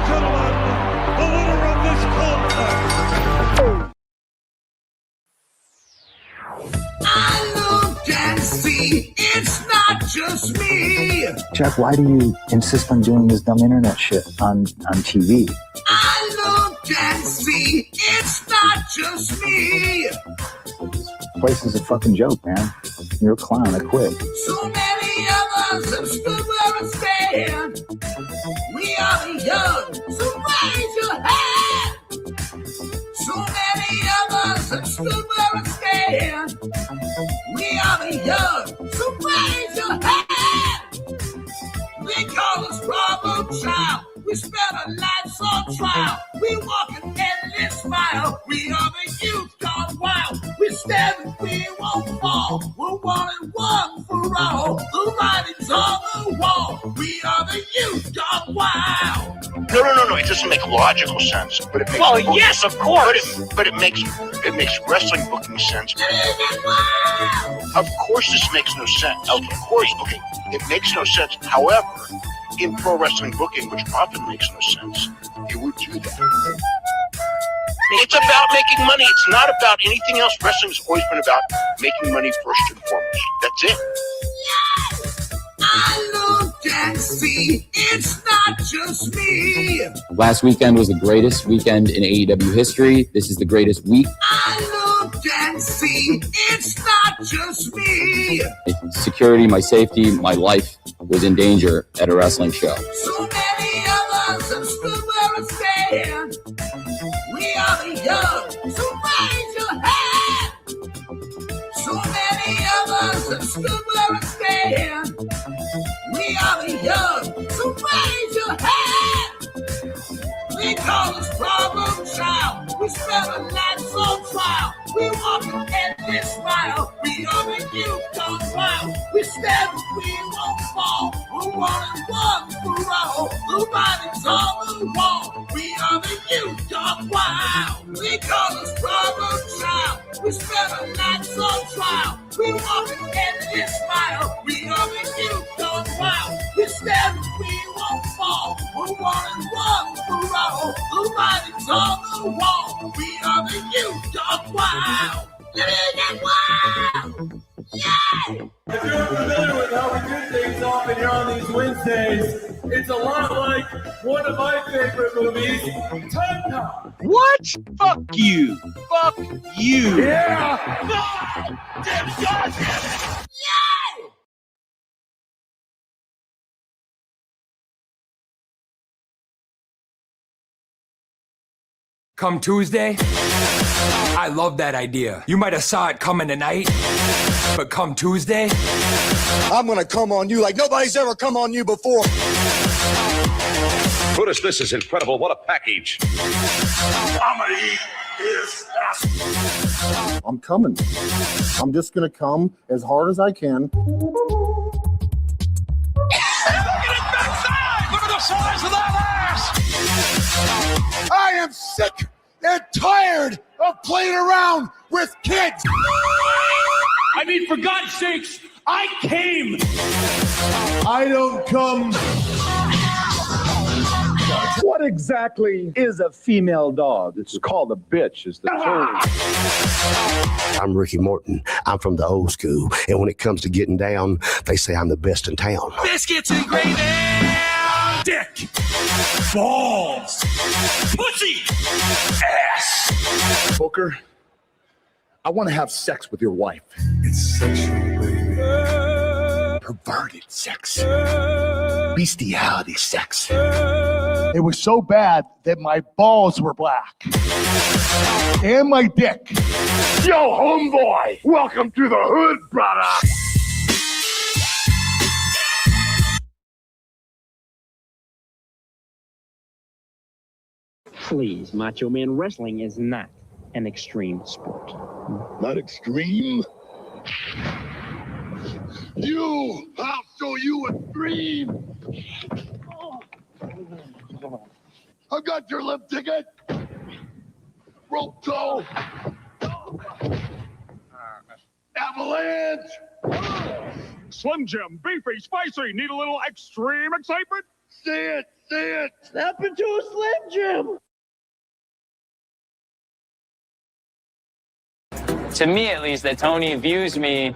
and gentlemen, the winner of this contest. I look and see, it's not just me. Jeff, why do you insist on doing this dumb internet shit on TV? I look and see, it's not just me. This place is a fucking joke, man. You're a clown. I quit. So many of us have stood where I stand. We are the young, so raise your hand. So many of us have stood where I stand. We are the young, so raise your hand. They call us problem child. We spend our lives on trial. We walk an endless mile. We are the youth gone wild. We stand and we won't fall. We're one and one for all. The writing's on the wall. We are the youth gone wild. No. It doesn't make logical sense. But it makes yes, of course. But it makes wrestling booking sense. Of course, this makes no sense. Of course, okay, it makes no sense. However, in pro wrestling booking, which often makes no sense, you would do that. It's about making money. It's not about anything else. Wrestling's always been about making money first and foremost. That's it. Yes, I look and see, it's not just me. Last weekend was the greatest weekend in AEW history. This is the greatest week. I look and see, it's not just me. Security, my safety, my life was in danger at a wrestling show. So many of us have stood where I stand. We are the young, so raise your hand. So many of us have stood where I stand. We are the young, so raise your hand. They call us problem child. We spend our lives on trial. We walk an endless mile. We are the youth gone wild. We stand and we won't fall. We're one and one for all. The writing's on the wall. We are the youth gone wild. They call us problem child. We spend our lives on trial. We walk an endless mile. We are the youth gone wild. We stand and we won't fall. We're one and one for all. The writing's on the wall. We are the youth gone wild. Living wild. Yeah. If you're familiar with how we do things often here on these Wednesdays, it's a lot like one of my favorite movies, Time Cop. What? Fuck you. Fuck you. Yeah. God damn it. Yeah. Come Tuesday, I love that idea. You might have saw it coming tonight, but come Tuesday, I'm gonna come on you like nobody's ever come on you before. Brutus, this is incredible. What a package. I'm gonna eat his ass. I'm coming. I'm just gonna come as hard as I can. Look at it backside! Look at the size of that ass! I am sick and tired of playing around with kids. I mean, for God's sakes, I came. I don't come. What exactly is a female dog? It's called a bitch, is the term. I'm Ricky Morton. I'm from the old school. And when it comes to getting down, they say I'm the best in town. Biscuits and gravy. Dick. Balls. Pussy. Ass. Booker, I want to have sex with your wife. It's sexual, baby. Perverted sex. Bestiality sex. It was so bad that my balls were black. And my dick. Yo, homeboy, welcome to the hood, brother. Please, Macho Man, wrestling is not an extreme sport. Not extreme? I'll show you a dream. I've got your lift ticket. Rope toe. Avalanche. Slim Jim, beefy, spicy. Need a little extreme excitement? See it. Snap into a Slim Jim. To me, at least, that Tony views me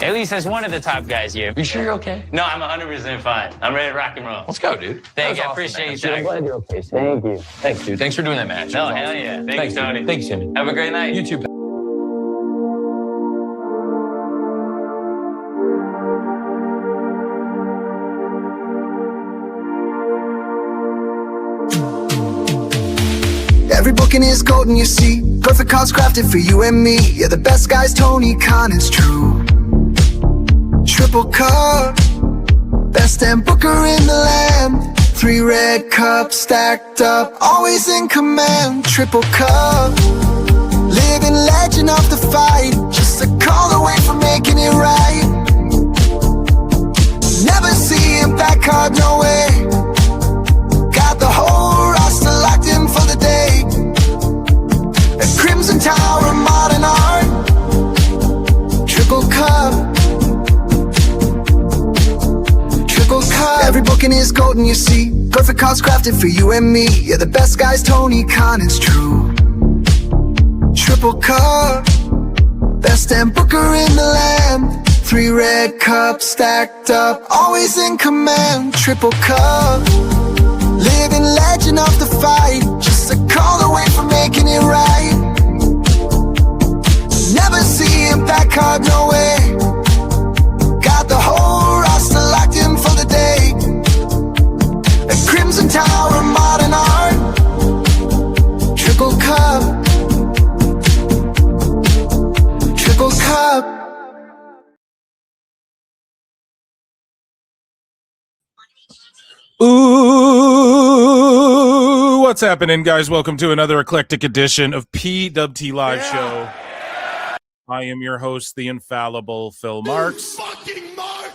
at least as one of the top guys here. You sure you're okay? No, I'm 100% fine. I'm ready to rock and roll. Let's go, dude. Thank you. I Awesome, appreciate man. you. I'm glad you're okay. Thank you. Thanks, dude. Thanks for doing that match. No, hell yeah. Thanks, Tony. Thanks, Jimmy. Have a great night. You too. Every booking is golden, you see. Perfect cards crafted for you and me. Yeah, the best guys, Tony Khan, is true. Triple cup, best damn booker in the land. 3 red cups stacked up, always in command. Triple cup, living legend of the fight. Just a call away from making it right. Never see him back card, no way. Got the whole roster locked in for the day. A Crimson Tower of modern art. Triple cup. Triple cup. Every booking is golden, you see. Perfect cards crafted for you and me. Yeah, the best guys, Tony Khan, is true. Triple cup. Best damn booker in the land. 3 red cups stacked up, always in command. Triple cup. Living legend of the fight. Just a call away from making it right. Never see him back card, no way. Got the whole roster locked in for the day. A Crimson Tower of modern art. Triple cup. Triple cup. Ooh, what's happening, guys? Welcome to another eclectic edition of PWT Live Show. I am your host, the infallible Phil Marks. Fucking Mark!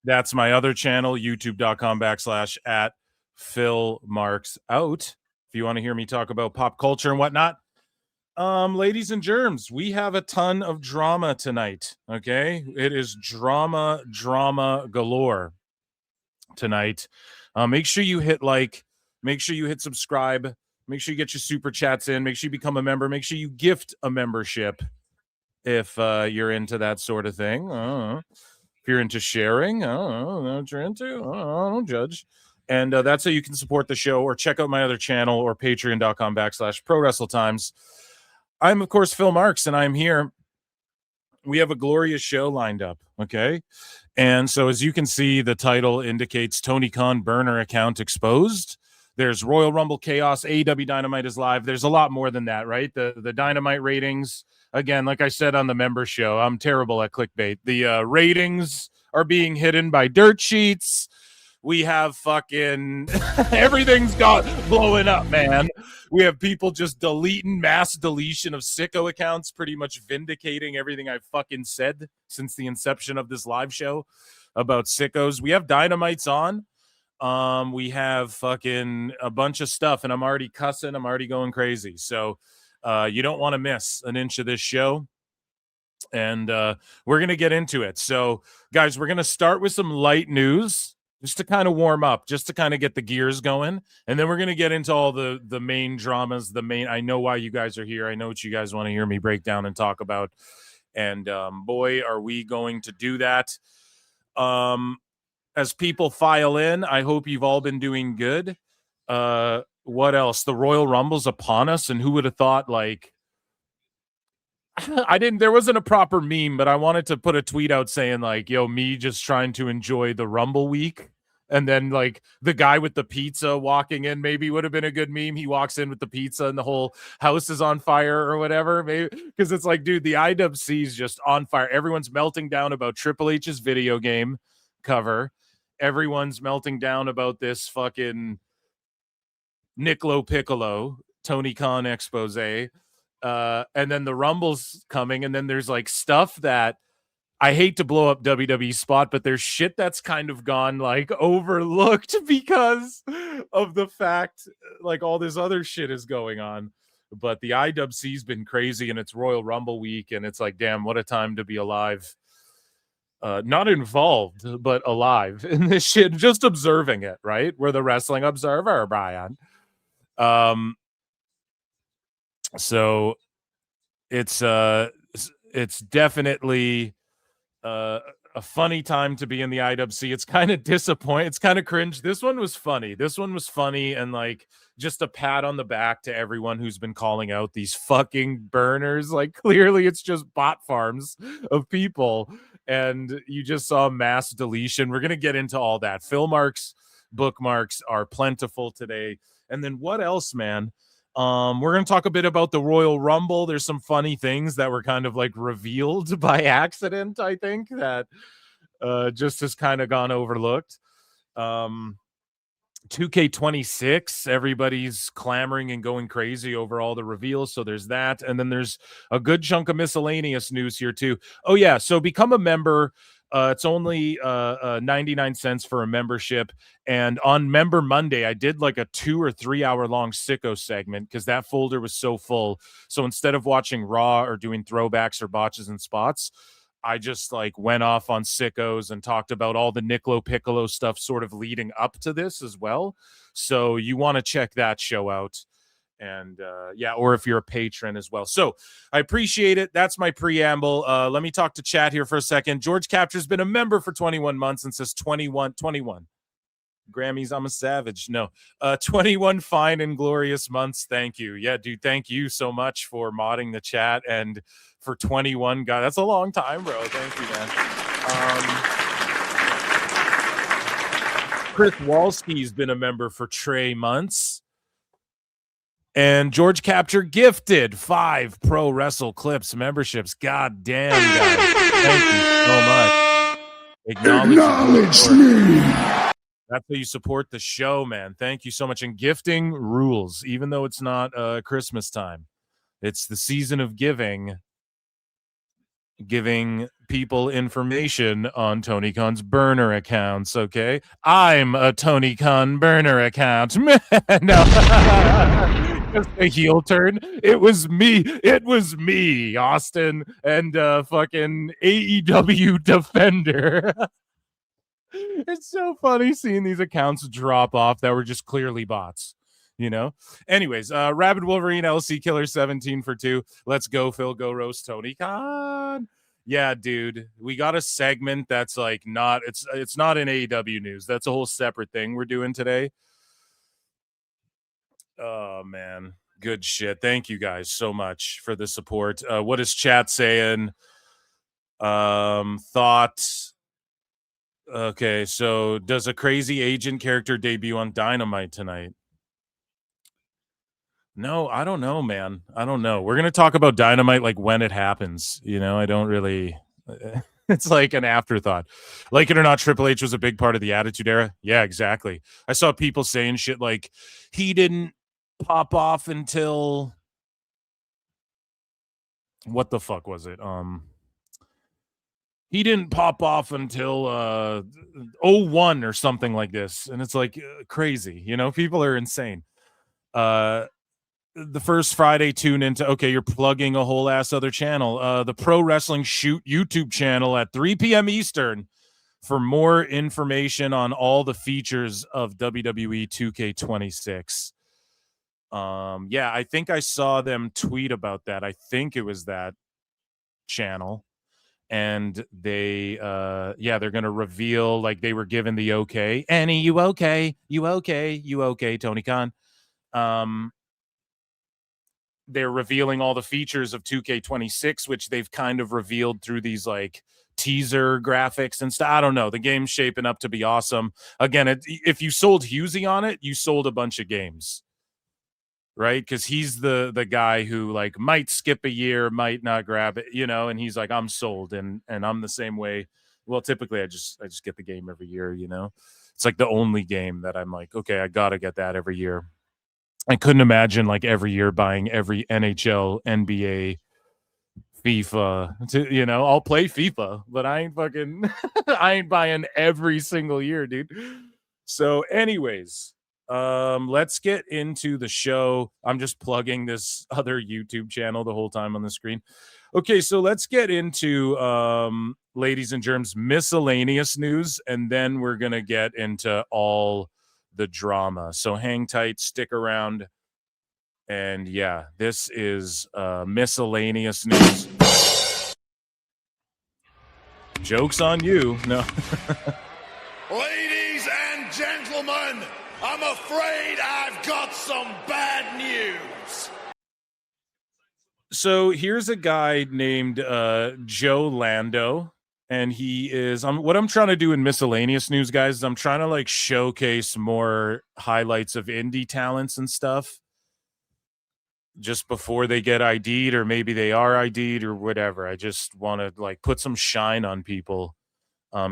That's my other channel, youtube.com/at Phil Marks Out. If you want to hear me talk about pop culture and whatnot. Ladies and germs, we have a ton of drama tonight, okay? It is drama galore tonight. Make sure you hit like, make sure you hit subscribe, make sure you get your super chats in, make sure you become a member, make sure you gift a membership if you're into that sort of thing. If you're into sharing, I don't know what you're into. I don't judge. And that's how you can support the show, or check out my other channel, or patreon.com/ProWrestleTimes. I'm, of course, Phil Marks, and I'm here. We have a glorious show lined up, okay? And so, as you can see, the title indicates Tony Khan burner account exposed. There's Royal Rumble chaos. AEW Dynamite is live. There's a lot more than that, right? The Dynamite ratings, again, like I said on the member show, I'm terrible at clickbait. The ratings are being hidden by dirt sheets. We have fucking everything's got blowing up, man. We have people just deleting, mass deletion of sicko accounts, pretty much vindicating everything I've fucking said since the inception of this live show about sickos. We have Dynamites on. We have fucking a bunch of stuff, and I'm already cussing. I'm already going crazy. So you don't want to miss an inch of this show. And we're going to get into it. So, guys, we're going to start with some light news, just to kind of warm up, just to kind of get the gears going. And then we're going to get into all the main dramas, I know why you guys are here. I know what you guys want to hear me break down and talk about. And boy, are we going to do that. As people file in, I hope you've all been doing good. What else? The Royal Rumble's upon us. And who would have thought, like, there wasn't a proper meme, but I wanted to put a tweet out saying, like, yo, me just trying to enjoy the Rumble week. And then, like, the guy with the pizza walking in maybe would have been a good meme. He walks in with the pizza and the whole house is on fire or whatever. Maybe because it's like, dude, the IWC is just on fire. Everyone's melting down about Triple H's video game cover. Everyone's melting down about this fucking Nick LoPiccolo, Tony Khan expose. And then the Rumble's coming, and then there's like stuff that I hate to blow up WWE spot, but there's shit that's kind of gone like overlooked because of the fact like all this other shit is going on. But the IWC's been crazy, and it's Royal Rumble week, and it's like, damn, what a time to be alive. not involved, but alive in this shit, just observing it, right? We're the wrestling observer, Brian. So it's definitely a funny time to be in the IWC. It's kind of disappointing. It's kind of cringe. This one was funny. And like just a pat on the back to everyone who's been calling out these fucking burners. Like clearly it's just bot farms of people, and you just saw mass deletion. We're gonna get into all that. Fill marks, bookmarks are plentiful today. And then what else, man? We're going to talk a bit about the Royal Rumble. There's some funny things that were kind of like revealed by accident, I think, that just has kind of gone overlooked. 2K26, everybody's clamoring and going crazy over all the reveals, so there's that. And then there's a good chunk of miscellaneous news here too. Oh yeah, so become a member. It's only 99 cents for a membership. And on Member Monday, I did like a 2 or 3 hour long sicko segment because that folder was so full. So instead of watching Raw or doing throwbacks or botches and spots, I just like went off on sickos and talked about all the Nick LoPiccolo stuff sort of leading up to this as well. So you want to check that show out. And yeah, or if you're a patron as well. So I appreciate it. That's my preamble. Let me talk to chat here for a second. George Capture's been a member for 21 months and says 21 Grammys, I'm a savage. No, 21 fine and glorious months. Thank you. Yeah, dude, thank you so much for modding the chat and for 21. God, that's a long time, bro. Thank you, man. Chris Walski's been a member for Trey months. And George Capture gifted 5 Pro Wrestle Clips memberships. God damn, guys. Thank you so much. Acknowledge me. That's how you support the show, man. Thank you so much. And gifting rules, even though it's not Christmas time. It's the season of giving people information on Tony Khan's burner accounts, okay? I'm a Tony Khan burner account. No. Just a heel turn. It was me, Austin, and fucking AEW Defender. It's so funny seeing these accounts drop off that were just clearly bots, you know? Anyways, Rabid Wolverine LC Killer 17 for 2. Let's go, Phil. Go roast Tony Khan. Yeah, dude. We got a segment that's like not, it's not in AEW news. That's a whole separate thing we're doing today. Oh, man. Good shit. Thank you guys so much for the support. What is chat saying? Thoughts. Okay, so does a crazy agent character debut on Dynamite tonight? No, I don't know, man. I don't know. We're going to talk about Dynamite like when it happens. You know, I don't really... It's like an afterthought. Like it or not, Triple H was a big part of the Attitude Era. Yeah, exactly. I saw people saying shit like, he didn't pop off until... What the fuck was it? He didn't pop off until 01 or something like this. And it's like crazy. You know, people are insane. The first Friday tune into, okay, you're plugging a whole ass other channel. The Pro Wrestling Shoot YouTube channel at 3 p.m. Eastern for more information on all the features of WWE 2K26. Yeah, I think I saw them tweet about that. I think it was that channel. And they they're gonna reveal, like, they were given the okay. Annie, you okay, Tony Khan. They're revealing all the features of 2K26, which they've kind of revealed through these like teaser graphics and stuff. I don't know. The game's shaping up to be awesome. Again, if you sold Husey on it, you sold a bunch of games. Right? Because he's the guy who like might skip a year, might not grab it, you know, and he's like, I'm sold, and I'm the same way. Well, typically I just get the game every year, you know. It's like the only game that I'm like, okay, I gotta get that every year. I couldn't imagine like every year buying every NHL, NBA, FIFA. You know, I'll play FIFA, but I ain't fucking I ain't buying every single year, dude. So anyways, let's get into the show. I'm just plugging this other YouTube channel the whole time on the screen. Okay, so let's get into ladies and germs, miscellaneous news, and then we're gonna get into all the drama. So hang tight, stick around, and yeah, this is miscellaneous news. Joke's on you. No. Ladies and gentlemen, I'm afraid I've got some bad news. So here's a guy named Joe Lando, and he is what I'm trying to do in miscellaneous news, guys, is I'm trying to like showcase more highlights of indie talents and stuff just before they get ID'd, or maybe they are ID'd or whatever. I just want to like put some shine on people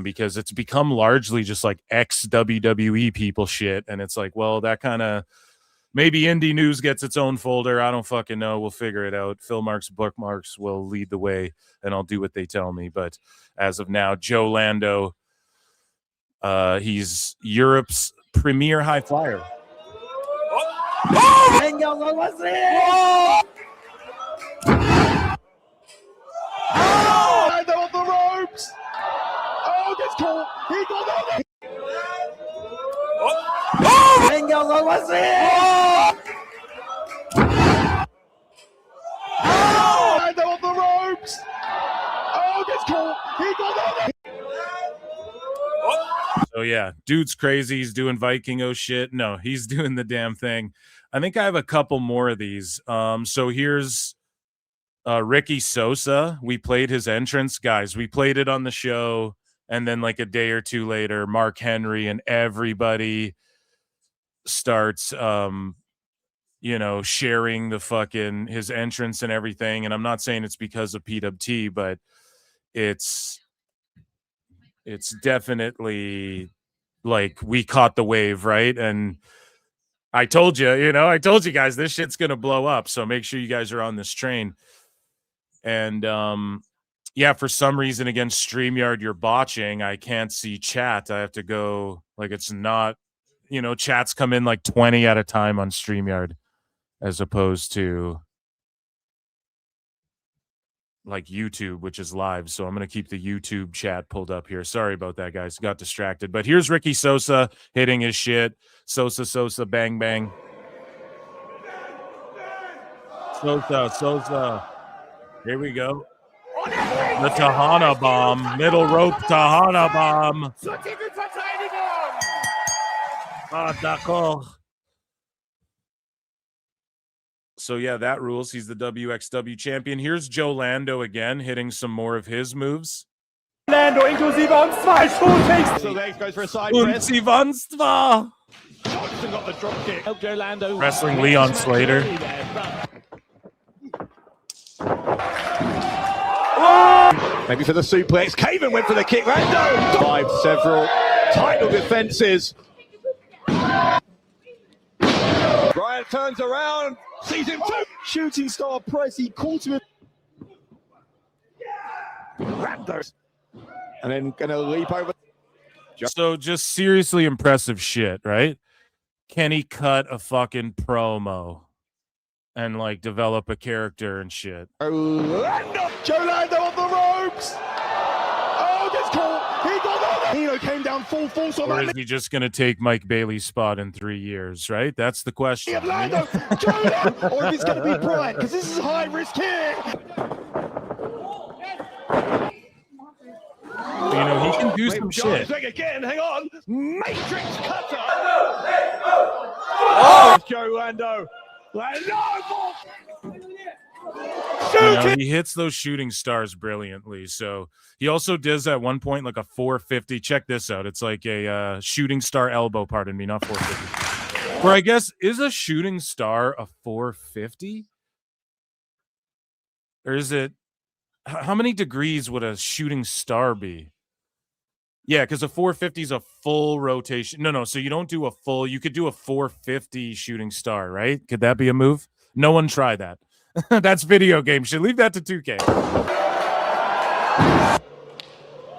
because it's become largely just like ex-WWE people shit, and it's like, well, that kind of maybe indie news gets its own folder. I don't fucking know. We'll figure it out. Phil Marks bookmarks will lead the way, and I'll do what they tell me. But as of now, Joe Lando, he's Europe's premier high flyer. Enzo, what's it? Lando on the ropes. Oh, gets caught. He got on it. Enzo, what's it? Lando on the ropes. Oh, gets caught. He got on it. So yeah, dude's crazy. He's doing Vikingo shit. No, he's doing the damn thing. I think I have a couple more of these. So here's Ricky Sosa. We played his entrance, guys. We played it on the show, and then like a day or two later, Mark Henry and everybody starts sharing the fucking his entrance and everything. And I'm not saying it's because of PWT, but it's definitely like we caught the wave, right? And I told you guys, this shit's gonna blow up. So make sure you guys are on this train. And for some reason against StreamYard, you're botching. I can't see chat. I have to go like it's not, chats come in like 20 at a time on StreamYard, as opposed to like YouTube, which is live. So I'm going to keep the YouTube chat pulled up here. Sorry about that, guys. Got distracted. But here's Ricky Sosa hitting his shit. Sosa, bang, bang. Sosa. Here we go. The Tahana bomb. Middle rope Tahana bomb. D'accord. So yeah, that rules. He's the WXW champion. Here's Joe Lando again, hitting some more of his moves. Lando inklusive on zwei Schulkicks. So there he goes for a side Und press. sie wann's zwar. Johnson got the drop kick. Help Joe Lando. Wrestling Leon Slater. Maybe for the suplex. Caven went for the kick. Lando survived several title defenses. Bryant turns around. Sees him too. Shooting star press. He caught him. Randos. And then gonna leap over. So just seriously impressive shit, right? Can he cut a fucking promo and like develop a character and shit? Lando. Joe Lando on the ropes. Oh, gets caught. He got on it. Hino came down full force on Or that. is he just going to take Mike Bailey's spot in 3 years, right? That's the question. Lando, Joe Lando, or if it's going to be Bryant, because this is high risk here. He can do some shit. Again, hang on. Matrix cutter. Oh, Joe Lando. He hits those shooting stars brilliantly. So he also does at one point like a 450. Check this out. It's like a shooting star elbow, pardon me, not 450. Where I guess, is a shooting star a 450? Or is it, how many degrees would a shooting star be? Yeah, because a 450 is a full rotation. No. So you don't do a full, you could do a 450 shooting star, right? Could that be a move? No one try that. That's video game shit. Leave that to 2K.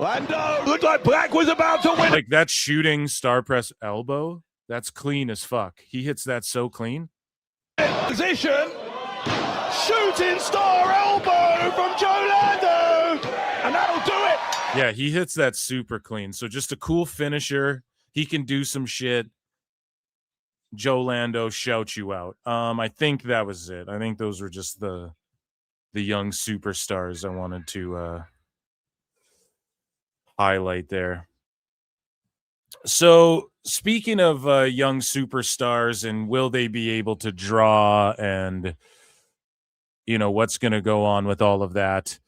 Lando looked like Black was about to win. Like that shooting star press elbow, that's clean as fuck. He hits that so clean. Position. Shooting star elbow from Joe Lando, and that'll do it. Yeah, he hits that super clean. So just a cool finisher. He can do some shit. Joe Lando shouts you out. I think that was it. I think those were just the young superstars I wanted to highlight there. So speaking of young superstars and will they be able to draw and what's going to go on with all of that,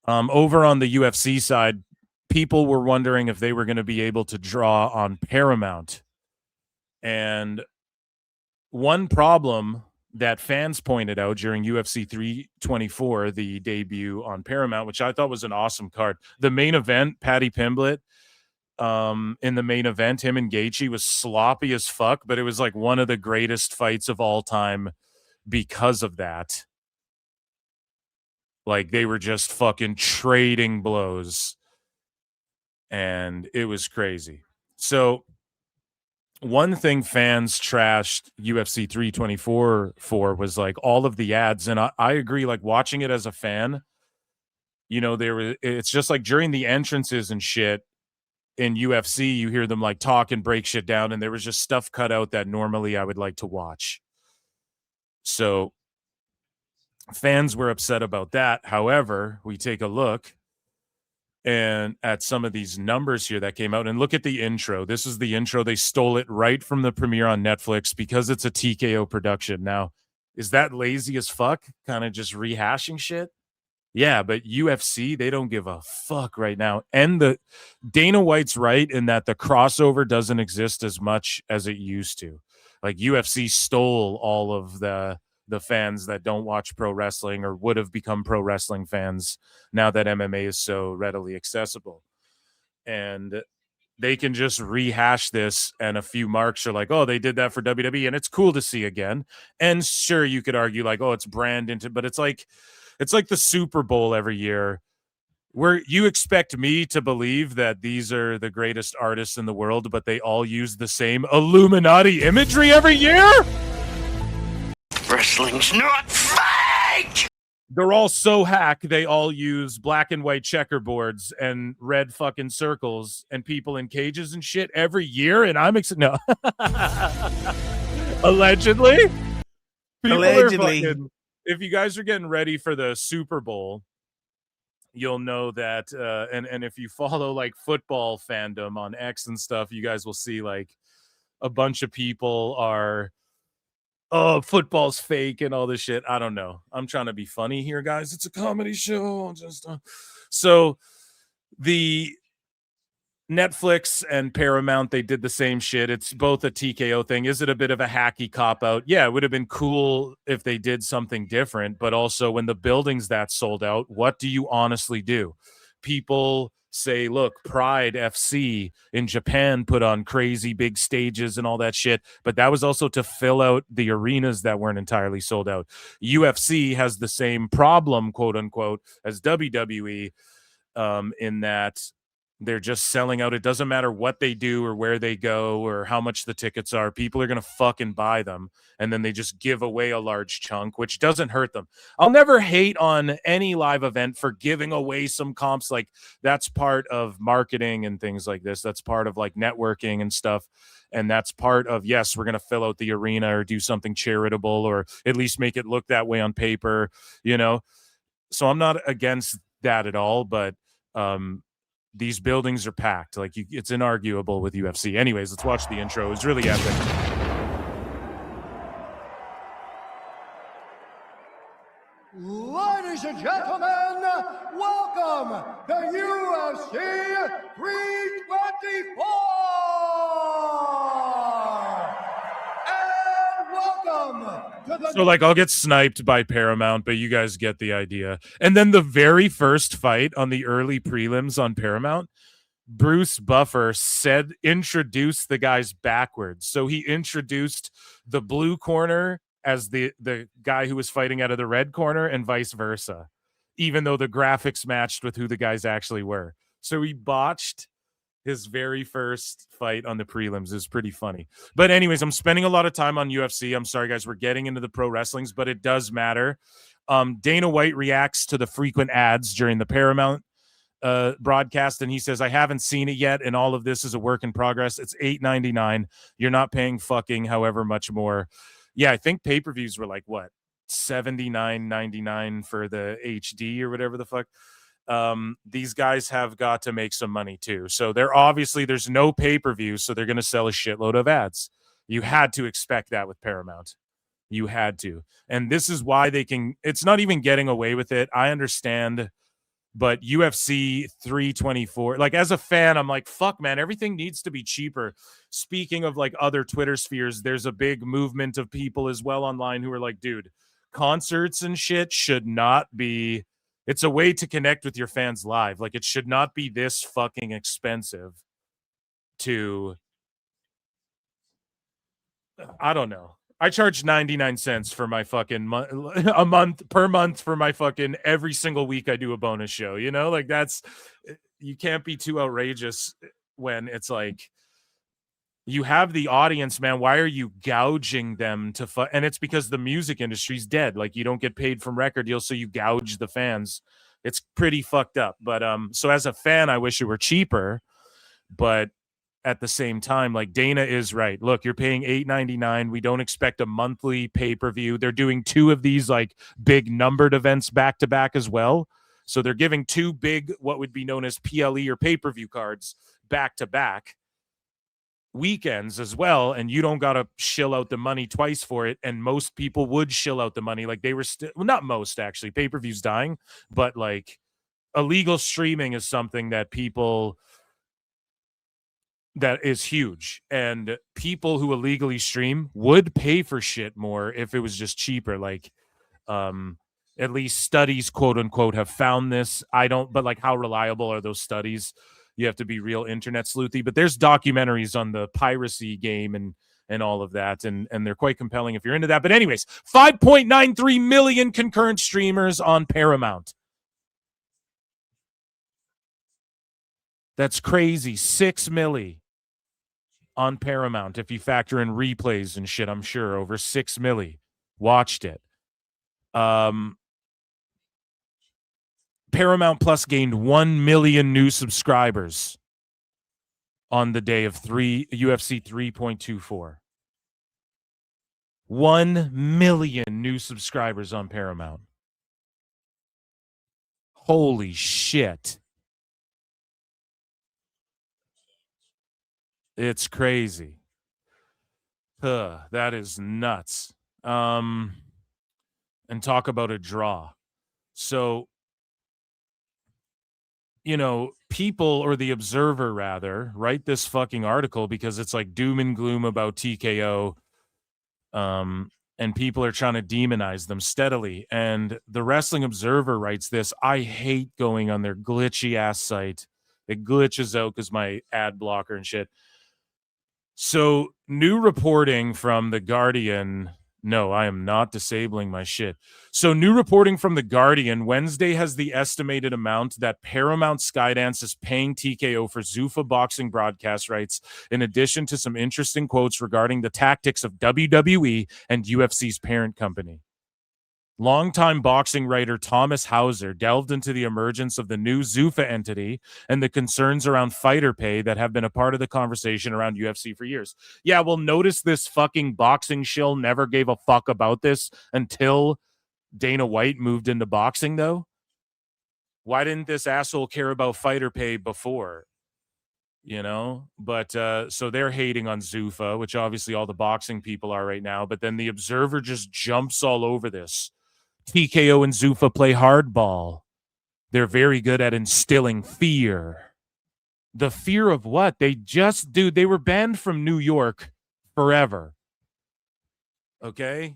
over on the UFC side, people were wondering if they were going to be able to draw on Paramount. And one problem that fans pointed out during UFC 324, the debut on Paramount, which I thought was an awesome card. The main event, Paddy Pimblett, in the main event, him and Gaethje was sloppy as fuck, but it was like one of the greatest fights of all time because of that. Like they were just fucking trading blows and it was crazy. So one thing fans trashed UFC 324 for was like all of the ads. And I agree, like watching it as a fan, it's just like during the entrances and shit in UFC, you hear them like talk and break shit down. And there was just stuff cut out that normally I would like to watch. So fans were upset about that. However, we take a look and at some of these numbers here that came out and look at the intro. This is the intro. They stole it right from the premiere on Netflix because it's a TKO production. Now, is that lazy as fuck? Kind of just rehashing shit? Yeah, but UFC, they don't give a fuck right now. And the Dana White's right in that the crossover doesn't exist as much as it used to. Like UFC stole all of the fans that don't watch pro wrestling or would have become pro wrestling fans now that MMA is so readily accessible. And they can just rehash this and a few marks are like, oh, they did that for WWE and it's cool to see again. And sure, you could argue like, oh, it's brand into, but it's like the Super Bowl every year where you expect me to believe that these are the greatest artists in the world, but they all use the same Illuminati imagery every year. Wrestling's not fake! They're all so hack, they all use black and white checkerboards and red fucking circles and people in cages and shit every year, and I'm no. Allegedly? Allegedly. If you guys are getting ready for the Super Bowl, you'll know that, and if you follow, like, football fandom on X and stuff, you guys will see, like, a bunch of people are, oh, football's fake and all this shit. I don't know. I'm trying to be funny here, guys. It's a comedy show. So the Netflix and Paramount, they did the same shit. It's both a TKO thing. Is it a bit of a hacky cop-out? Yeah, it would have been cool if they did something different, but also when the building's that sold out, what do you honestly do? People say, look, Pride FC in Japan put on crazy big stages and all that shit, but that was also to fill out the arenas that weren't entirely sold out. UFC has the same problem, quote unquote, as WWE, in that they're just selling out. It doesn't matter what they do or where they go or how much the tickets are. People are going to fucking buy them. And then they just give away a large chunk, which doesn't hurt them. I'll never hate on any live event for giving away some comps. Like that's part of marketing and things like this. That's part of like networking and stuff. And that's part of, yes, we're going to fill out the arena or do something charitable or at least make it look that way on paper, So I'm not against that at all, but, these buildings are packed. Like it's inarguable with UFC. Anyways, let's watch the intro. It was really epic. Ladies and gentlemen, welcome to UFC 324! And welcome to the... So, like, I'll get sniped by Paramount, but you guys get the idea. And then the very first fight on the early prelims on Paramount, Bruce Buffer introduced the guys backwards. So he introduced the blue corner as the guy who was fighting out of the red corner and vice versa, even though the graphics matched with who the guys actually were. So he botched His very first fight on the prelims is pretty funny. But anyways, I'm spending a lot of time on UFC. I'm sorry, guys. We're getting into the pro wrestlings, but it does matter. Dana White reacts to the frequent ads during the Paramount broadcast, and he says, I haven't seen it yet, and all of this is a work in progress. It's $8.99. You're not paying fucking however much more. Yeah, I think pay-per-views were like, what, $79.99 for the HD or whatever the fuck. These guys have got to make some money too. So there's no pay-per-view, so they're going to sell a shitload of ads. You had to expect that with Paramount. You had to. And this is why it's not even getting away with it. I understand, but UFC 324, like as a fan, I'm like, fuck, man, everything needs to be cheaper. Speaking of like other Twitter spheres, there's a big movement of people as well online who are like, dude, concerts and shit should not be, it's a way to connect with your fans live. Like it should not be this fucking expensive to, I don't know. I charge 99 cents for my fucking a month per month for my fucking every single week I do a bonus show, you know, like you can't be too outrageous when it's like you have the audience, man. Why are you gouging them and it's because the music industry's dead. Like you don't get paid from record deals, so you gouge the fans. It's pretty fucked up. But so as a fan, I wish it were cheaper, but at the same time, like Dana is right. Look, you're paying $8.99. We don't expect a monthly pay-per-view. They're doing 2 of these like big numbered events back to back as well. So they're giving 2 big, what would be known as PLE or pay-per-view cards back to back weekends as well. And you don't got to shill out the money twice for it. And most people would shill out the money. Like they were still, well, not most actually, pay-per-view's dying, but like illegal streaming is something that that is huge, and people who illegally stream would pay for shit more if it was just cheaper. Like at least studies, quote unquote, have found this. But like how reliable are those studies? You have to be real internet sleuthy, but there's documentaries on the piracy game and all of that, and they're quite compelling if you're into that. But anyways, 5.93 million concurrent streamers on Paramount. That's crazy. 6 milli on Paramount. If you factor in replays and shit, I'm sure over 6 milli watched it. Paramount Plus gained 1 million new subscribers on the day of UFC 3.24. 1 million new subscribers on Paramount. Holy shit. It's crazy. That is nuts. And talk about a draw. So, you know, people, or the Observer rather, write this fucking article because it's like doom and gloom about TKO. And people are trying to demonize them steadily. And the Wrestling Observer writes this. I hate going on their glitchy ass site. It glitches out because my ad blocker and shit. So, new reporting from The Guardian. No, I am not disabling my shit. So, new reporting from The Guardian. Wednesday has the estimated amount that Paramount Skydance is paying TKO for Zuffa boxing broadcast rights, in addition to some interesting quotes regarding the tactics of WWE and UFC's parent company. Longtime boxing writer Thomas Hauser delved into the emergence of the new Zuffa entity and the concerns around fighter pay that have been a part of the conversation around UFC for years. Yeah, well, notice this fucking boxing shill never gave a fuck about this until Dana White moved into boxing, though. Why didn't this asshole care about fighter pay before? You know, but so they're hating on Zuffa, which obviously all the boxing people are right now. But then the Observer just jumps all over this. TKO and Zuffa play hardball. They're very good at instilling fear. The fear of what? They were banned from New York forever. Okay?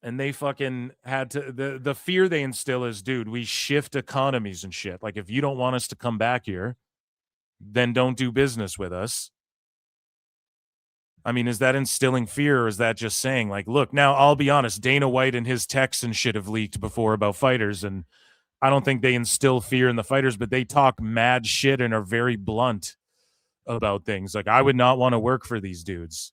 And they fucking had to, the fear they instill is, dude, we shift economies and shit. Like, if you don't want us to come back here, then don't do business with us. I mean, is that instilling fear, or is that just saying, like, look, now I'll be honest, Dana White and his texts and shit have leaked before about fighters, and I don't think they instill fear in the fighters, but they talk mad shit and are very blunt about things. Like, I would not want to work for these dudes.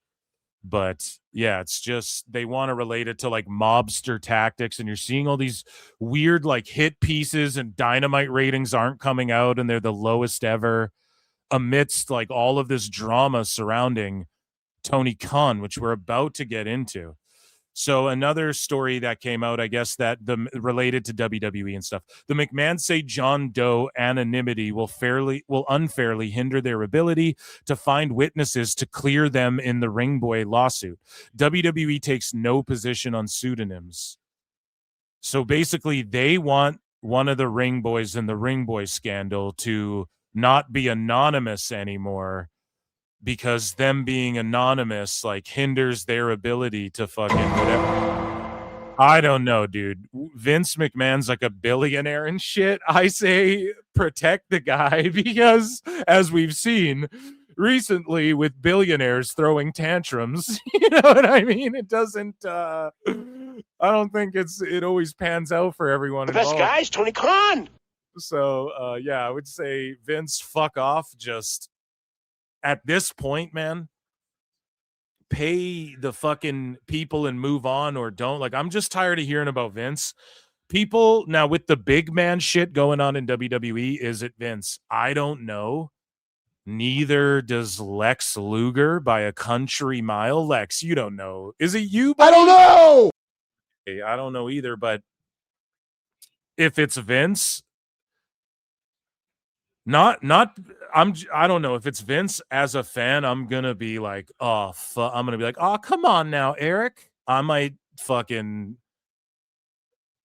But yeah, it's just they want to relate it to like mobster tactics, and you're seeing all these weird like hit pieces, and Dynamite ratings aren't coming out, and they're the lowest ever amidst like all of this drama surrounding Tony Khan, which we're about to get into. So another story that came out, I guess, that related to WWE and stuff. The McMahons say John Doe anonymity will unfairly hinder their ability to find witnesses to clear them in the Ring Boy lawsuit. WWE takes no position on pseudonyms. So basically, they want one of the Ring Boys in the Ring Boy scandal to not be anonymous anymore, because them being anonymous like hinders their ability to fucking whatever. I don't know, dude. Vince McMahon's like a billionaire and shit. I say protect the guy, because as we've seen recently with billionaires throwing tantrums, you know what I mean? It doesn't I don't think it always pans out for everyone The best involved. guys, Tony Khan. So yeah, I would say Vince, fuck off. Just at this point, man, pay the fucking people and move on, or don't. Like, I'm just tired of hearing about Vince. People now with the big man shit going on in WWE, is it Vince? I don't know. Neither does Lex Luger by a country mile. Lex, you don't know. Is it you, buddy? I don't know. Hey, I don't know either, but if it's Vince, I don't know if it's Vince. As a fan, I'm gonna be like, oh, come on now, Eric. I might fucking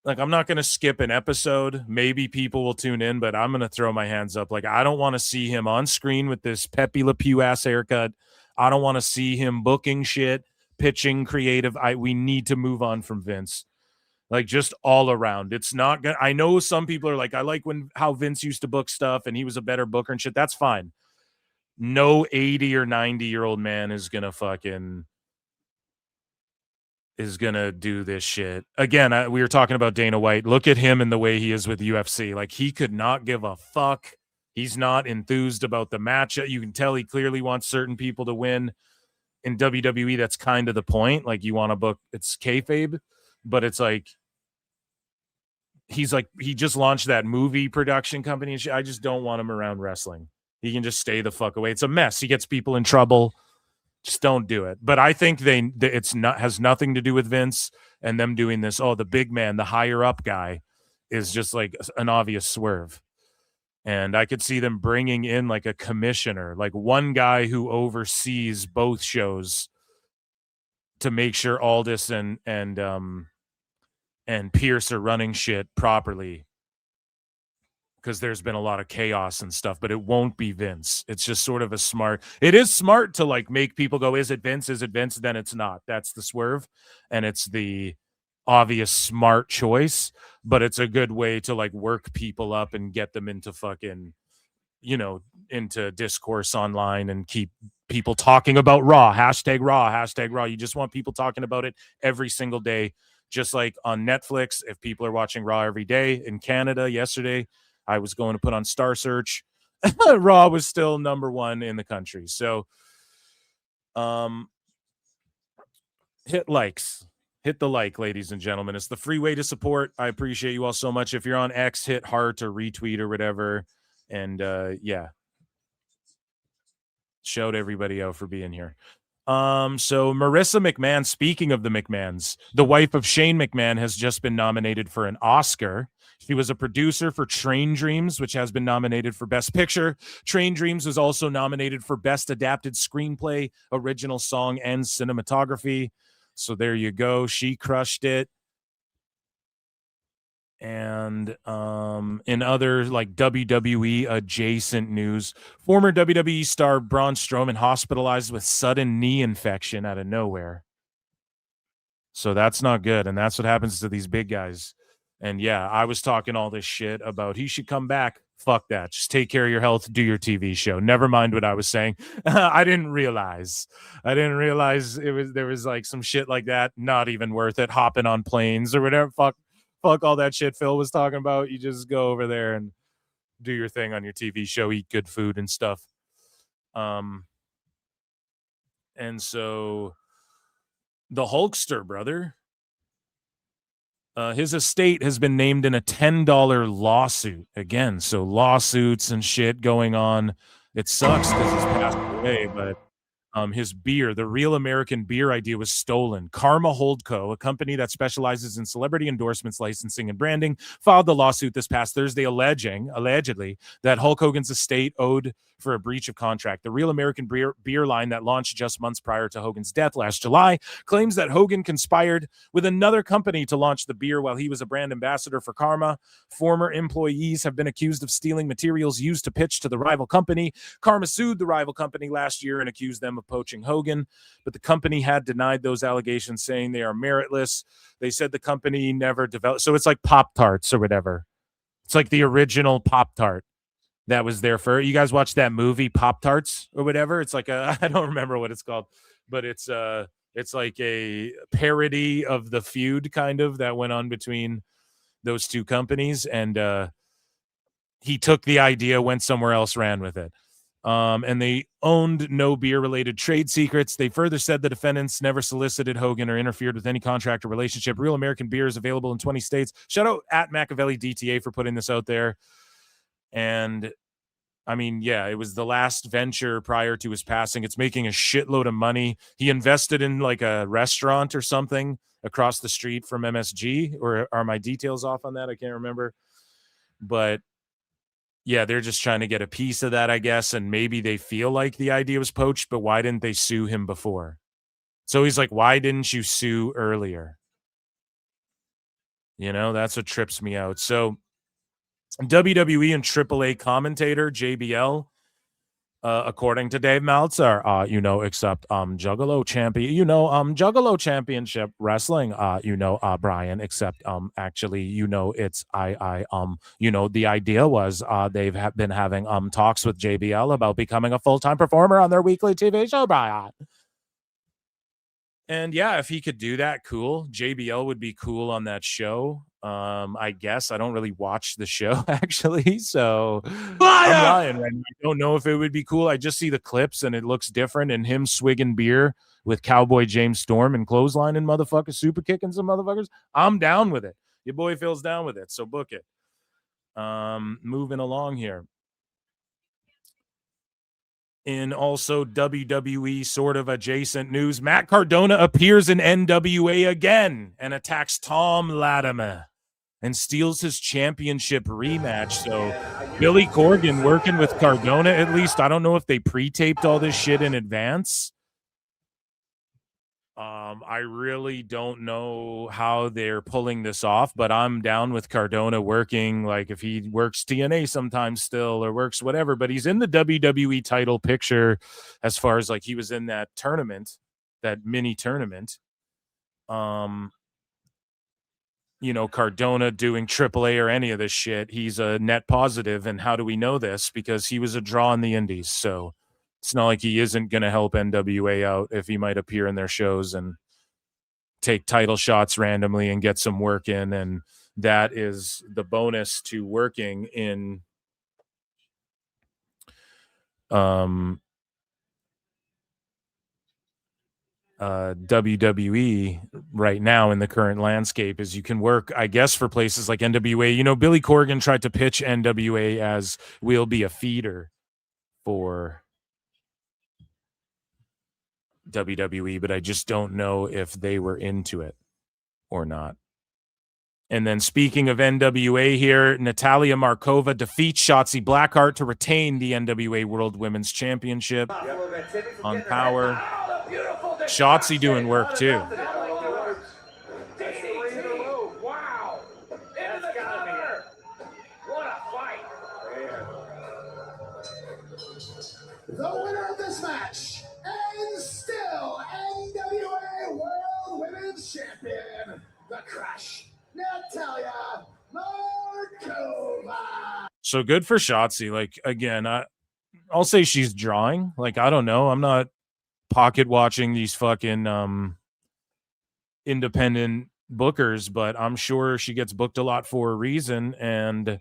like, I'm not gonna skip an episode. Maybe people will tune in, but I'm gonna throw my hands up. Like, I don't want to see him on screen with this Pepe Le Pew ass haircut. I don't want to see him booking shit, pitching creative. We need to move on from Vince. Like, just all around. It's not gonna. I know some people are like, I like how Vince used to book stuff and he was a better booker and shit. That's fine. No 80 or 90-year-old man is gonna do this shit again. We were talking about Dana White. Look at him and the way he is with UFC. Like, he could not give a fuck. He's not enthused about the match. You can tell he clearly wants certain people to win. In WWE, that's kind of the point. Like, you want to book, it's kayfabe. But it's like, he just launched that movie production company and shit. I just don't want him around wrestling. He can just stay the fuck away. It's a mess. He gets people in trouble. Just don't do it. But I think has nothing to do with Vince and them doing this. Oh, the big man, the higher up guy, is just like an obvious swerve. And I could see them bringing in like a commissioner, like one guy who oversees both shows, to make sure Aldis and Pierce are running shit properly, because there's been a lot of chaos and stuff, but it won't be Vince. It's just sort of it is smart to like make people go, is it Vince? Is it Vince? Then it's not. That's the swerve. And it's the obvious smart choice, but it's a good way to like work people up and get them into fucking, into discourse online and keep people talking about Raw, hashtag Raw, hashtag Raw. You just want people talking about it every single day. Just like on Netflix, if people are watching Raw every day. In Canada yesterday, I was going to put on Star Search. Raw was still number one in the country. So hit likes. Hit the like, ladies and gentlemen. It's the free way to support. I appreciate you all so much. If you're on X, hit heart or retweet or whatever. And yeah. Shout everybody out for being here. So Marissa McMahon, speaking of the McMahons, the wife of Shane McMahon, has just been nominated for an Oscar. She was a producer for Train Dreams, which has been nominated for Best Picture. Train Dreams was also nominated for Best Adapted Screenplay, Original Song, and Cinematography. So there you go. She crushed it. And in other like WWE adjacent news, former WWE star Braun Strowman hospitalized with sudden knee infection out of nowhere. So that's not good. And that's what happens to these big guys. And yeah, I was talking all this shit about he should come back. Fuck that. Just take care of your health. Do your TV show. Never mind what I was saying. I didn't realize there was like some shit like that. Not even worth it. Hopping on planes or whatever. Fuck fuck all that shit Phil was talking about. You just go over there and do your thing on your TV show, eat good food and stuff. And so the Hulkster, brother, his estate has been named in a $10 lawsuit again. So lawsuits and shit going on. It sucks because he's passed away, but his beer, the Real American Beer idea, was stolen. Karma Holdco, a company that specializes in celebrity endorsements, licensing, and branding, filed the lawsuit this past Thursday, allegedly, that Hulk Hogan's estate owed for a breach of contract. The Real American Beer line that launched just months prior to Hogan's death last July claims that Hogan conspired with another company to launch the beer while he was a brand ambassador for Karma. Former employees have been accused of stealing materials used to pitch to the rival company. Karma sued the rival company last year and accused them of poaching Hogan, but the company had denied those allegations, saying they are meritless. They said the company never developed. So it's like Pop-Tarts or whatever. It's like the original Pop-Tart that was there for. You guys watch that movie Pop-Tarts or whatever? It's like I don't remember what it's called, but it's like a parody of the feud kind of that went on between those two companies, and he took the idea, went somewhere else, ran with it. And they owned no beer-related trade secrets. They further said the defendants never solicited Hogan or interfered with any contract or relationship. Real American Beer is available in 20 states. Shout out at Machiavelli DTA for putting this out there. And I mean, yeah, it was the last venture prior to his passing. It's making a shitload of money. He invested in like a restaurant or something across the street from MSG, or are my details off on that? I can't remember. But yeah, they're just trying to get a piece of that, I guess. And maybe they feel like the idea was poached, but why didn't they sue him before? So he's like, why didn't you sue earlier? You know, that's what trips me out. So WWE and AAA commentator JBL, according to Dave Meltzer, except Juggalo champion, Juggalo Championship Wrestling, Brian, except actually, it's the idea was they've been having talks with JBL about becoming a full-time performer on their weekly TV show, Brian. And yeah, if he could do that, cool. JBL would be cool on that show. I guess I don't really watch the show actually, so I'm lying right now. I don't know if it would be cool. I just see the clips and it looks different, and him swigging beer with Cowboy James Storm and clotheslining motherfuckers, super kicking some motherfuckers. I'm down with it. Your boy Phil's down with it, so book it. Moving along here. In also WWE sort of adjacent news, Matt Cardona appears in NWA again and attacks Tom Latimer and steals his championship rematch. So Billy Corgan working with Cardona, at least. I don't know if they pre-taped all this shit in advance. I really don't know how they're pulling this off, but I'm down with Cardona working, like if he works TNA sometimes still or works whatever, but he's in the WWE title picture as far as like he was in that tournament, that mini tournament. Cardona doing AAA or any of this shit, he's a net positive. And how do we know this? Because he was a draw in the indies. So it's not like he isn't going to help NWA out if he might appear in their shows and take title shots randomly and get some work in. And that is the bonus to working in WWE right now in the current landscape, is you can work, I guess, for places like NWA. Billy Corgan tried to pitch NWA as we'll be a feeder for WWE, but I just don't know if they were into it or not. And then speaking of NWA here, Natalia Markova defeats Shotzi Blackheart to retain the NWA World Women's Championship on Power. Shotzi doing work too. Wow! Into the cover! What a fight! The winner of this match, and still NWA World Women's Champion, the Crush, Natalia Markova. So good for Shotzi. Like, again, I'll say she's drawing. Like, I don't know. I'm not pocket watching these fucking independent bookers, but I'm sure she gets booked a lot for a reason. And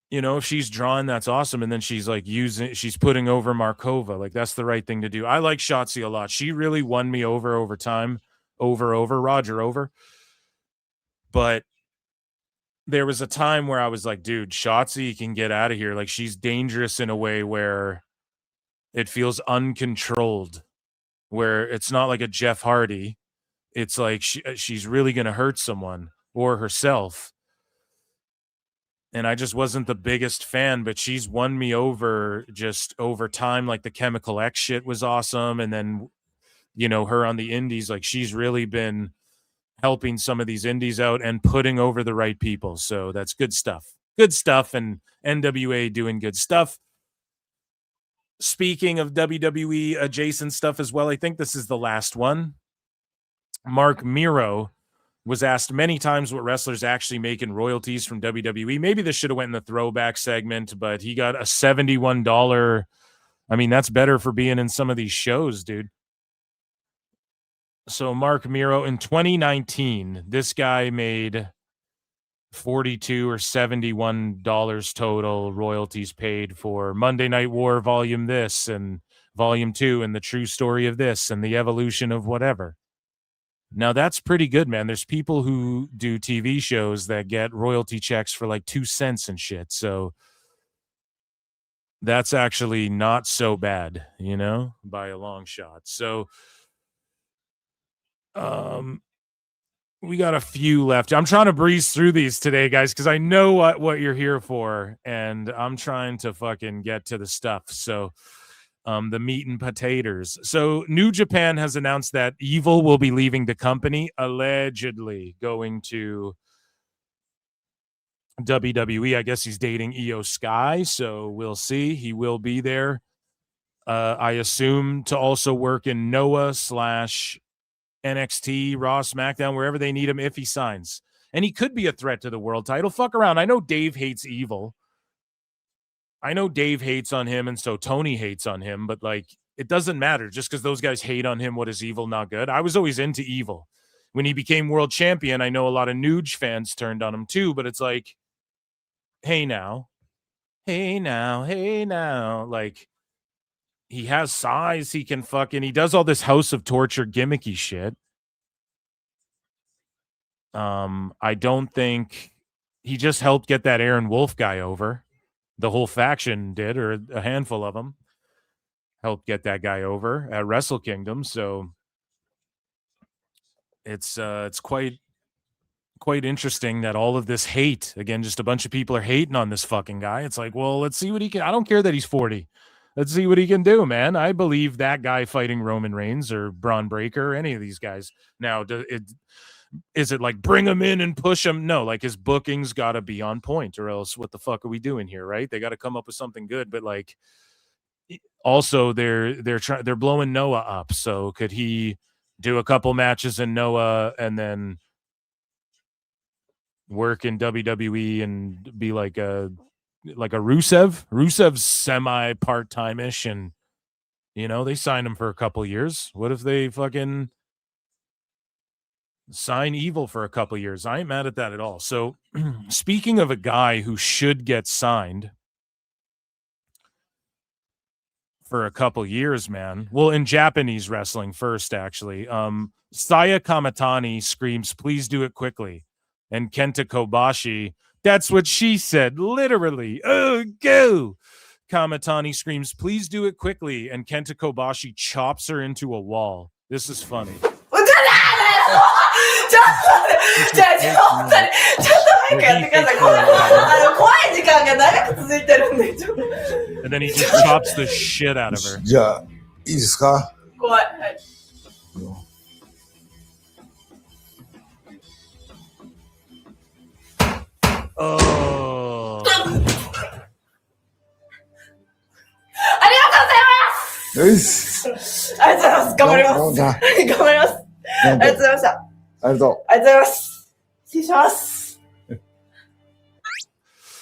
you know, if she's drawing, that's awesome. And then she's like she's putting over Markova. Like, that's the right thing to do. I like Shotzi a lot. She really won me over time. Roger over. But there was a time where I was like, dude, Shotzi can get out of here. Like, she's dangerous in a way where it feels uncontrolled, where it's not like a Jeff Hardy. It's like she's really going to hurt someone or herself. And I just wasn't the biggest fan, but she's won me over just over time. Like, the Chemical X shit was awesome. And then, you know, her on the indies, like, she's really been helping some of these indies out and putting over the right people. So that's good stuff. Good stuff. And NWA doing good stuff. Speaking of WWE adjacent stuff as well, I think this is the last one. Mark Miro was asked many times what wrestlers actually make in royalties from WWE. Maybe this should have went in the throwback segment, but he got a $71. I mean, that's better for being in some of these shows, dude. So Mark Miro in 2019, this guy made $42 or $71 total royalties paid for Monday Night War Volume this and Volume 2 and the true story of this and the evolution of whatever. Now, that's pretty good, man. There's people who do TV shows that get royalty checks for like 2 cents and shit. So that's actually not so bad, you know, by a long shot. So we got a few left. I'm trying to breeze through these today, guys, because I know what you're here for, and I'm trying to fucking get to the stuff. So the meat and potatoes. So New Japan has announced that Evil will be leaving the company, allegedly going to WWE. I guess he's dating Io Sky, so we'll see. He will be there. I assume to also work in Noah / NXT, Raw, SmackDown, wherever they need him if he signs. And he could be a threat to the world title. Fuck around. I know Dave hates Evil. I know Dave hates on him, and so Tony hates on him, but like, it doesn't matter just because those guys hate on him. What is Evil not good? I was always into Evil. When he became world champion, I know a lot of Nuge fans turned on him too, but it's like, hey now. Like, he has size. He can he does all this House of Torture gimmicky shit. I don't think he just helped get that Aaron Wolf guy over. The whole faction did, or a handful of them helped get that guy over at Wrestle Kingdom. So it's quite interesting that all of this hate, again, just a bunch of people are hating on this fucking guy. It's like, well, let's see what he can. I don't care that he's 40. Let's see what he can do, man. I believe that guy fighting Roman Reigns or Braun Breaker or any of these guys. Now, is it like bring him in and push him? No, like, his booking's got to be on point, or else what the fuck are we doing here, right? They got to come up with something good. But like, also they're blowing Noah up. So could he do a couple matches in Noah and then work in WWE and be like a Rusev? Rusev's semi part-time-ish, and you know, they signed him for a couple years. What if they fucking sign Evil for a couple years? I ain't mad at that at all. So speaking of a guy who should get signed for a couple years, man. Well, in Japanese wrestling first, actually. Saya Kamatani screams, please do it quickly. And Kenta Kobashi, that's what she said, literally. Oh, go! Kamatani screams, please do it quickly. And Kenta Kobashi chops her into a wall. This is funny. And then he just chops the shit out of her. Oh.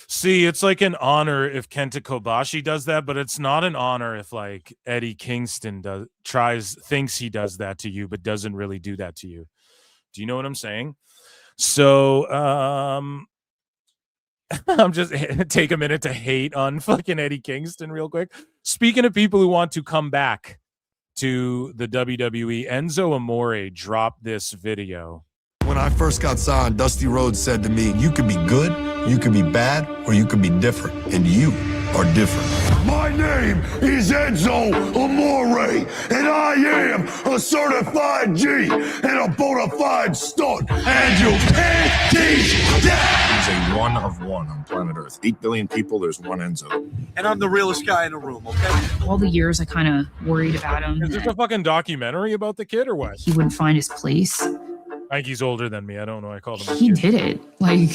See, it's like an honor if Kenta Kobashi does that, but it's not an honor if like Eddie Kingston thinks he does that to you, but doesn't really do that to you. Do you know what I'm saying? So I'm just take a minute to hate on fucking Eddie Kingston real quick. Speaking of people who want to come back to the WWE, Enzo Amore dropped this video. When I first got signed, Dusty Rhodes said to me, you could be good, you could be bad, or you could be different. And you are different. My name is Enzo Amore, and I am a certified G and a bona fide stunt. And you can't teach that! He's a one of one on planet Earth. 8 billion people, there's one Enzo. And I'm the realest guy in the room, okay? All the years I kind of worried about him. Is this a fucking documentary about the kid or what? He wouldn't find his place. I think he's older than me. I don't know. I called him. He did it. Like,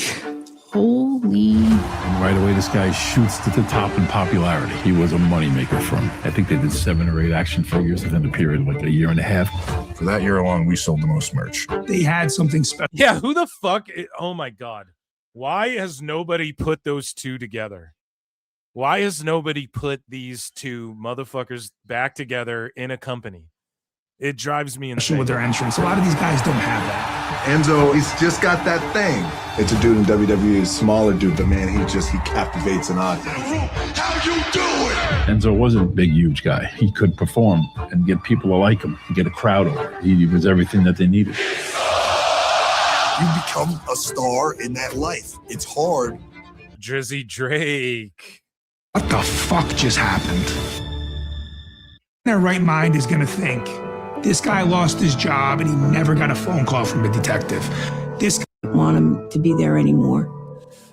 holy. And right away, this guy shoots to the top in popularity. He was a moneymaker for him. I think they did 7 or 8 action figures within a period of like a year and a half. For that year alone, we sold the most merch. They had something special. Yeah, who the fuck? Oh my God. Why has nobody put those two together? Why has nobody put these two motherfuckers back together in a company? It drives me insane. With their entrance. A lot of these guys don't have that. Enzo, he's just got that thing. It's a dude in WWE, a smaller dude, but man, he captivates an audience. How you doing? Enzo wasn't a big, huge guy. He could perform and get people to like him, get a crowd over. He was everything that they needed. You become a star in that life. It's hard. Drizzy Drake. What the fuck just happened? Their right mind is going to think, this guy lost his job and he never got a phone call from a detective. This guy don't want him to be there anymore.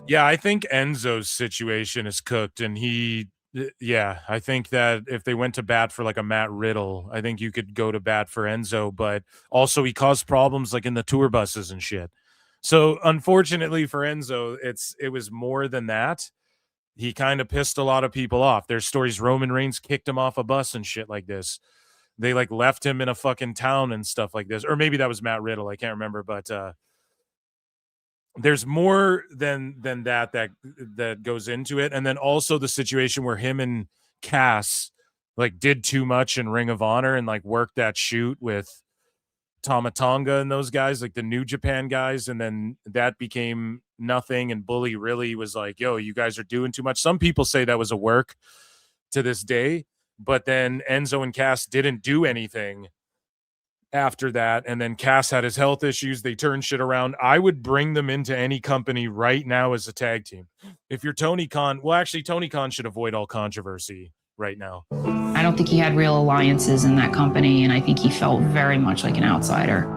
Yeah, I think Enzo's situation is cooked, and I think that if they went to bat for like a Matt Riddle, I think you could go to bat for Enzo, but also he caused problems like in the tour buses and shit. So unfortunately for Enzo, it was more than that. He kind of pissed a lot of people off. There's stories Roman Reigns kicked him off a bus and shit like this. They like left him in a fucking town and stuff like this. Or maybe that was Matt Riddle. I can't remember, but there's more than that goes into it. And then also the situation where him and Cass like did too much in Ring of Honor and like worked that shoot with Tama Tonga and those guys, like the New Japan guys, and then that became nothing, and Bully really was like, yo, you guys are doing too much. Some people say that was a work to this day, but then Enzo and Cass didn't do anything after that, and then Cass had his health issues. They turned shit around. I would bring them into any company right now as a tag team. If you're Tony Khan, well, actually, Tony Khan should avoid all controversy right now. I don't think he had real alliances in that company, and I think he felt very much like an outsider.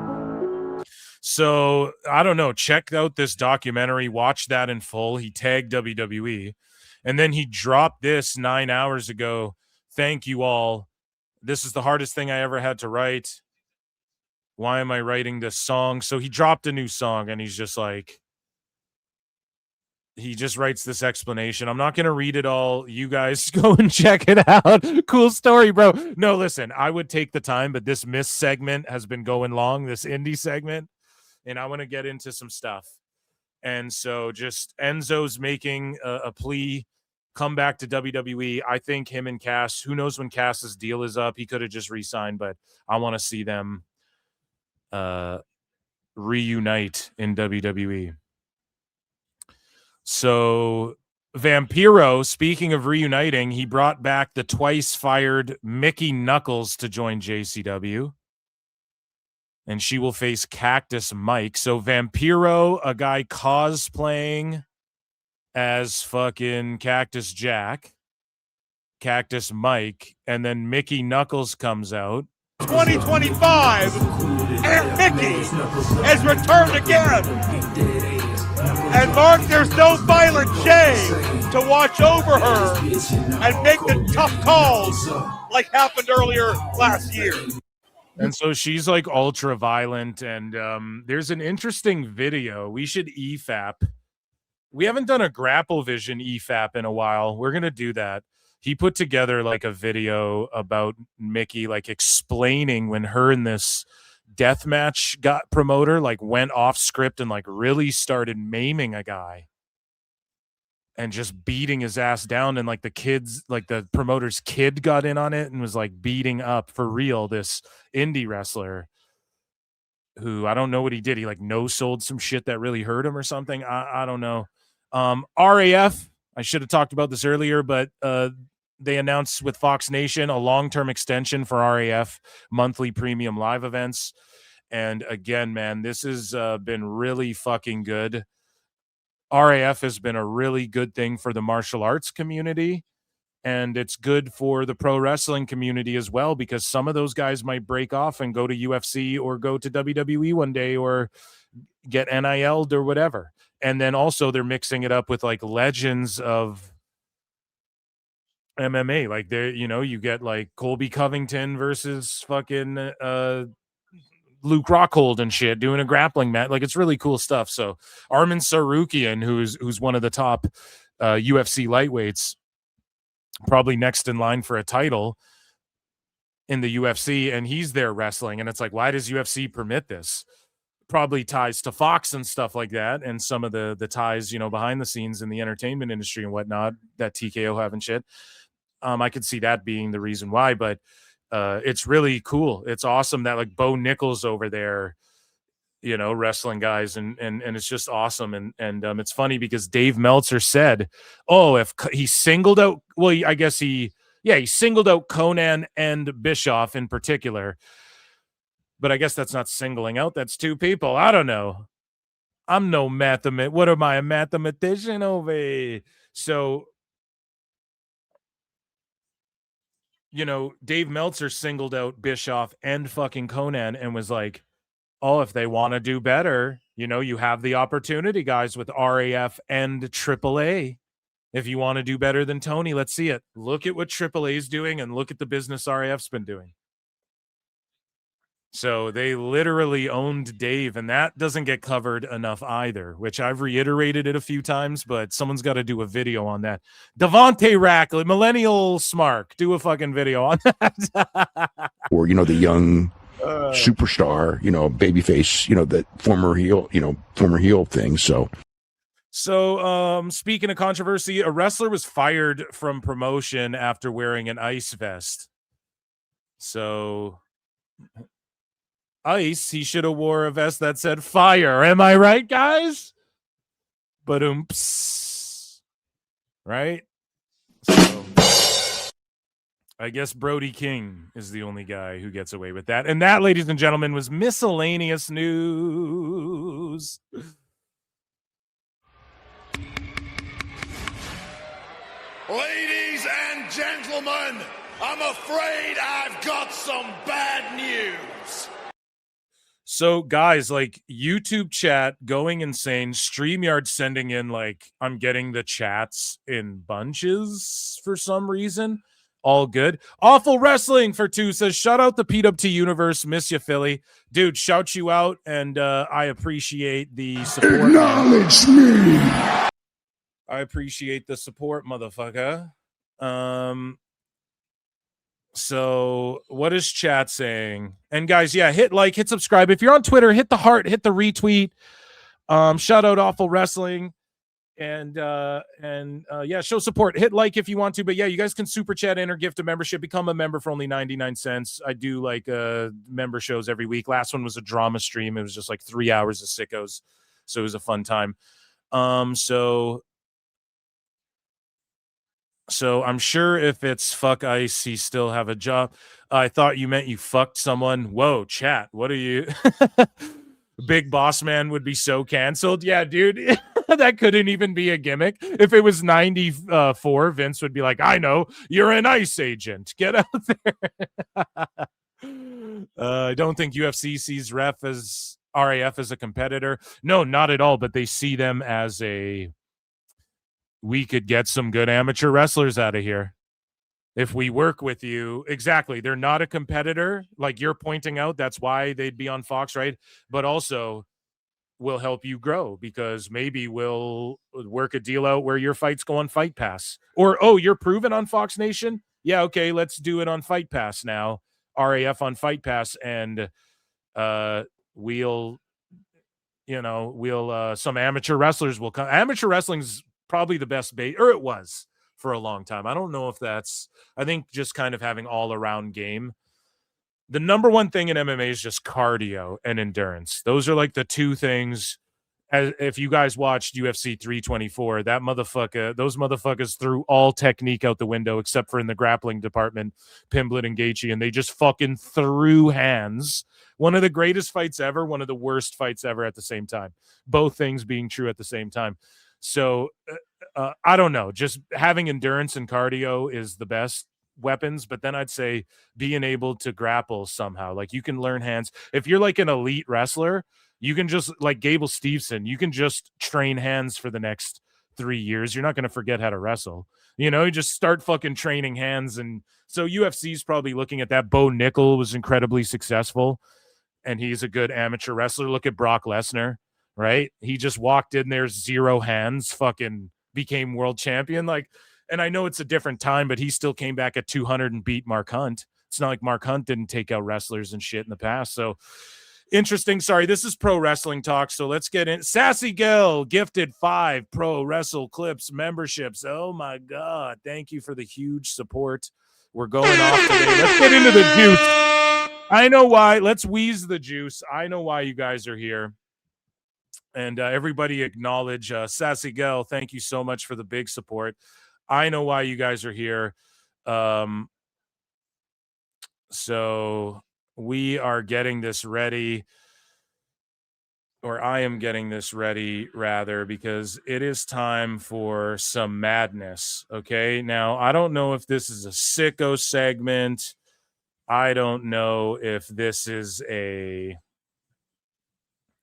So, I don't know. Check out this documentary. Watch that in full. He tagged WWE, and then he dropped this 9 hours ago. Thank you all. This is the hardest thing I ever had to write. Why am I writing this song? So he dropped a new song, and he's just like, he just writes this explanation. I'm not going to read it all. You guys go and check it out. Cool story, bro. No, listen, I would take the time, but this Misc segment has been going long, this indie segment, and I want to get into some stuff. And so just Enzo's making a plea, come back to WWE. I think him and Cass, who knows when Cass's deal is up? He could have just re-signed, but I want to see them reunite in WWE. So Vampiro, speaking of reuniting, he brought back the twice fired Mickey Knuckles to join JCW, and she will face Cactus Mike. So Vampiro, a guy cosplaying as fucking Cactus Jack, Cactus Mike, and then Mickey Knuckles comes out. 2025, Aunt Mickey has returned again. And Mark, there's no violent shame to watch over her and make the tough calls like happened earlier last year. And so she's like ultra violent, and there's an interesting video. We should EFAP. We haven't done a Grapple Vision EFAP in a while. We're going to do that. He put together like a video about Mickey, like explaining when her and this deathmatch promoter like went off script and like really started maiming a guy and just beating his ass down, and like the kids, like the promoter's kid got in on it and was like beating up for real this indie wrestler. who I don't know what he did. He like no-sold some shit that really hurt him or something. I don't know. RAF, I should have talked about this earlier, but they announced with Fox Nation a long-term extension for RAF monthly premium live events. And again, man, this has been really fucking good. RAF has been a really good thing for the martial arts community, and it's good for the pro wrestling community as well, because some of those guys might break off and go to UFC or go to WWE one day or get NIL'd or whatever. And then also they're mixing it up with like legends of MMA. Like there, you get like Colby Covington versus fucking Luke Rockhold and shit doing a grappling match. Like it's really cool stuff. So Armin Sarukian, who's one of the top UFC lightweights, probably next in line for a title in the UFC, and he's there wrestling. And it's like, why does UFC permit this? Probably ties to Fox and stuff like that, and some of the ties, behind the scenes in the entertainment industry and whatnot that TKO have and shit. I could see that being the reason why, but it's really cool. It's awesome that like Bo Nichols over there, wrestling guys, and it's just awesome. And it's funny because Dave Meltzer said, oh, if he singled out, well, I guess he singled out Conan and Bischoff in particular, but I guess that's not singling out. That's two people. I don't know. I'm no what am I, a mathematician over here? So, Dave Meltzer singled out Bischoff and fucking Conan and was like, oh, if they want to do better, you have the opportunity, guys, with RAF and AAA. If you want to do better than Tony, let's see it. Look at what AAA is doing and look at the business RAF's been doing. So they literally owned Dave, and that doesn't get covered enough either, which I've reiterated it a few times, but someone's got to do a video on that. Devontae Rackley, Millennial Smark, do a fucking video on that. Or, the young superstar, babyface, that former heel thing. So speaking of controversy, a wrestler was fired from promotion after wearing an ice vest. So Ice, he should have wore a vest that said fire. Am I right, guys? But right? So I guess Brody King is the only guy who gets away with that. And that, ladies and gentlemen, was miscellaneous news. Ladies and gentlemen, I'm afraid I've got some bad news. So, guys, like YouTube chat going insane. StreamYard sending in, like, I'm getting the chats in bunches for some reason. All good. Awful Wrestling for 2 says, shout out the PWT universe. Miss you, Philly. Dude, shout you out, and I appreciate the support. Acknowledge me. I appreciate the support, motherfucker. So what is chat saying? And guys, yeah, hit like, hit subscribe. If you're on Twitter, hit the heart, hit the retweet. Shout out Awful Wrestling. And yeah, show support. Hit like if you want to. But yeah, you guys can super chat in or gift a membership. Become a member for only 99 cents. I do like member shows every week. Last one was a drama stream. It was just like 3 hours of sickos. So it was a fun time. So I'm sure if it's fuck Ice, he still have a job. I thought you meant you fucked someone. Whoa, chat. What are you? Big Boss Man would be so canceled. Yeah, dude. That couldn't even be a gimmick. If it was 94, Vince would be like, I know, you're an ICE agent. Get out there. I don't think UFC sees RAF as a competitor. No, not at all. But they see them as we could get some good amateur wrestlers out of here if we work with you. Exactly. They're not a competitor, like you're pointing out. That's why they'd be on Fox, right? But also will help you grow, because maybe we'll work a deal out where your fights go on Fight Pass. Or, oh, you're proven on Fox Nation? Yeah, okay, let's do it on Fight Pass now. RAF on Fight Pass, and we'll some amateur wrestlers will come. Amateur wrestling's probably the best bait, or it was for a long time. I don't know if that's, I think just kind of having all around game the number one thing in MMA is just cardio and endurance. Those are like the two things. As if you guys watched UFC 324, those motherfuckers threw all technique out the window except for in the grappling department, Pimblett and Gaethje, and they just fucking threw hands. One of the greatest fights ever, one of the worst fights ever at the same time. Both things being true at the same time. So I don't know. Just having endurance and cardio is the best weapons, but then I'd say being able to grapple somehow. Like you can learn hands. If you're like an elite wrestler, you can just, like Gable Steveson, you can just train hands for the next 3 years. You're not going to forget how to wrestle. You know, you just start fucking training hands. And so UFC's probably looking at that. Bo Nickel was incredibly successful, and he's a good amateur wrestler. Look at Brock Lesnar, right? He just walked in there, 0 hands, fucking became world champion. Like, and I know it's a different time, but he still came back at 200 and beat Mark Hunt. It's not like Mark Hunt didn't take out wrestlers and shit in the past. So interesting. Sorry, this is Pro Wrestling Talk, so let's get in. Sassy Gill gifted 5 Pro Wrestle Clips memberships. Oh my God. Thank you for the huge support. We're going off today. Let's get into the juice. I know why. Let's wheeze the juice. I know why you guys are here. And everybody acknowledge Sassy Gill. Thank you so much for the big support. I know why you guys are here. So we are getting this ready, or I am getting this ready, rather, because it is time for some madness. Okay. Now, I don't know if this is a sicko segment. I don't know if this is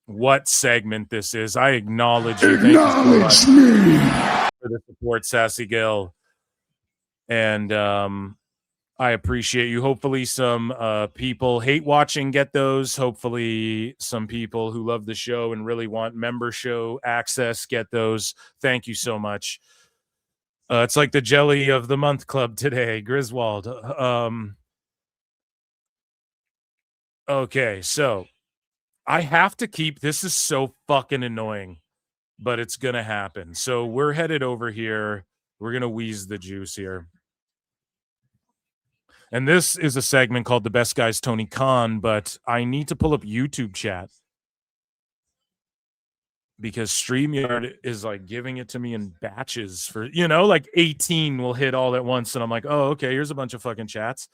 what segment this is. I acknowledge you. Thank you so much for the support, Sassy Gill. And I appreciate you. Hopefully some people hate watching get those. Hopefully some people who love the show and really want member show access get those. Thank you so much. It's like the Jelly of the Month Club today, Griswold. Okay, so I have to keep, this is so fucking annoying, but it's going to happen. So we're headed over here. We're going to wheeze the juice here. And this is a segment called The Best Guys Tony Khan, but I need to pull up YouTube chat because StreamYard is like giving it to me in batches for, you know, like 18 will hit all at once. And I'm like, oh, okay, here's a bunch of fucking chats.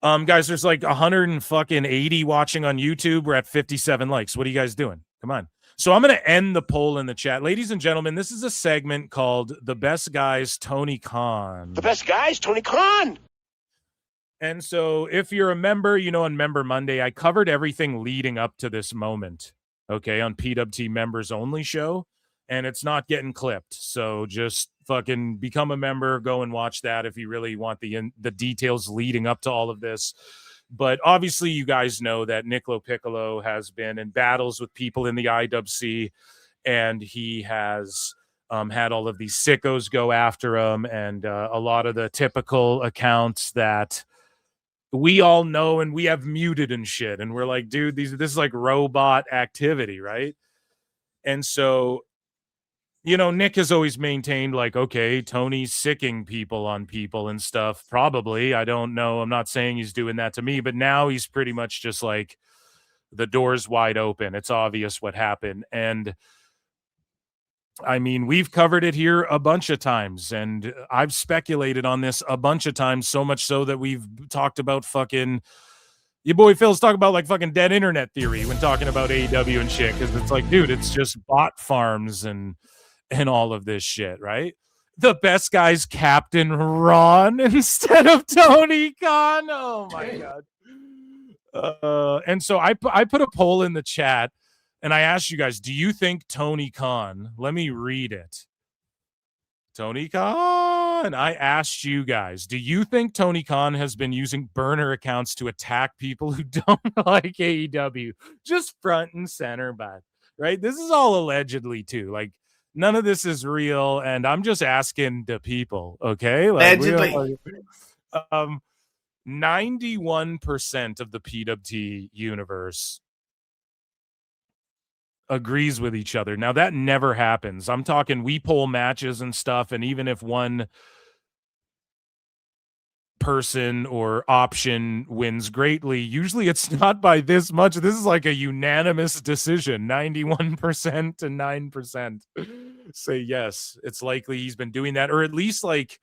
Guys, there's like 180 watching on YouTube. We're at 57 likes. What are you guys doing? Come on. So I'm going to end the poll in the chat. Ladies and gentlemen, this is a segment called The Best Guys Tony Khan. The Best Guys Tony Khan. And so if you're a member, you know, on Member Monday, I covered everything leading up to this moment, okay, on PWT Members Only show, and it's not getting clipped. So just fucking become a member, go and watch that if you really want the details leading up to all of this. But obviously, you guys know that Nick LoPiccolo has been in battles with people in the IWC, and he has had all of these sickos go after him, and a lot of the typical accounts that we all know and we have muted and shit. And we're like, dude, this is like robot activity, right? And so, you know, Nick has always maintained like, okay, Tony's sicking people on people and stuff. Probably. I don't know. I'm not saying he's doing that to me, but now he's pretty much just like the door's wide open. It's obvious what happened. And I mean, we've covered it here a bunch of times, and I've speculated on this a bunch of times, so much so that we've talked about fucking, your boy Phil's talking about like fucking dead internet theory when talking about AEW and shit, because it's like, dude, it's just bot farms and all of this shit, right? The Best Guys Captain Ron instead of Tony Khan. Oh my God. And so I put a poll in the chat, and I asked you guys, do you think Tony Khan, let me read it. Tony Khan, I asked you guys, do you think Tony Khan has been using burner accounts to attack people who don't like AEW? Just front and center back, right? This is all allegedly too. Like, none of this is real, and I'm just asking the people, okay? Like, allegedly. 91% of the PWT universe agrees with each other. Now, that never happens. I'm talking we poll matches and stuff, and even if one person or option wins greatly, usually it's not by this much. This is like a unanimous decision. 91% to 9% say yes. It's likely he's been doing that, or at least like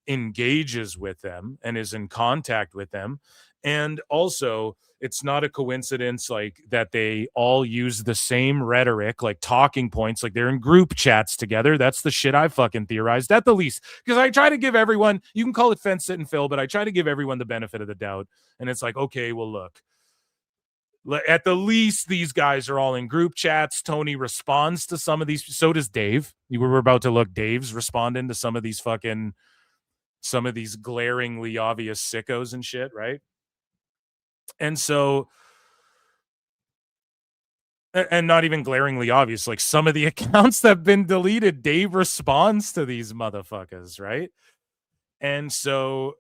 engages with them and is in contact with them. And also, it's not a coincidence like that they all use the same rhetoric, like talking points, like they're in group chats together. That's the shit I fucking theorized at the least, because I try to give everyone, you can call it fence sit and fill, but I try to give everyone the benefit of the doubt. And it's like, okay, well, look, at the least these guys are all in group chats. Tony responds to some of these. So does Dave. We were about to look. Dave's responding to some of these glaringly obvious sickos and shit, right? And so, and not even glaringly obvious, like some of the accounts that have been deleted, Dave responds to these motherfuckers, right? And so,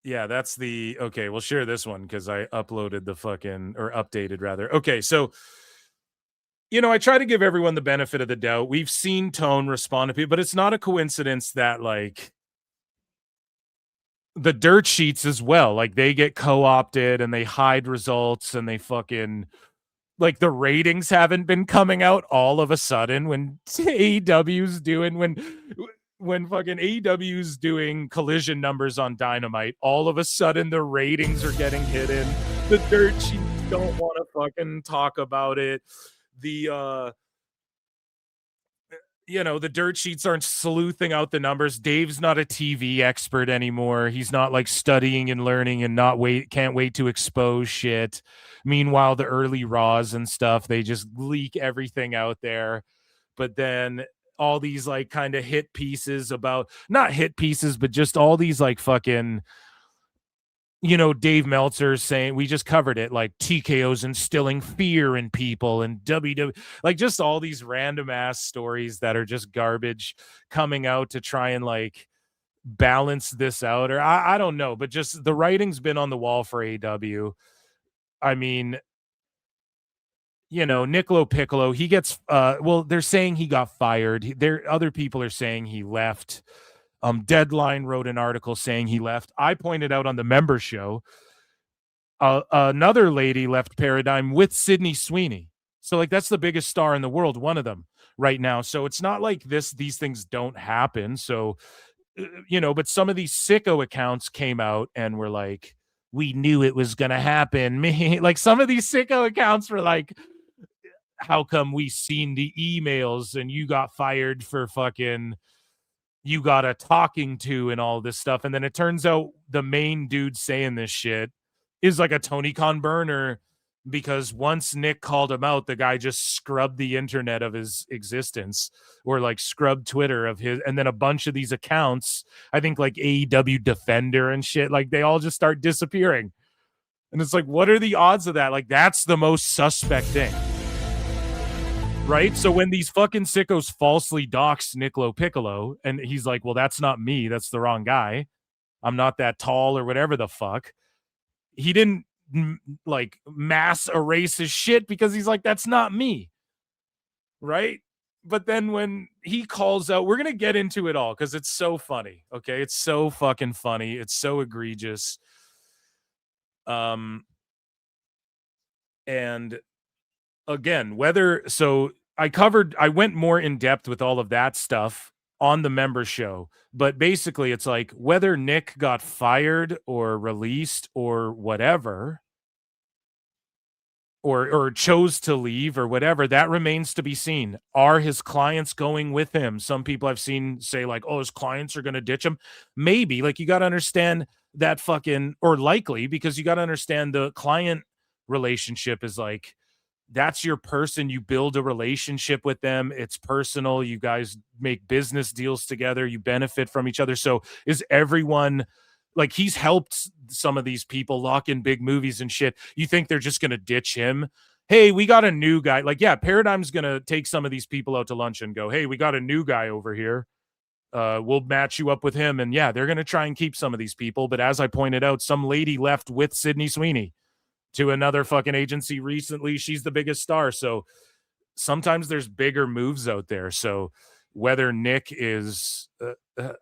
yeah, that's the, okay, we'll share this one because I uploaded the fucking, or updated rather. Okay, so, you know, I try to give everyone the benefit of the doubt. We've seen Tone respond to people, but it's not a coincidence that, like, the dirt sheets as well, like they get co-opted and they hide results and they fucking, like, the ratings haven't been coming out all of a sudden when AEW's doing, when fucking AEW's doing collision numbers on Dynamite, all of a sudden the ratings are getting hidden. The dirt sheets don't want to fucking talk about it. The you know, the dirt sheets aren't sleuthing out the numbers. Dave's not a TV expert anymore. He's not like studying and learning and can't wait to expose shit. Meanwhile, the early Raws and stuff, they just leak everything out there. But then all these like kind of hit pieces about, not hit pieces, but just all these like fucking, you know, Dave Meltzer saying, we just covered it, like TKO's instilling fear in people and WWE, like just all these random ass stories that are just garbage coming out to try and like balance this out. Or I don't know, but just the writing's been on the wall for AEW. I mean, you know, Nick LoPiccolo, he gets, well, they're saying he got fired. Other people are saying he left. Deadline wrote an article saying he left. I pointed out on the member show, another lady left Paradigm with Sydney Sweeney. So like, that's the biggest star in the world, one of them right now. So it's not like these things don't happen. So, you know, but some of these sicko accounts came out and were like, we knew it was going to happen. Like some of these sicko accounts were like, how come we seen the emails and you got fired for fucking, you got a talking to and all this stuff. And then it turns out the main dude saying this shit is like a Tony Khan burner, because once Nick called him out, the guy just scrubbed the internet of his existence, or like scrubbed Twitter of his. And then a bunch of these accounts, I think like AEW Defender and shit, like they all just start disappearing. And it's like, what are the odds of that? Like, that's the most suspect thing. Right? So when these fucking sickos falsely dox Nick LoPiccolo, and he's like, well, that's not me. That's the wrong guy. I'm not that tall or whatever the fuck. He didn't like mass erase his shit because he's like, that's not me. Right? But then when he calls out, we're going to get into it all because it's so funny. Okay? It's so fucking funny. It's so egregious. And again, I went more in depth with all of that stuff on the member show, but basically it's like whether Nick got fired or released or whatever, or chose to leave or whatever, that remains to be seen. Are his clients going with him? Some people I've seen say like, oh, his clients are going to ditch him. Maybe, like, you got to understand that fucking, or likely, because you got to understand the client relationship is like, that's your person. You build a relationship with them. It's personal. You guys make business deals together. You benefit from each other. So is everyone, like, he's helped some of these people lock in big movies and shit. You think they're just going to ditch him? Hey, we got a new guy. Like, yeah, Paradigm's going to take some of these people out to lunch and go, hey, we got a new guy over here. We'll match you up with him. And yeah, they're going to try and keep some of these people. But as I pointed out, some lady left with Sydney Sweeney to another fucking agency recently. She's the biggest star. So sometimes there's bigger moves out there. So whether Nick is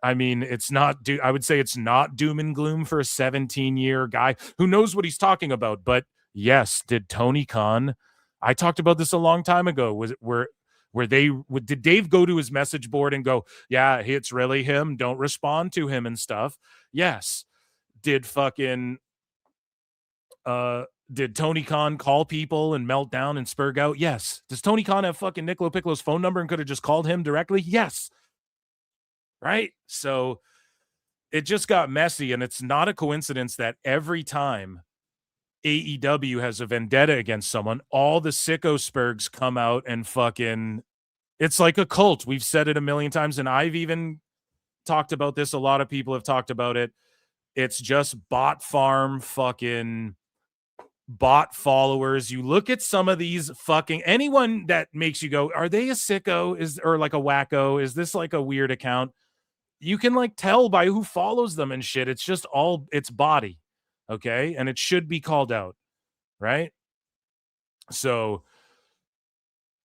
I mean, it's not, I would say it's not doom and gloom for a 17-year guy who knows what he's talking about. But yes, did Tony Khan, I talked about this a long time ago, did Dave go to his message board and go, yeah, it's really him, don't respond to him and stuff? Yes. Did Tony Khan call people and melt down and spurg out? Yes. Does Tony Khan have fucking Nick LoPiccolo's phone number and could have just called him directly? Yes. Right? So it just got messy, and it's not a coincidence that every time AEW has a vendetta against someone, all the sicko spurgs come out and fucking, it's like a cult. We've said it a million times, and I've even talked about this. A lot of people have talked about it. It's just bot farm, fucking bot followers. You look at some of these fucking, anyone that makes you go, are they a sicko? Or like a wacko? Is this like a weird account? You can like tell by who follows them and shit. It's just all, it's body. Okay. And it should be called out. Right. So,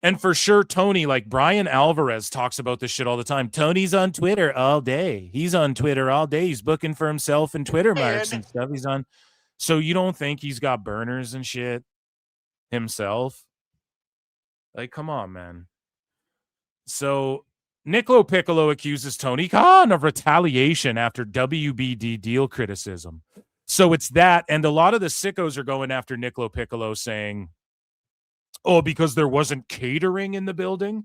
and for sure, Tony, like Brian Alvarez talks about this shit all the time. Tony's on Twitter all day. He's on Twitter all day. He's booking for himself and Twitter marks and stuff. He's on. So you don't think he's got burners and shit himself? Like, come on, man. So Nick LoPiccolo accuses Tony Khan of retaliation after WBD deal criticism. So it's that, and a lot of the sickos are going after Nick LoPiccolo saying, oh, because there wasn't catering in the building.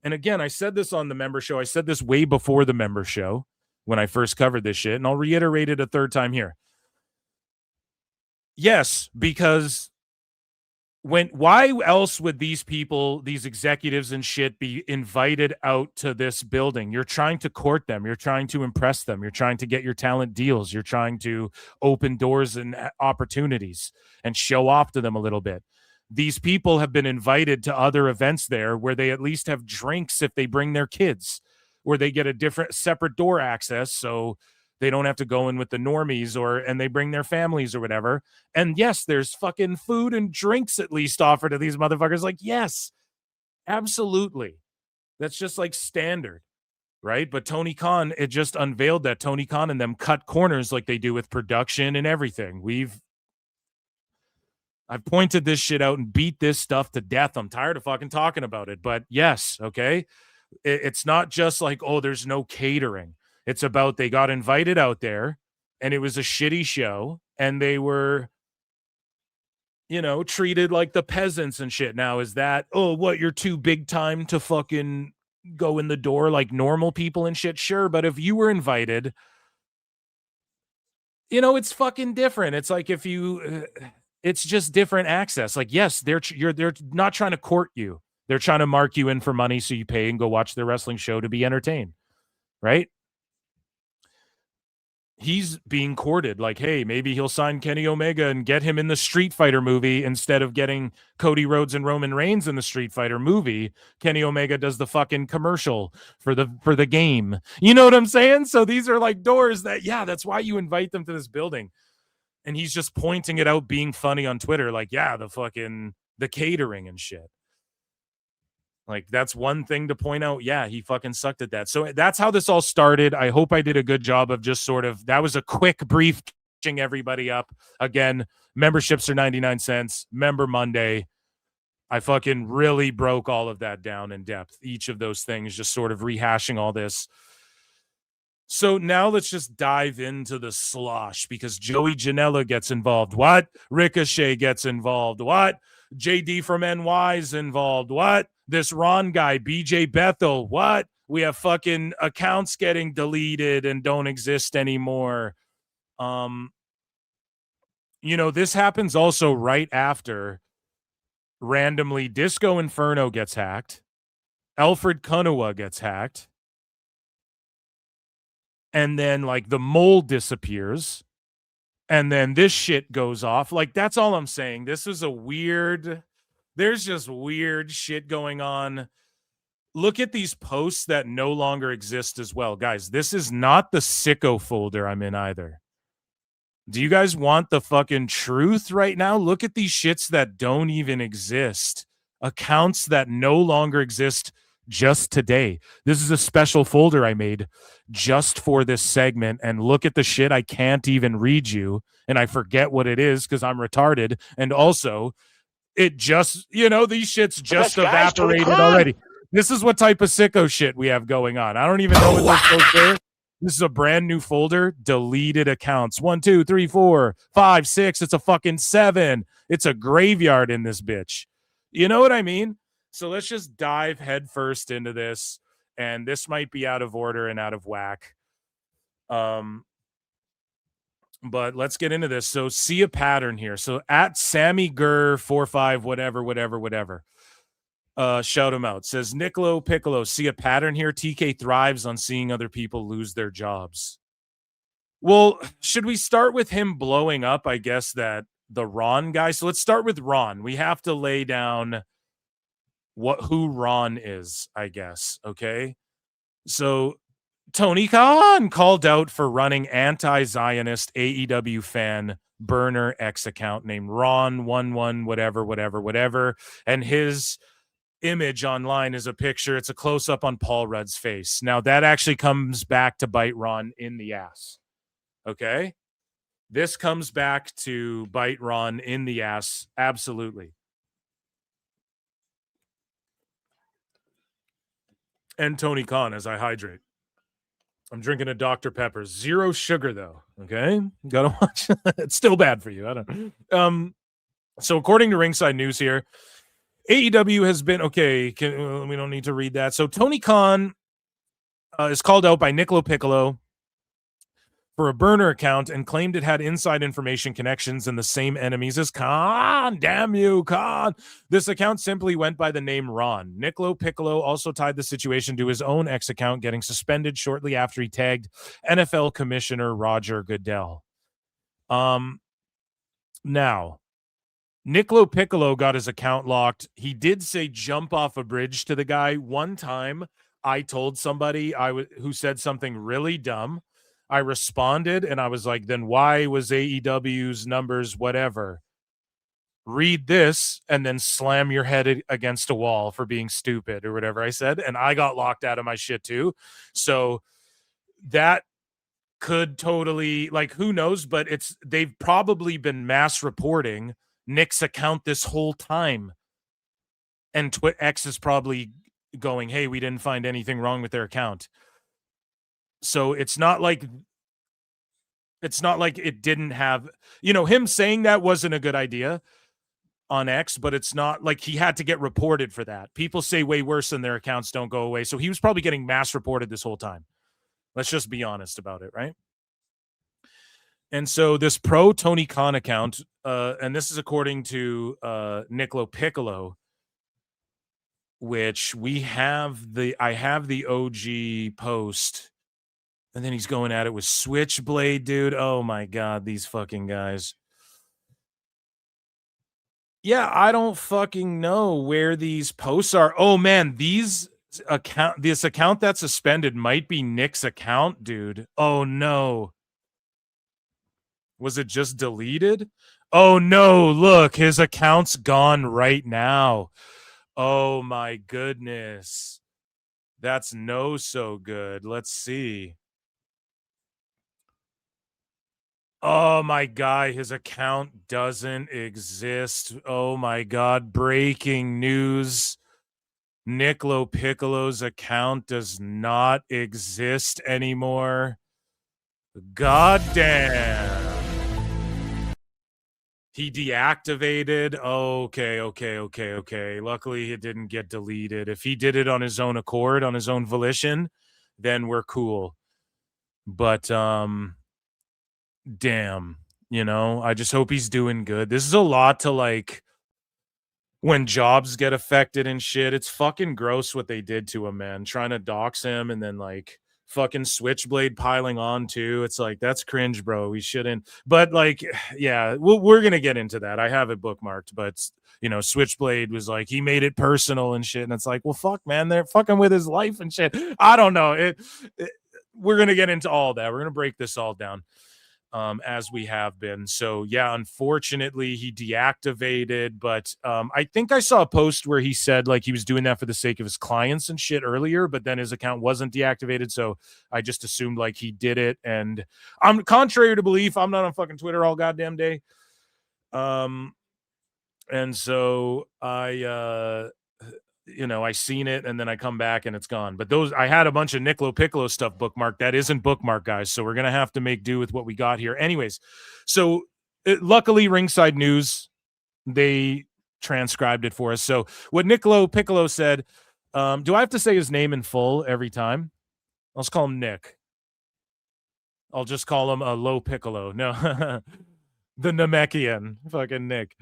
And again, I said this on the member show. I said this way before the member show when I first covered this shit, and I'll reiterate it a third time here. Yes, because why else would these people, these executives and shit, be invited out to this building? You're trying to court them. You're trying to impress them. You're trying to get your talent deals. You're trying to open doors and opportunities and show off to them a little bit. These people have been invited to other events there where they at least have drinks if they bring their kids, where they get a different separate door access. So they don't have to go in with the normies, and they bring their families or whatever. And yes, there's fucking food and drinks at least offered to these motherfuckers. Like, yes, absolutely. That's just like standard, right? But Tony Khan, it just unveiled that Tony Khan and them cut corners like they do with production and everything. I've pointed this shit out and beat this stuff to death. I'm tired of fucking talking about it. But yes, okay, it's not just like, oh, there's no catering. It's about they got invited out there and it was a shitty show and they were, treated like the peasants and shit. Now, is that, oh, what, you're too big time to fucking go in the door like normal people and shit? Sure. But if you were invited, it's fucking different. It's like if you, it's just different access. Like, yes, they're not trying to court you. They're trying to mark you in for money so you pay and go watch their wrestling show to be entertained. Right? He's being courted, like, hey, maybe he'll sign Kenny Omega and get him in the Street Fighter movie instead of getting Cody Rhodes and Roman Reigns in the Street Fighter movie. Kenny Omega does the fucking commercial for the game. You know what I'm saying? So these are like doors that, yeah, that's why you invite them to this building. And he's just pointing it out, being funny on Twitter, like, yeah, the catering and shit. Like, that's one thing to point out. Yeah, he fucking sucked at that. So that's how this all started. I hope I did a good job of just sort of, that was a quick brief catching everybody up. Again, memberships are 99 cents. Member Monday. I fucking really broke all of that down in depth. Each of those things, just sort of rehashing all this. So now let's just dive into the slosh, because Joey Janela gets involved. What? Ricochet gets involved. What? JD from NY's involved. What? This Ron guy, BJ Bethel. What? We have fucking accounts getting deleted and don't exist anymore. This happens also right after randomly Disco Inferno gets hacked. Alfred Konuwa gets hacked. And then like the mole disappears. And then this shit goes off. Like, that's all I'm saying. This is there's just weird shit going on. Look at these posts that no longer exist as well. Guys, this is not the sicko folder I'm in either. Do you guys want the fucking truth right now? Look at these shits that don't even exist. Accounts that no longer exist just today. This is a special folder I made just for this segment. And look at the shit I can't even read you. And I forget what it is because I'm retarded. And also, it just, these shits just evaporated already. This is what type of sicko shit we have going on. I don't even know what this goes there. This is a brand new folder, deleted accounts. 1, 2, 3, 4, 5, 6. It's a fucking 7. It's a graveyard in this bitch. You know what I mean? So let's just dive headfirst into this. And this might be out of order and out of whack. But let's get into this. So see a pattern here. So at Sammy Gurr 45, whatever. Shout him out. Says Nick LoPiccolo, see a pattern here. TK thrives on seeing other people lose their jobs. Well, should we start with him blowing up? I guess that the Ron guy. So let's start with Ron. We have to lay down who Ron is, I guess. Okay. So Tony Khan called out for running anti-Zionist AEW fan burner X account named Ron11 whatever. And his image online is a picture. It's a close-up on Paul Rudd's face. Now, that actually comes back to bite Ron in the ass. Okay? This comes back to bite Ron in the ass. Absolutely. And Tony Khan as I hydrate. I'm drinking a Dr. Pepper. 0 sugar, though. Okay? Gotta watch. It's still bad for you. I don't. So according to Ringside News here, AEW has been okay. We don't need to read that. So Tony Khan is called out by Nick LoPiccolo for a burner account and claimed it had inside information connections and the same enemies as Khan. Damn you, Khan. This account simply went by the name Ron. Nick LoPiccolo also tied the situation to his own X account getting suspended shortly after he tagged NFL Commissioner Roger Goodell. Now, Nick LoPiccolo got his account locked. He did say jump off a bridge to the guy. One time, I told somebody who said something really dumb. I responded, and I was like, then why was AEW's numbers whatever? Read this, and then slam your head against a wall for being stupid or whatever I said. And I got locked out of my shit, too. So that could totally, who knows? But they've probably been mass reporting Nick's account this whole time. And X is probably going, hey, we didn't find anything wrong with their account. So it's not like it didn't have, him saying that wasn't a good idea on X, but it's not like he had to get reported for that. People say way worse than their accounts don't go away. So he was probably getting mass reported this whole time. Let's just be honest about it, right? And so this pro Tony Khan account, and this is according to Nick LoPiccolo, which I have the OG post, and then he's going at it with Switchblade, dude. Oh my God, these fucking guys. Yeah, I don't fucking know where these posts are. Oh man, this account that's suspended might be Nick's account, dude. Oh no. Was it just deleted? Oh no, look, his account's gone right now. Oh my goodness. That's no so good. Let's see. Oh my God, his account doesn't exist. Oh my God, breaking news. Nick LoPiccolo's account does not exist anymore. God damn. He deactivated. Okay. Luckily, it didn't get deleted. If he did it on his own accord, on his own volition, then we're cool. But, damn, I just hope he's doing good. This is a lot to, when jobs get affected and shit. It's fucking gross what they did to him, man. Trying to dox him and then, fucking Switchblade piling on too. It's that's cringe, bro. We shouldn't. But yeah, we're gonna get into that. I have it bookmarked, but Switchblade was he made it personal and shit, and it's well, fuck, man, they're fucking with his life and shit. I don't know. We're gonna get into all that. We're gonna break this all down. as we have been. So yeah, unfortunately he deactivated, but I think I saw a post where he said like he was doing that for the sake of his clients and shit earlier, but then his account wasn't deactivated, so I just assumed like he did it. And I'm contrary to belief, I'm not on fucking Twitter all goddamn day. And so I I seen it and then I come back and it's gone. But I had a bunch of Nick LoPiccolo stuff bookmarked. That isn't bookmarked, guys. So we're going to have to make do with what we got here. Anyways, so luckily Ringside News, they transcribed it for us. So what Nick LoPiccolo said, do I have to say his name in full every time? I'll just call him Nick. I'll just call him a LoPiccolo. No, the Namekian, fucking Nick.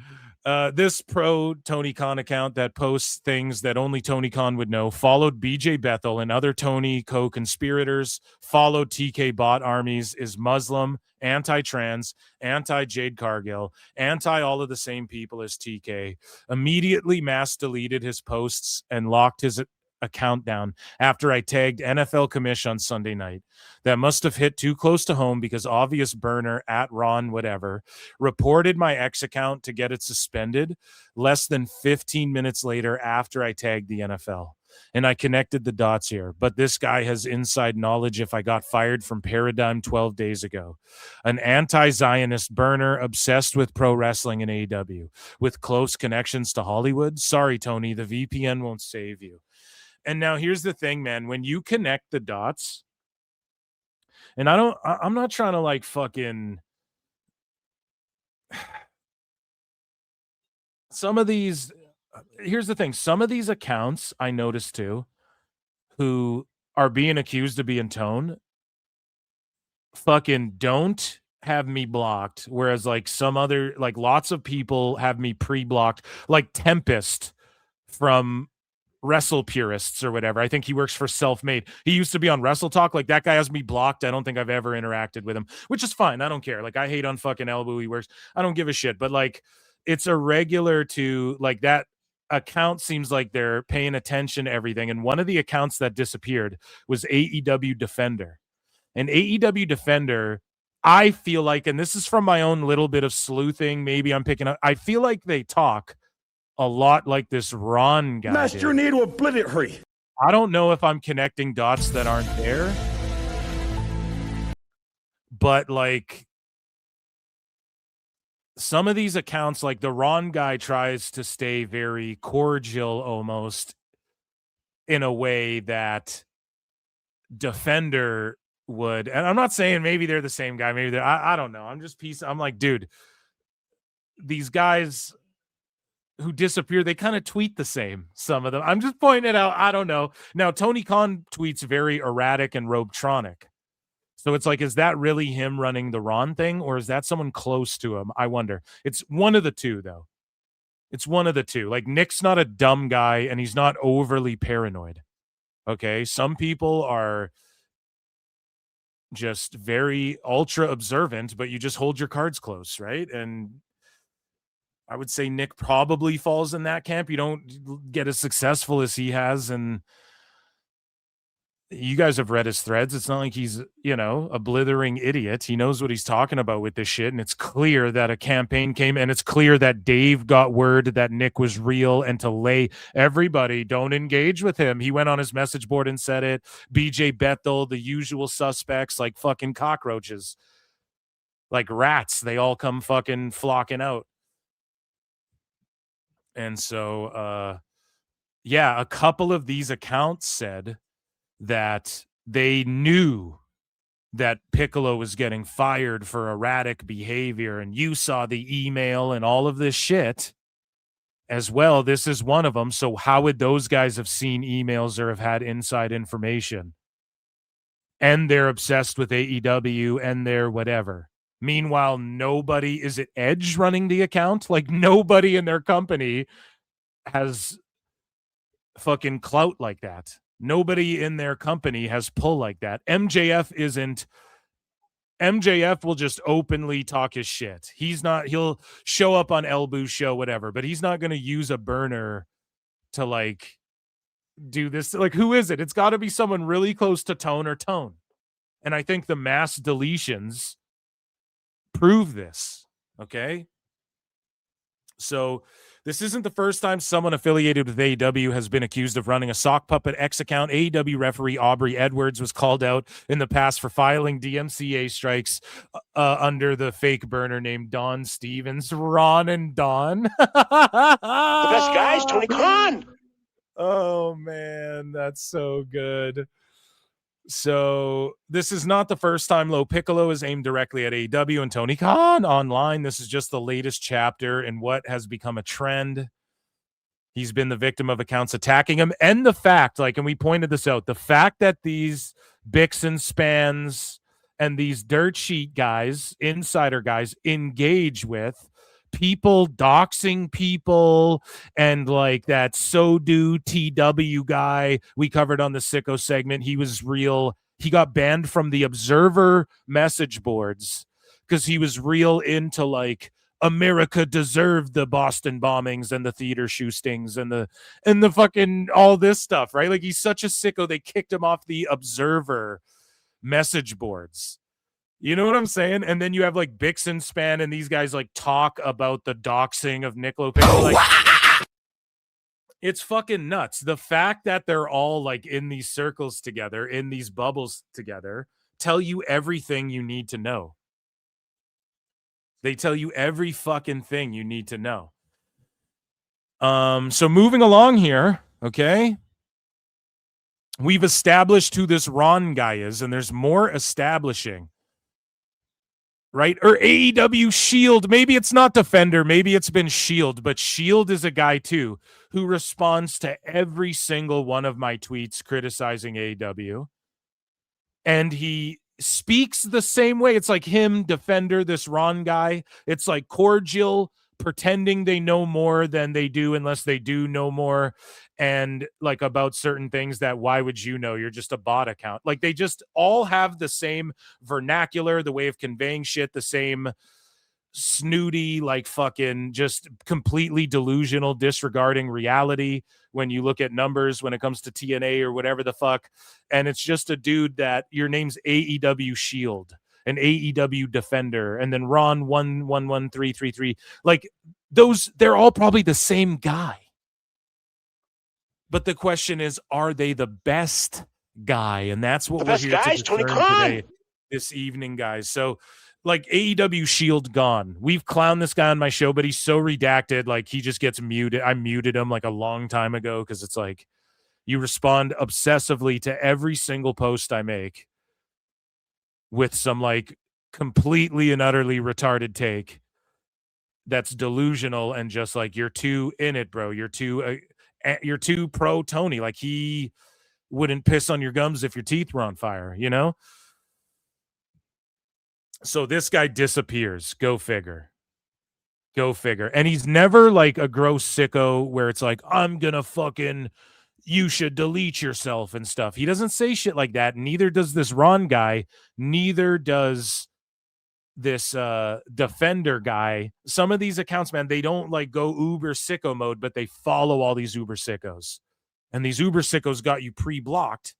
This pro Tony Khan account that posts things that only Tony Khan would know followed BJ Bethel and other Tony co-conspirators, followed TK bot armies, is Muslim, anti-trans, anti-Jade Cargill, anti all of the same people as TK, immediately mass deleted his posts and locked his account down after I tagged NFL Commish on Sunday night. That must have hit too close to home because obvious burner at Ron whatever reported my X account to get it suspended less than 15 minutes later after I tagged the NFL. And I connected the dots here, but this guy has inside knowledge if I got fired from Paradigm 12 days ago. An anti-Zionist burner obsessed with pro wrestling and AEW with close connections to Hollywood. Sorry, Tony, the VPN won't save you. And now here's the thing, man, when you connect the dots, and I'm not trying to like fucking some of these, here's the thing, some of these accounts I noticed too, who are being accused of being tone, fucking don't have me blocked. Whereas like some other, like lots of people have me pre-blocked, like Tempest from Wrestle Purists or whatever. I think he works for Self-Made. He used to be on Wrestle Talk. Like that guy has me blocked. I don't think I've ever interacted with him, which is fine. I don't care. Like I hate on fucking Elbow. He works. I don't give a shit. But like it's irregular to like that account seems like they're paying attention to everything. And one of the accounts that disappeared was AEW Defender. And AEW Defender, I feel like, and this is from my own little bit of sleuthing, maybe I'm picking up, I feel like they talk a lot like this Ron guy. Master, need to obliterate. I don't know if I'm connecting dots that aren't there, but like some of these accounts, like the Ron guy tries to stay very cordial almost in a way that Defender would. And I'm not saying maybe they're the same guy. Maybe they're, I don't know. I'm just I'm like, dude, these guys who disappear, they kind of tweet the same, some of them. I'm just pointing it out. I don't know. Now, Tony Khan tweets very erratic and Robetronic. So it's like, is that really him running the Ron thing, or is that someone close to him? I wonder. It's one of the two, though. It's one of the two. Like, Nick's not a dumb guy, and he's not overly paranoid. Okay? Some people are just very ultra observant, but you just hold your cards close, right? And I would say Nick probably falls in that camp. You don't get as successful as he has, and you guys have read his threads. It's not like he's, a blithering idiot. He knows what he's talking about with this shit, and it's clear that a campaign came, and it's clear that Dave got word that Nick was real, and to lay everybody, don't engage with him. He went on his message board and said it. BJ Bethel, the usual suspects, like fucking cockroaches, like rats. They all come fucking flocking out. And so, a couple of these accounts said that they knew that Piccolo was getting fired for erratic behavior, and you saw the email and all of this shit as well. This is one of them. So how would those guys have seen emails or have had inside information? And they're obsessed with AEW and they're whatever. Meanwhile, nobody, is it Edge running the account? Like nobody in their company has fucking clout like that. Nobody in their company has pull like that. MJF will just openly talk his shit. He'll show up on Elboo's show, whatever, but he's not going to use a burner to like do this. Like, who is it? It's got to be someone really close to Tone or Tone. And I think the mass deletions prove this. Okay. So this isn't the first time someone affiliated with AEW has been accused of running a sock puppet X account. AEW referee Aubrey Edwards was called out in the past for filing DMCA strikes under the fake burner named Don Stevens. Ron and Don. The best guys, Tony Khan. Oh, man, that's so good. So this is not the first time LoPiccolo is aimed directly at AEW and Tony Khan online. This is just the latest chapter in what has become a trend. He's been the victim of accounts attacking him. And the fact, like, and we pointed this out, the fact that these Bix and Spans and these dirt sheet guys, insider guys, engage with people doxing people, and like that So-Do TW guy we covered on the Sicko segment, he was real. He got banned from the Observer message boards because he was real into like America deserved the Boston bombings and the theater shootings and the fucking all this stuff, right? Like he's such a sicko, they kicked him off the Observer message boards. You know what I'm saying? And then you have like Bix and Span and these guys like talk about the doxing of Nick LoPiccolo. Like, it's fucking nuts. The fact that they're all like in these circles together, in these bubbles together, tell you everything you need to know. They tell you every fucking thing you need to know. So moving along here, okay? We've established who this Ron guy is, and there's more establishing. Right? Or AEW Shield. Maybe it's not Defender. Maybe it's been Shield. But Shield is a guy, too, who responds to every single one of my tweets criticizing AEW. And he speaks the same way. It's like him, Defender, this Ron guy. It's like cordial, pretending they know more than they do unless they do know more. And like about certain things that why would you know? You're just a bot account. Like they just all have the same vernacular, the way of conveying shit, the same snooty, like fucking just completely delusional, disregarding reality when you look at numbers when it comes to TNA or whatever the fuck. And it's just a dude that your name's AEW Shield, an AEW Defender, and then Ron 111333. Like those, they're all probably the same guy. But the question is, are they the best guy? And that's what we're here to determine today, this evening, guys. So, like, AEW Shield gone. We've clowned this guy on my show, but he's so redacted. Like, he just gets muted. I muted him, like, a long time ago because it's like you respond obsessively to every single post I make with some, like, completely and utterly retarded take that's delusional and just, like, you're too in it, bro. You're too pro Tony. Like he wouldn't piss on your gums if your teeth were on fire, you know? So this guy disappears. Go figure. Go figure. And he's never like a gross sicko where it's like, I'm gonna fucking, you should delete yourself and stuff. He doesn't say shit like that. Neither does this Ron guy. Neither does this Defender guy. Some of these accounts, man, they don't like go uber sicko mode, but they follow all these uber sickos, and these uber sickos got you pre-blocked,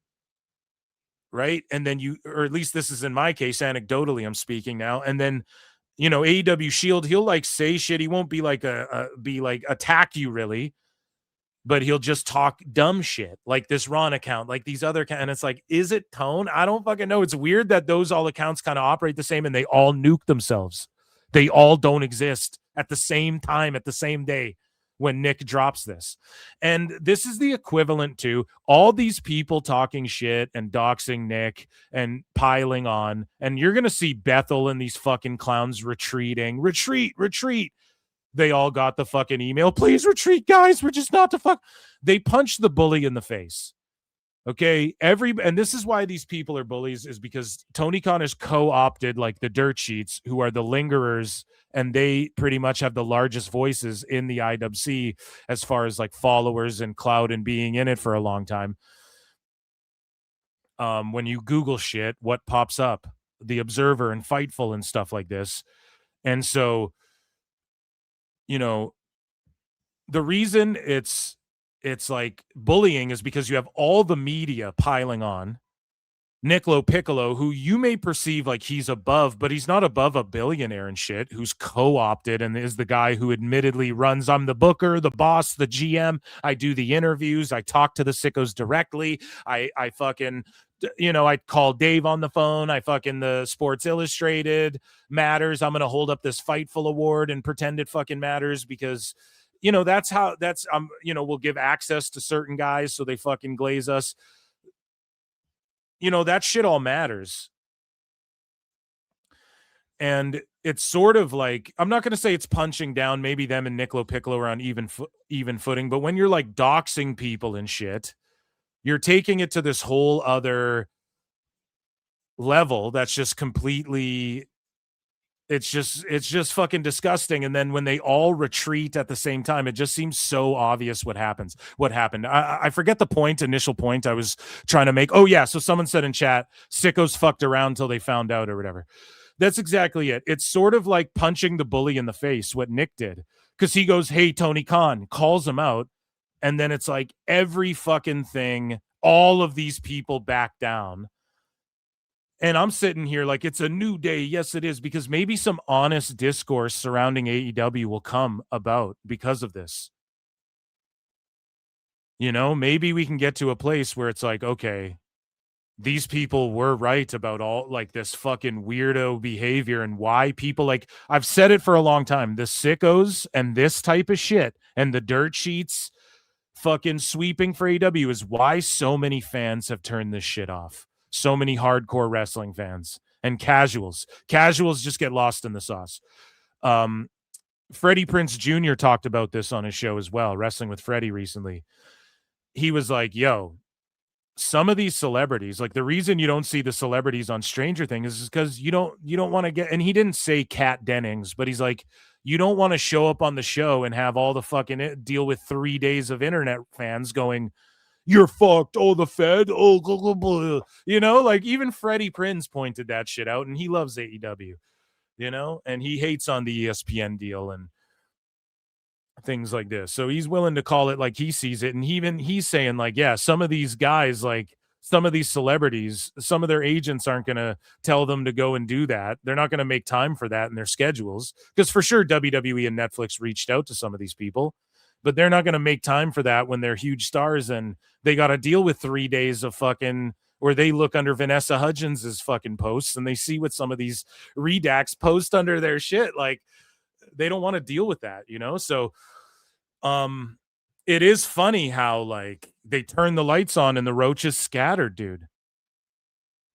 right? And then you, or at least this is in my case, anecdotally I'm speaking now, and then you know AEW Shield, he'll like say shit. He won't be like attack you really, but he'll just talk dumb shit like this Ron account, like these other accounts. And it's like, is it tone? I don't fucking know. It's weird that those all accounts kind of operate the same and they all nuke themselves. They all don't exist at the same time, at the same day when Nick drops this. And this is the equivalent to all these people talking shit and doxing Nick and piling on. And you're going to see Bethel and these fucking clowns retreating. Retreat. They all got the fucking email. Please retreat, guys. We're just not the fuck. They punched the bully in the face. Okay. And this is why these people are bullies, is because Tony Khan has co-opted like the dirt sheets, who are the lingerers, and they pretty much have the largest voices in the IWC as far as like followers and clout and being in it for a long time. When you Google shit, what pops up? The Observer and Fightful and stuff like this. And so, you know, the reason it's like bullying is because you have all the media piling on, Nick LoPiccolo, who you may perceive like he's above, but he's not above a billionaire and shit, who's co-opted and is the guy who admittedly runs, I'm the booker, the boss, the GM. I do the interviews. I talk to the sickos directly. I fucking, I call Dave on the phone. I fucking the Sports Illustrated matters. I'm going to hold up this Fightful award and pretend it fucking matters because, that's how we'll give access to certain guys so they fucking glaze us. That shit all matters. And it's sort of like, I'm not going to say it's punching down. Maybe them and Nick LoPiccolo are on even footing. But when you're like doxing people and shit, you're taking it to this whole other level that's just completely, it's just fucking disgusting. And then when they all retreat at the same time, it just seems so obvious what happened. I forget the initial point I was trying to make. Oh yeah. So someone said in chat, sickos fucked around till they found out or whatever. That's exactly it. It's sort of like punching the bully in the face, what Nick did. Because he goes, hey, Tony Khan, calls him out. And then it's like every fucking thing, all of these people back down. And I'm sitting here like it's a new day. Yes, it is, because maybe some honest discourse surrounding AEW will come about because of this. Maybe we can get to a place where it's like, okay, these people were right about all like this fucking weirdo behavior and why people like, I've said it for a long time, the sickos and this type of shit and the dirt sheets fucking sweeping for AEW is why so many fans have turned this shit off. So many hardcore wrestling fans and casuals just get lost in the sauce. Freddie Prinze Jr. talked about this on his show as well, Wrestling with Freddie recently. He was like, yo, some of these celebrities, like the reason you don't see the celebrities on Stranger Things is because you don't want to get, and he didn't say Kat Dennings, but he's like, you don't want to show up on the show and have all the fucking deal with 3 days of internet fans going, you're fucked. Oh, the Fed. Oh, blah, blah, blah. Like even Freddie Prinze pointed that shit out, and he loves AEW, and he hates on the ESPN deal and things like this. So he's willing to call it like he sees it. And he's saying like, yeah, some of these guys, like some of these celebrities, some of their agents aren't going to tell them to go and do that. They're not going to make time for that in their schedules, because for sure WWE and Netflix reached out to some of these people, but they're not going to make time for that when they're huge stars and they got to deal with 3 days of fucking, where they look under Vanessa Hudgens' fucking posts and they see what some of these redacts post under their shit. Like they don't want to deal with that, So, it is funny how like they turn the lights on and the roaches scattered, dude.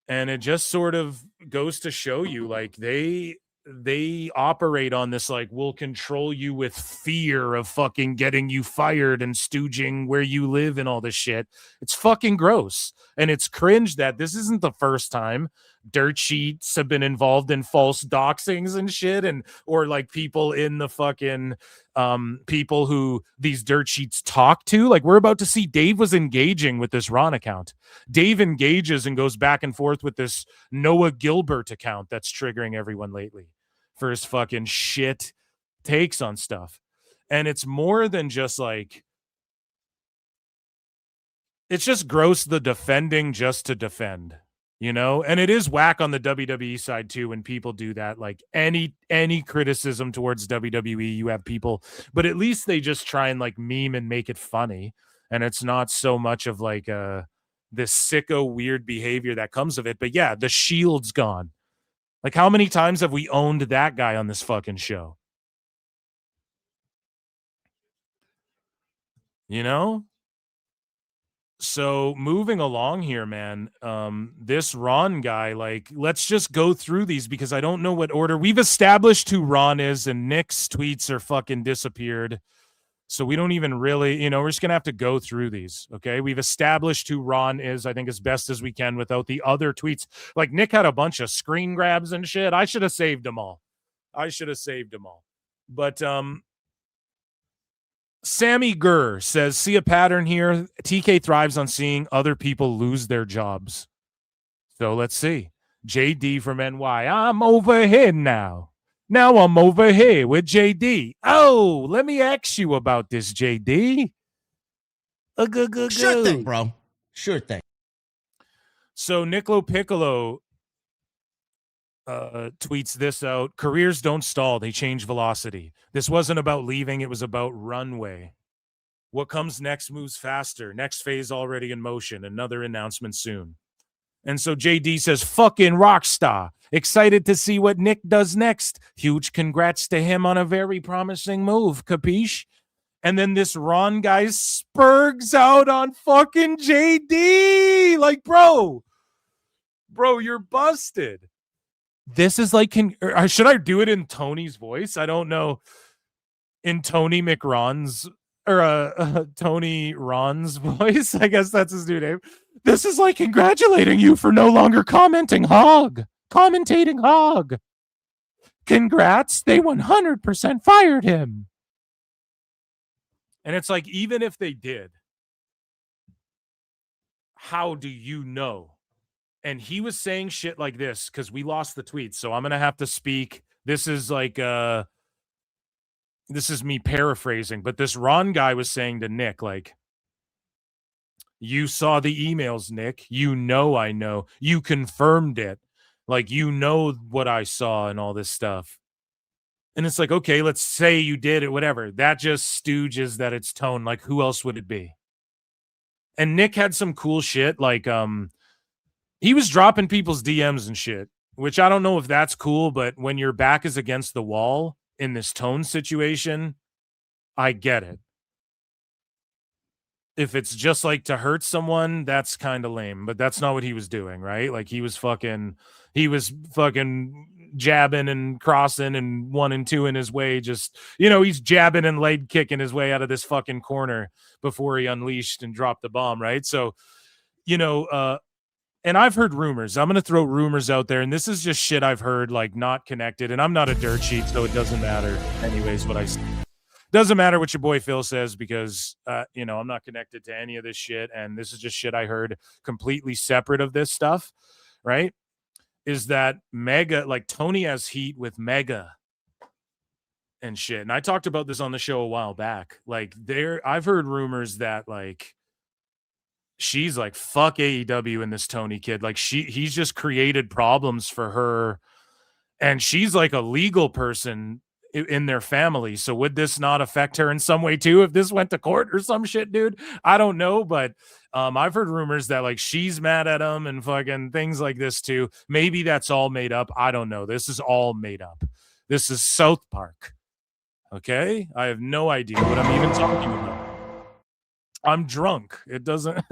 And it just sort of goes to show you like they operate on this like, we'll control you with fear of fucking getting you fired and stooging where you live and all this shit. It's fucking gross. And it's cringe that this isn't the first time dirt sheets have been involved in false doxings and shit, and or like people in the fucking people who these dirt sheets talk to. Like we're about to see Dave was engaging with this Ron account. Dave engages and goes back and forth with this Noah Gilbert account that's triggering everyone lately for his fucking shit takes on stuff. And it's more than just like, it's just gross, the defending just to defend, and it is whack on the WWE side too when people do that. Like any criticism towards WWE, you have people, but at least they just try and like meme and make it funny, and it's not so much of like this sicko weird behavior that comes of it. But yeah, the Shield's gone. Like how many times have we owned that guy on this fucking show? So moving along here, man, this Ron guy, like, let's just go through these because I don't know what order. We've established who Ron is, and Nick's tweets are fucking disappeared. So we don't even really, we're just going to have to go through these, okay? We've established who Ron is, I think, as best as we can without the other tweets. Like, Nick had a bunch of screen grabs and shit. I should have saved them all. But, Sammy Gurr says, see a pattern here. TK thrives on seeing other people lose their jobs. So let's see. JD from NY. I'm over here now. Now I'm over here with JD. Oh, let me ask you about this, JD. Sure thing, bro. Sure thing. So Nick LoPiccolo tweets this out. Careers don't stall. They change velocity. This wasn't about leaving. It was about runway. What comes next moves faster. Next phase already in motion. Another announcement soon. And so JD says, fucking rock star. Excited to see what Nick does next. Huge congrats to him on a very promising move. Capiche? And then this Ron guy spurgs out on fucking JD. Like, bro, you're busted. This is like, should I do it in Tony's voice? I don't know. In Tony McRon's, or Tony Ron's voice. I guess that's his new name. This is like congratulating you for no longer commentating hog. Congrats, they 100% fired him. And it's like, even if they did, how do you know? And he was saying shit like this because we lost the tweet. So I'm going to have to speak. This is like, this is me paraphrasing, but this Ron guy was saying to Nick, like, you saw the emails, Nick. You know I know. You confirmed it. Like, you know what I saw and all this stuff. And it's like, okay, let's say you did it, whatever. That just stooges that it's Tone. Like, who else would it be? And Nick had some cool shit. Like, he was dropping people's DMs and shit, which I don't know if that's cool, but when your back is against the wall in this Tone situation, I get it. If it's just like to hurt someone, that's kind of lame, but that's not what he was doing, right? Like he was fucking jabbing and crossing and 1 and 2 in his way. Just, he's jabbing and leg kicking his way out of this fucking corner before he unleashed and dropped the bomb, right? So, and I've heard rumors. I'm going to throw rumors out there, and this is just shit I've heard, like not connected, and I'm not a dirt sheet, so it doesn't matter anyways what I say. Doesn't matter what your boy Phil says because, I'm not connected to any of this shit. And this is just shit I heard completely separate of this stuff, right? Is that Mega, like Tony has heat with Mega and shit. And I talked about this on the show a while back. Like I've heard rumors that like, she's like, fuck AEW and this Tony kid. Like he's just created problems for her. And she's like a legal person in their family. So would this not affect her in some way too if this went to court or some shit, dude? I don't know, but I've heard rumors that like she's mad at him and fucking things like this too. Maybe that's all made up. I don't know. This is all made up. This is South Park. Okay? I have no idea what I'm even talking about. I'm drunk. It doesn't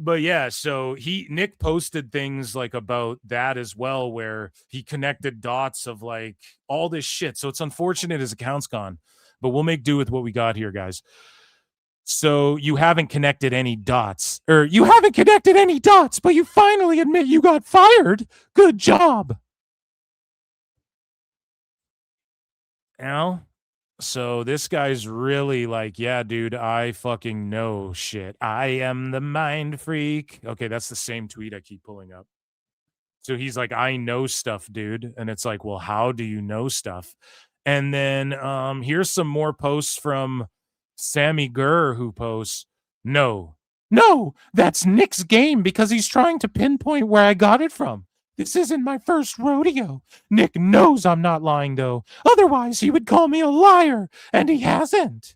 But yeah, so Nick posted things like about that as well, where he connected dots of like all this shit. So it's unfortunate his account's gone, but we'll make do with what we got here, guys. So you haven't connected any dots, but you finally admit you got fired. Good job. Al? So this guy's really like, yeah, dude, I fucking know shit. I am the mind freak. Okay, that's the same tweet I keep pulling up. So he's like, I know stuff, dude. And it's like, well, how do you know stuff? And then here's some more posts from Sammy Gurr, who posts, no, that's Nick's game because he's trying to pinpoint where I got it from. This isn't my first rodeo. Nick knows I'm not lying, though. Otherwise, he would call me a liar, and he hasn't.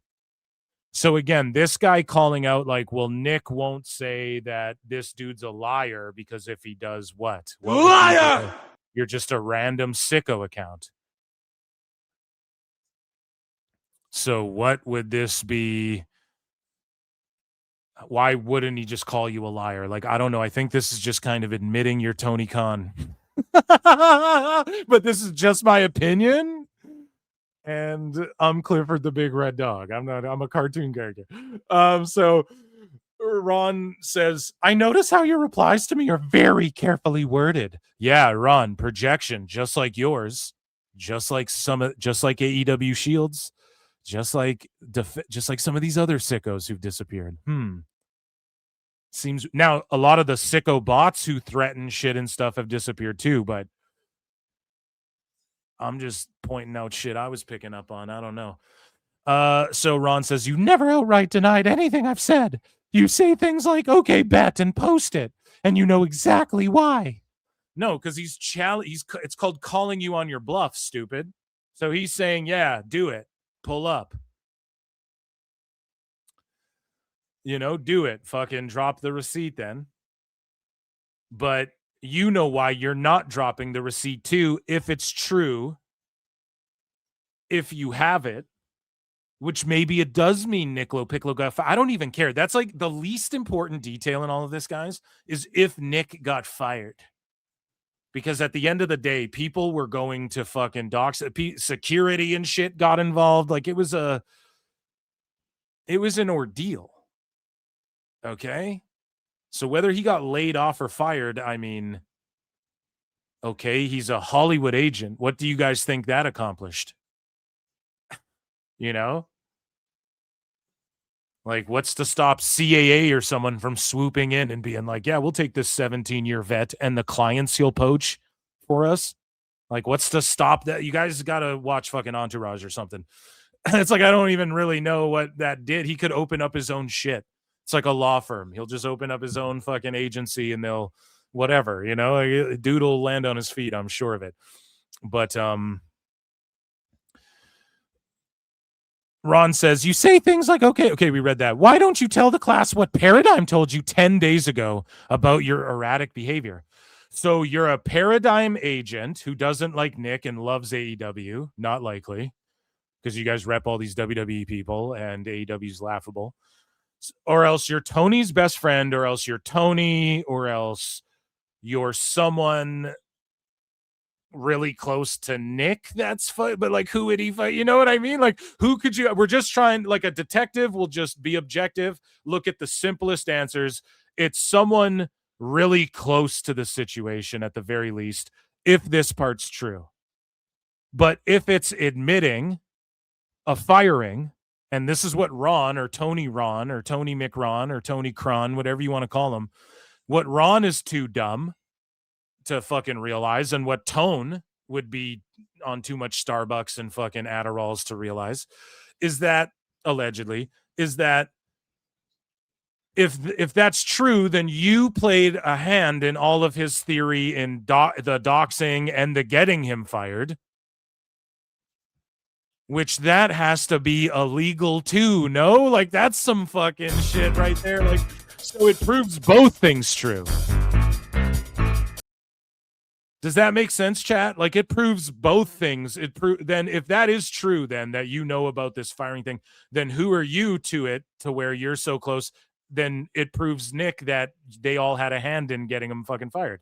So again, this guy calling out like, well, Nick won't say that this dude's a liar because if he does what? Liar! You're just a random sicko account. So what would this be? Why wouldn't he just call you a liar? Like, I don't know. I think this is just kind of admitting you're Tony Khan. But this is just my opinion. And I'm Clifford the Big Red Dog. I'm a cartoon character. So Ron says, I notice how your replies to me are very carefully worded. Yeah, Ron, projection, just like yours. Just like AEW Shields. Just like some of these other sickos who've disappeared. Seems now a lot of the sicko bots who threaten shit and stuff have disappeared too, but I'm just pointing out shit I was picking up on. I don't know. So Ron says, you never outright denied anything I've said. You say things like, okay, bet, and post it, and you know exactly why. No, because it's called calling you on your bluff, stupid. So he's saying, yeah, do it. Pull up. Do it. Fucking drop the receipt then. But you know why you're not dropping the receipt too, if it's true, if you have it, which maybe it does mean Nick LoPiccolo got fired. I don't even care. That's like the least important detail in all of this, guys, is if Nick got fired. Because at the end of the day, people were going to fucking docs, security and shit got involved. Like it was an ordeal. Okay. So whether he got laid off or fired, I mean, okay, he's a Hollywood agent. What do you guys think that accomplished? Like, what's to stop CAA or someone from swooping in and being like, yeah, we'll take this 17-year vet and the clients he'll poach for us? Like, what's to stop that? You guys got to watch fucking Entourage or something. It's like, I don't even really know what that did. He could open up his own shit. It's like a law firm. He'll just open up his own fucking agency and they'll whatever, dude will land on his feet. I'm sure of it. But, Ron says, you say things like, okay, we read that. Why don't you tell the class what Paradigm told you 10 days ago about your erratic behavior? So you're a Paradigm agent who doesn't like Nick and loves AEW. Not likely, because you guys rep all these WWE people and AEW's laughable. Or else you're Tony's best friend, or else you're Tony, or else you're someone really close to Nick that's fight, but like who would he fight? You know what I mean? Like who could you? We're just trying, like a detective will just be objective, look at the simplest answers. It's someone really close to the situation at the very least, if this part's true. But if it's admitting a firing, and this is what Ron or Tony McRon or Tony Cron, whatever you want to call him, what Ron is too dumb to fucking realize, and what Tone would be on too much Starbucks and fucking Adderalls to realize, is that allegedly is that if that's true, then you played a hand in all of his theory in the doxing and the getting him fired, which that has to be illegal too. No, like that's some fucking shit right there. Like, so it proves both things true. Does that make sense, chat? Like it proves both things. Then if that is true, then that you know about this firing thing, then who are you to it to where you're so close? Then it proves Nick that they all had a hand in getting him fucking fired.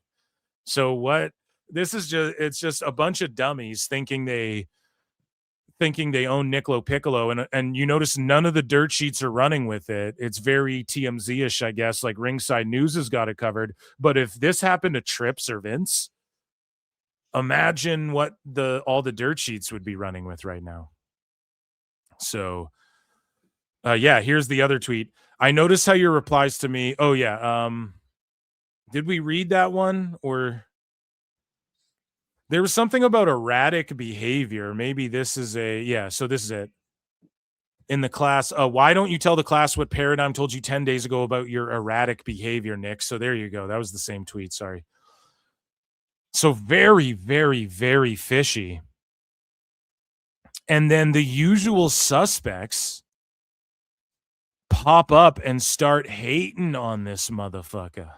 So what? This is it's just a bunch of dummies thinking they own Nick LoPiccolo, and you notice none of the dirt sheets are running with it. It's very TMZ-ish, I guess. Like Ringside News has got it covered. But if this happened to Trips or Vince, imagine what all the dirt sheets would be running with right now. So, yeah, here's the other tweet. I noticed how your replies to me. Oh yeah. Did we read that one, or there was something about erratic behavior? Maybe this is so this is it. In the class, why don't you tell the class what Paradigm told you 10 days ago about your erratic behavior, Nick? So there you go. That was the same tweet. Sorry. So very, very, very fishy. And then the usual suspects pop up and start hating on this motherfucker.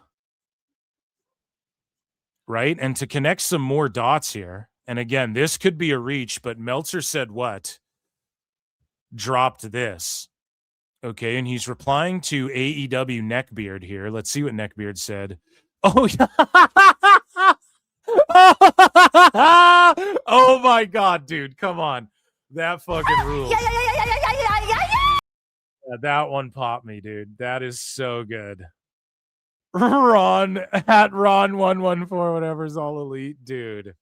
Right? And to connect some more dots here, and again, this could be a reach, but Meltzer said what? Dropped this. Okay, and he's replying to AEW Neckbeard here. Let's see what Neckbeard said. Oh, yeah. Oh my god, dude, come on. That fucking rules. Yeah, that one popped me, dude. That is so good. Ron at Ron114, whatever's all elite, dude.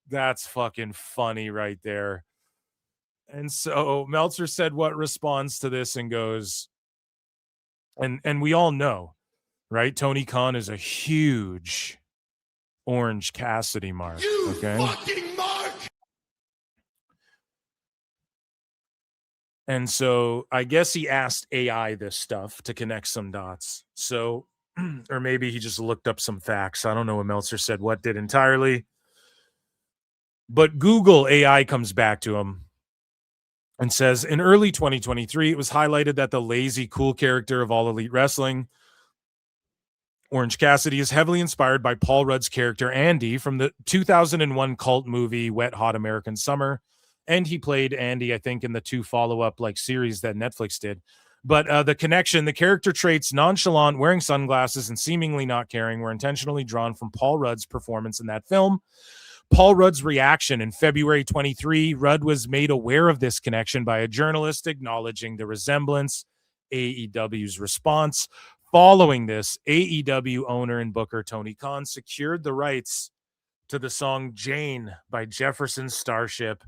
That's fucking funny right there. And so Meltzer said what responds to this and goes, and we all know, right? Tony Khan is a huge Orange Cassidy mark. Okay. And so I guess he asked AI this stuff to connect some dots. So, or maybe he just looked up some facts. I don't know what Meltzer said what did entirely. But Google AI comes back to him and says, in early 2023, it was highlighted that the lazy, cool character of All Elite Wrestling, Orange Cassidy, is heavily inspired by Paul Rudd's character Andy from the 2001 cult movie Wet Hot American Summer. And he played Andy, I think, in the 2 follow-up series that Netflix did. But the connection, the character traits, nonchalant, wearing sunglasses, and seemingly not caring, were intentionally drawn from Paul Rudd's performance in that film. Paul Rudd's reaction in February 23, Rudd was made aware of this connection by a journalist acknowledging the resemblance. AEW's response. Following this, AEW owner and booker Tony Khan secured the rights to the song Jane by Jefferson Starship,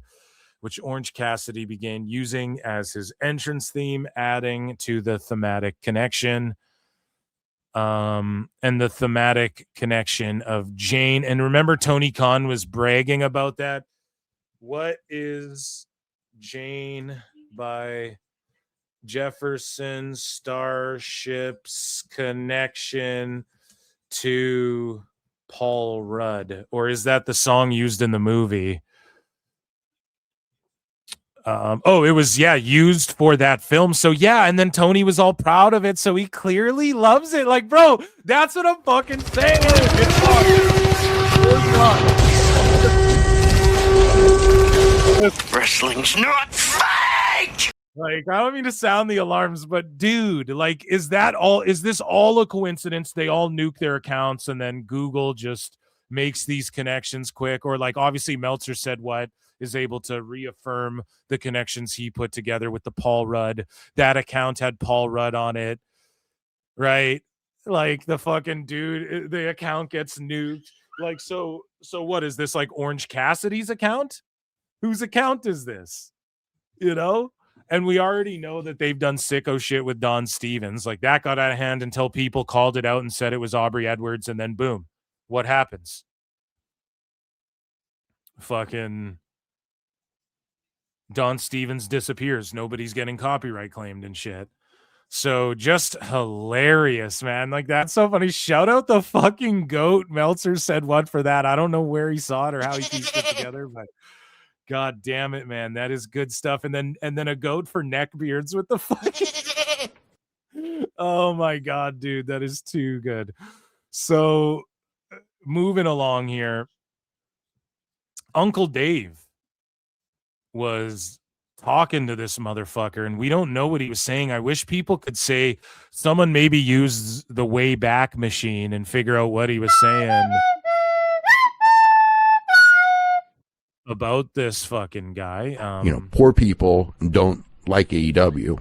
which Orange Cassidy began using as his entrance theme, adding to the thematic connection. And the thematic connection of Jane. And remember, Tony Khan was bragging about that. What is Jane by Jefferson Starship's connection to Paul Rudd? Or is that the song used in the movie? It was, used for that film. So, and then Tony was all proud of it. So he clearly loves it. Like, bro, that's what I'm fucking saying. Wrestling's not fake! Like, I don't mean to sound the alarms, but dude, like, is this all a coincidence? They all nuke their accounts and then Google just makes these connections quick, or like, obviously Meltzer said what is able to reaffirm the connections he put together with the Paul Rudd. That account had Paul Rudd on it, right? Like the fucking dude, the account gets nuked. Like, so what is this, like Orange Cassidy's account? Whose account is this? You know? And we already know that they've done sicko shit with Don Stevens. Like, that got out of hand until people called it out and said it was Aubrey Edwards, and then boom, what happens? Fucking Don Stevens disappears. Nobody's getting copyright claimed and shit. So just hilarious, man. Like, that's so funny. Shout out the fucking GOAT. Meltzer said what for that. I don't know where he saw it or how he pieced it together, but God damn it, man. That is good stuff. And then a GOAT for neck beards with the fucking oh my God, dude. That is too good. So moving along here. Uncle Dave was talking to this motherfucker, and we don't know what he was saying. I wish people could say, someone maybe use the Wayback Machine and figure out what he was saying about this fucking guy. Poor people don't like AEW.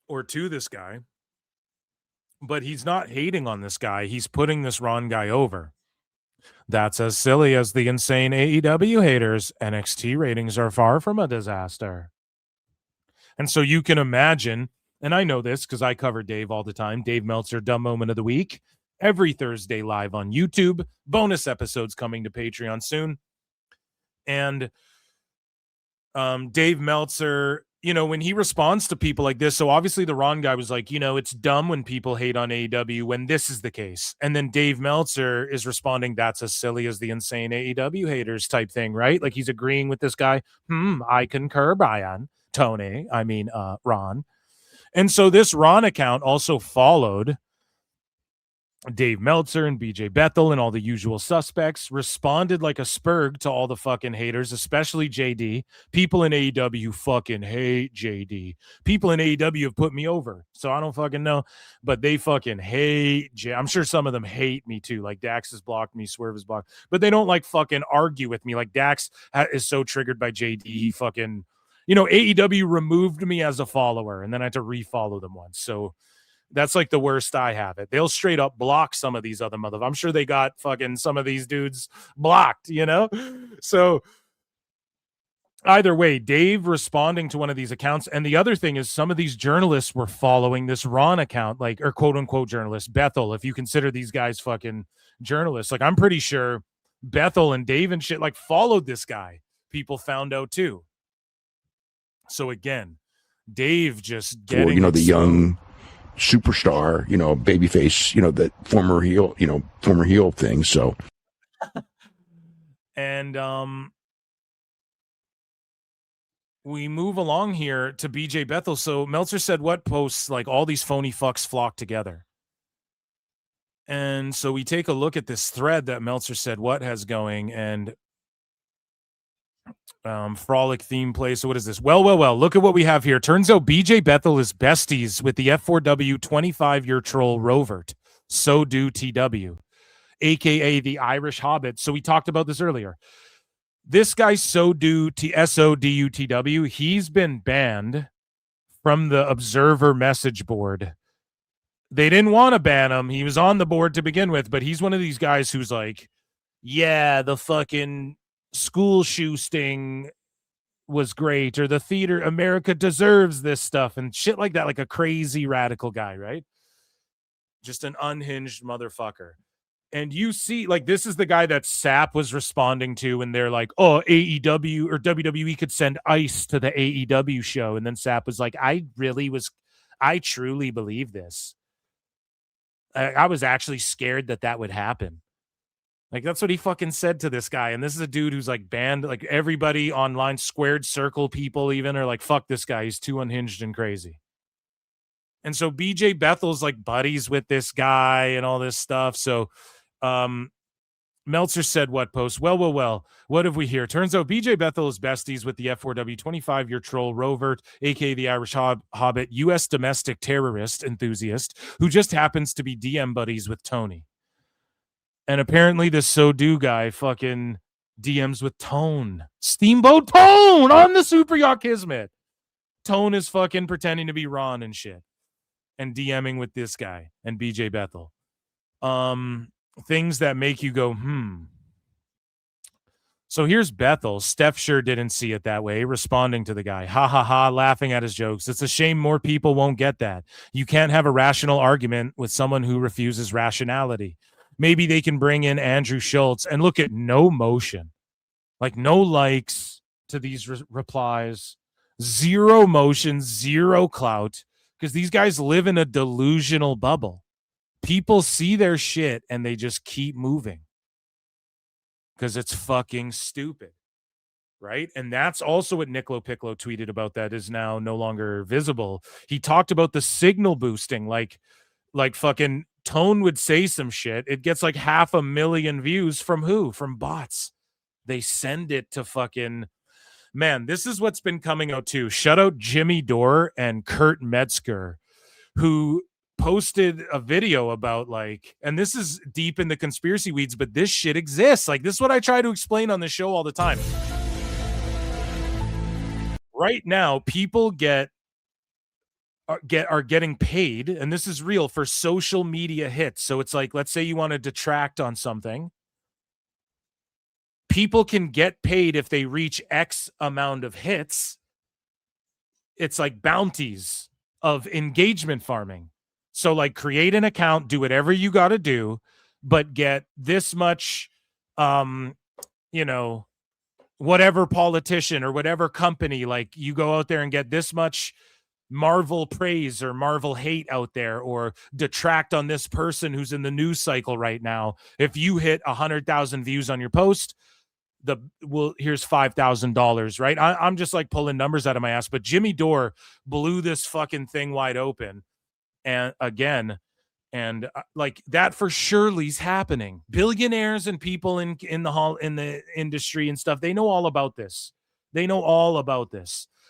Or to this guy. But he's not hating on this guy. He's putting this Ron guy over. That's as silly as the insane AEW haters. NXT ratings are far from a disaster. And so you can imagine, and I know this because I cover Dave all the time, Dave Meltzer, Dumb Moment of the Week, every Thursday live on YouTube. Bonus episodes coming to Patreon soon. And Dave Meltzer, when he responds to people like this, so obviously the Ron guy was like, it's dumb when people hate on AEW when this is the case. And then Dave Meltzer is responding, that's as silly as the insane AEW haters type thing, right? Like, he's agreeing with this guy. I concur, Ron. And so this Ron account also followed Dave Meltzer and BJ Bethel and all the usual suspects, responded like a spurg to all the fucking haters, especially JD. People in AEW fucking hate JD. People in AEW have put me over, so I don't fucking know, but they fucking hate I'm sure some of them hate me too. Like, Dax has blocked me, Swerve has blocked, but they don't like fucking argue with me. Like, Dax is so triggered by JD, he fucking, AEW removed me as a follower, and then I had to refollow them once. So that's like the worst I have it. They'll straight up block some of these other I'm sure they got fucking some of these dudes blocked, So either way, Dave responding to one of these accounts. And the other thing is, some of these journalists were following this Ron account, like, or quote unquote journalists. Bethel, if you consider these guys fucking journalists, like, I'm pretty sure Bethel and Dave and shit like followed this guy. People found out too. So again, Dave just Or, getting the young superstar, babyface, the former heel thing. So, and we move along here to BJ Bethel. So Meltzer said what posts, like all these phony fucks flock together. And so we take a look at this thread that Meltzer said what has going, and frolic theme play. So what is this? Well, look at what we have here. Turns out BJ Bethel is besties with the F4W 25-year troll Rovert. So do TW, aka the Irish Hobbit. So we talked about this earlier. This guy SODUTW, he's been banned from the Observer message board. They didn't want to ban him. He was on the board to begin with, but he's one of these guys who's like, yeah, the fucking school shoe sting was great, or the theater, America deserves this stuff and shit like that, like a crazy radical guy, right? Just an unhinged motherfucker. And you see, like, this is the guy that Sap was responding to, and they're like, oh, AEW or WWE could send ICE to the AEW show. And then Sap was like, I truly believe this. I was actually scared that would happen. Like, that's what he fucking said to this guy. And this is a dude who's like banned, like everybody online, squared circle people even are like, fuck this guy. He's too unhinged and crazy. And so BJ Bethel's like buddies with this guy and all this stuff. So Meltzer said what post? Well, what have we here? Turns out BJ Bethel is besties with the F4W 25-year troll Rovert, aka the Irish Hobbit, U.S. domestic terrorist enthusiast, who just happens to be DM buddies with Tony. And apparently this So Do guy fucking DMs with Tone. Steamboat Tone on the Super Yacht Kismet. Tone is fucking pretending to be Ron and shit. And DMing with this guy and BJ Bethel. Things that make you go, So here's Bethel. Steph sure didn't see it that way, responding to the guy. Ha ha ha, laughing at his jokes. It's a shame more people won't get that. You can't have a rational argument with someone who refuses rationality. Maybe they can bring in Andrew Schultz and look at no motion. Like no likes to these replies. Zero motion, zero clout. Because these guys live in a delusional bubble. People see their shit and they just keep moving. Because it's fucking stupid. Right? And that's also what Nick LoPiccolo tweeted about that is now no longer visible. He talked about the signal boosting. Like fucking Tone would say some shit. It gets like 500,000 views from who? From bots. They send it to fucking... Man, this is what's been coming out too. Shout out Jimmy Dore and Kurt Metzger, who posted a video about like, and this is deep in the conspiracy weeds, but this shit exists. Like, this is what I try to explain on the show all the time. Right now, people are getting paid, and this is real, for social media hits. So it's like, let's say you want to detract on something. People can get paid if they reach X amount of hits. It's like bounties of engagement farming. So like create an account, do whatever you got to do, but get this much, whatever politician or whatever company, like you go out there and get this much Marvel praise or Marvel hate out there, or detract on this person who's in the news cycle right now. If you hit 100,000 views on your post, here's $5,000, right? I'm just like pulling numbers out of my ass, but Jimmy Dore blew this fucking thing wide open, and again, and like that for sure's happening. Billionaires and people in the industry and stuff, they know all about this.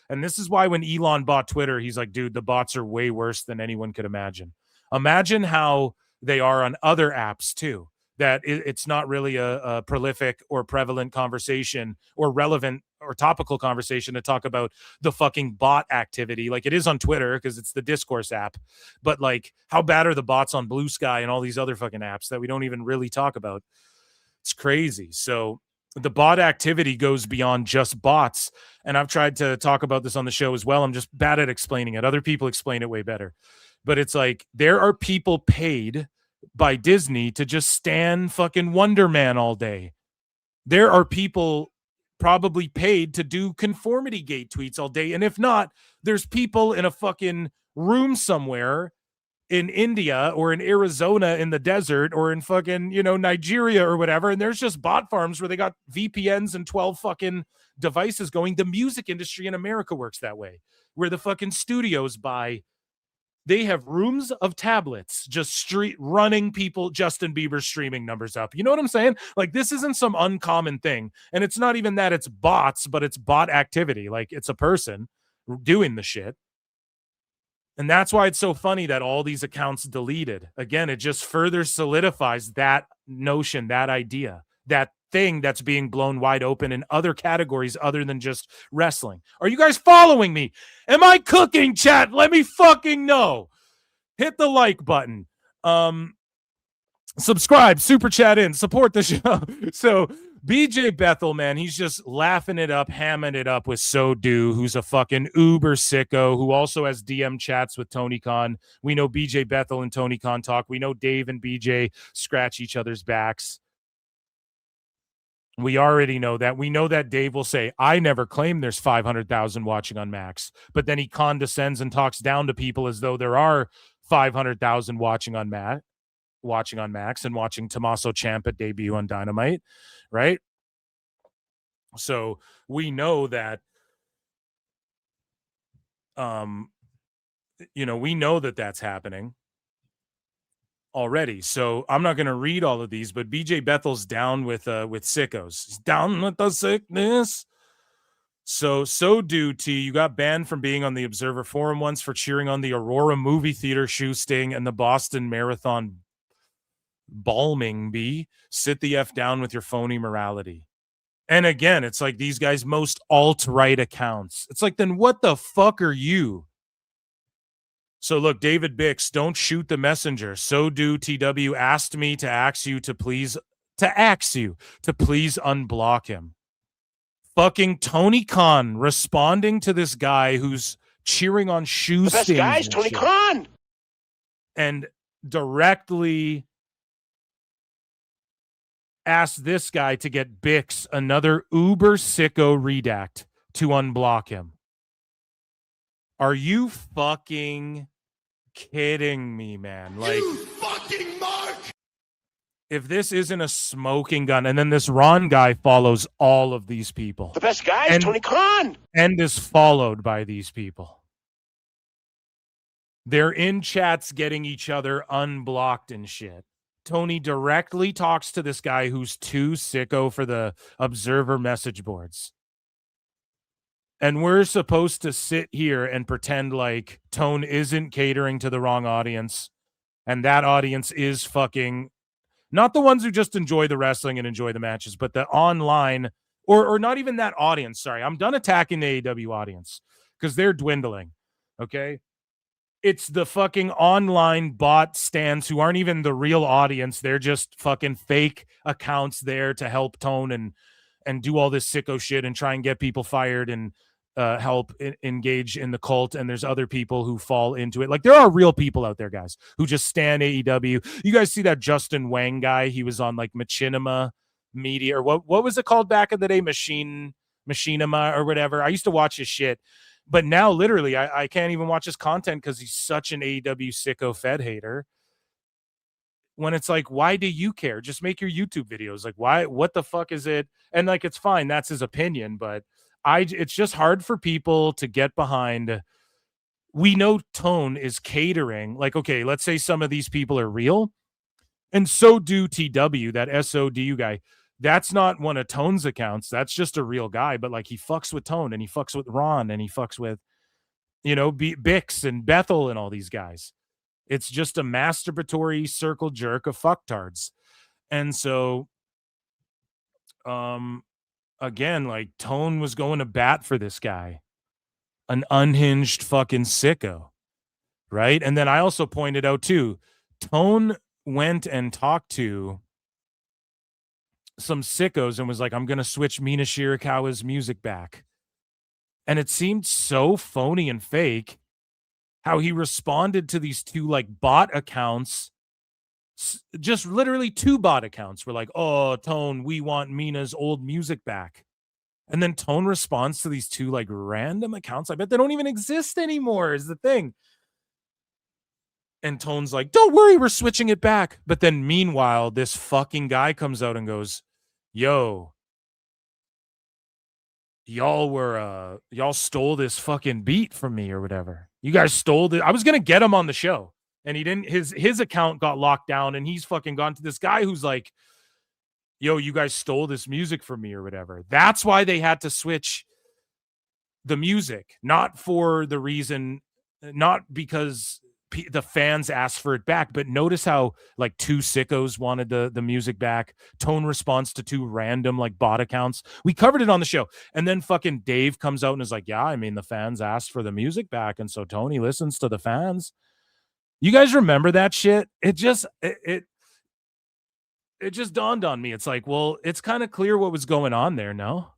And this is why when Elon bought Twitter, he's like, dude, the bots are way worse than anyone could imagine. Imagine how they are on other apps too. That it's not really a prolific or prevalent conversation or relevant or topical conversation to talk about the fucking bot activity like it is on Twitter because it's the discourse app. But like, how bad are the bots on Blue Sky and all these other fucking apps that we don't even really talk about? It's crazy. So the bot activity goes beyond just bots. And I've tried to talk about this on the show as well. I'm just bad at explaining it. Other people explain it way better. But it's like, there are people paid by Disney to just stand fucking Wonder Man all day. There are people probably paid to do conformity gate tweets all day. And if not, there's people in a fucking room somewhere in India or in Arizona in the desert or in fucking, Nigeria or whatever. And there's just bot farms where they got VPNs and 12 fucking devices going. The music industry in America works that way, where the fucking studios they have rooms of tablets just running people, Justin Bieber streaming numbers up. You know what I'm saying? Like, this isn't some uncommon thing. And it's not even that it's bots, but it's bot activity. Like, it's a person doing the shit. And that's why it's so funny that all these accounts deleted. Again, it just further solidifies that notion, that idea, that thing that's being blown wide open in other categories other than just wrestling. Are you guys following me? Am I cooking, chat? Let me fucking know. Hit the like button. Subscribe, super chat in, support the show. So BJ Bethel, man, he's just laughing it up, hamming it up with So-Do, who's a fucking uber sicko, who also has DM chats with Tony Khan. We know BJ Bethel and Tony Khan talk. We know Dave and BJ scratch each other's backs. We already know that. We know that Dave will say, I never claimed there's 500,000 watching on Max. But then he condescends and talks down to people as though there are 500,000 watching on Max and watching Tommaso Ciampa debut on Dynamite, right? So we know that, we know that that's happening already. So I'm not going to read all of these, but BJ Bethel's down with sickos. He's down with the sickness. So-Do T, you got banned from being on the Observer Forum once for cheering on the Aurora movie theater shoe sting and the Boston Marathon balming bee. Sit the F down with your phony morality. And again, it's like these guys' most alt-right accounts. It's like, then what the fuck are you? So look, David Bix, don't shoot the messenger. So-Do TW asked me to ask you to please unblock him. Fucking Tony Khan responding to this guy who's cheering on shoe The best stings. guy is Tony Khan. And directly asked this guy to get Bix, another uber sicko redact, to unblock him. Are you fucking kidding me, man? Like, You fucking mark! if this isn't a smoking gun, and then this Ron guy follows all of these people. The best guy is Tony Khan. And is followed by these people. They're in chats getting each other unblocked and shit. Tony directly talks to this guy who's too sicko for the Observer message boards. And we're supposed to sit here and pretend like Tone isn't catering to the wrong audience. And that audience is fucking, not the ones who just enjoy the wrestling and enjoy the matches, but the online, or not even that audience. Sorry, I'm done attacking the AEW audience because they're dwindling. Okay. It's the fucking online bot stands who aren't even the real audience. They're just fucking fake accounts there to help Tone and do all this sicko shit and try and get people fired and help engage in the cult. And there's other people who fall into it. Like, there are real people out there, guys, who just stan AEW. You guys see that Justin Wang guy? He was on like Machinima Media, or what was it called back in the day? Machinima or whatever. I used to watch his shit. But now, literally, I can't even watch his content because he's such an AEW sicko Fed hater. When it's like, why do you care? Just make your YouTube videos. Like, why? What the fuck is it? And like, it's fine. That's his opinion. But it's just hard for people to get behind. We know Tone is catering. Like, okay, let's say some of these people are real. And So-Do TW, that SODU guy. That's not one of Tone's accounts. That's just a real guy. But like, he fucks with Tone and he fucks with Ron and he fucks with, Bix and Bethel and all these guys. It's just a masturbatory circle jerk of fucktards. And so, again, like, Tone was going to bat for this guy, an unhinged fucking sicko. Right. And then I also pointed out too, Tone went and talked to some sickos and was like, I'm going to switch Mina Shirakawa's music back. And it seemed so phony and fake how he responded to these two like bot accounts. Just literally two bot accounts were like, oh, Tone, we want Mina's old music back. And then Tone responds to these two like random accounts. I bet they don't even exist anymore is the thing. And Tone's like, don't worry, we're switching it back. But then meanwhile, this fucking guy comes out and goes, yo, y'all stole this fucking beat from me or whatever. You guys stole it. I was going to get him on the show. And he didn't, his account got locked down and he's fucking gone to this guy who's like, yo, you guys stole this music from me or whatever. That's why they had to switch the music, not for the reason, not because the fans asked for it back, but notice how like two sickos wanted the music back. Tone responds to two random like bot accounts. We covered it on the show. And then fucking Dave comes out and is like, yeah, I mean, the fans asked for the music back. And so Tony listens to the fans. You guys remember that shit? It just dawned on me. It's like, well, it's kind of clear what was going on there, no?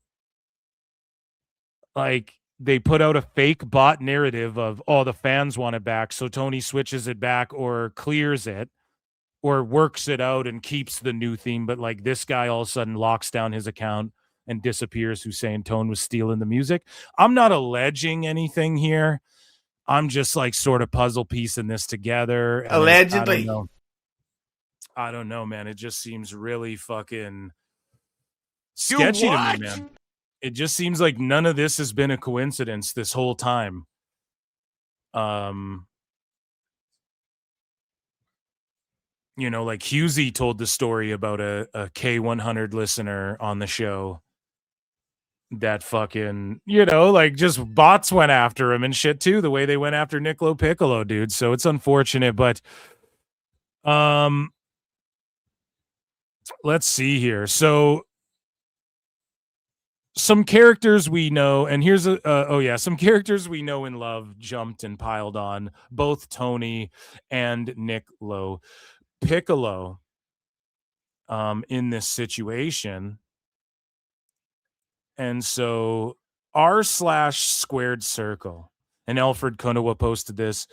Like, they put out a fake bot narrative of, oh, the fans want it back, so Tony switches it back or clears it or works it out and keeps the new theme. But, like, this guy all of a sudden locks down his account and disappears, who's saying Tone was stealing the music. I'm not alleging anything here. I'm just, like, sort of puzzle piecing this together. Allegedly. I don't know, man. It just seems really fucking sketchy to me, man. It just seems like none of this has been a coincidence this whole time. You know, like Husey told the story about a K100 listener on the show that fucking, you know, like just bots went after him and shit too, the way they went after Nick LoPiccolo, dude. So it's unfortunate, but let's see here. So some characters we know, and here's some characters we know and love jumped and piled on both Tony and Nick LoPiccolo in this situation. And so r/squared circle, and Alfred Konowa posted this.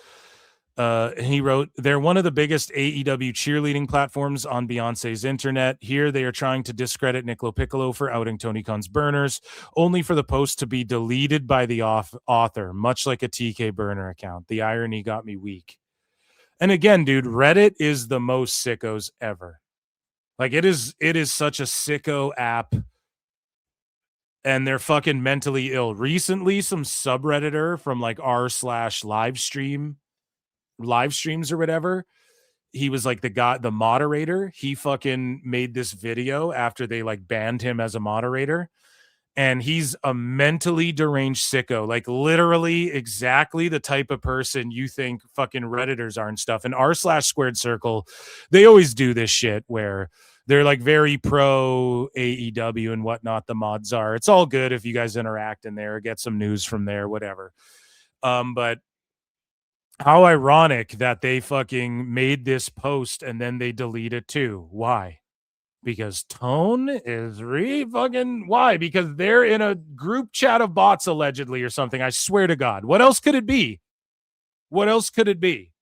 He wrote, they're one of the biggest AEW cheerleading platforms on Beyonce's internet. Here they are trying to discredit Nick LoPiccolo for outing Tony Khan's burners, only for the post to be deleted by the author, much like a TK burner account. The irony got me weak. And again, dude, Reddit is the most sickos ever. Like it is such a sicko app. And they're fucking mentally ill. Recently, some subredditor from like r/live streams or whatever, he was like the moderator. He fucking made this video after they like banned him as a moderator, and he's a mentally deranged sicko, like literally exactly the type of person you think fucking redditors are and stuff. And r/squared circle, they always do this shit where they're like very pro AEW and whatnot. The mods are, it's all good if you guys interact in there, get some news from there, whatever. But how ironic that they fucking made this post and then they delete it too. Why? Because Tone is why? Because they're in a group chat of bots allegedly or something. I swear to God. What else could it be? What else could it be?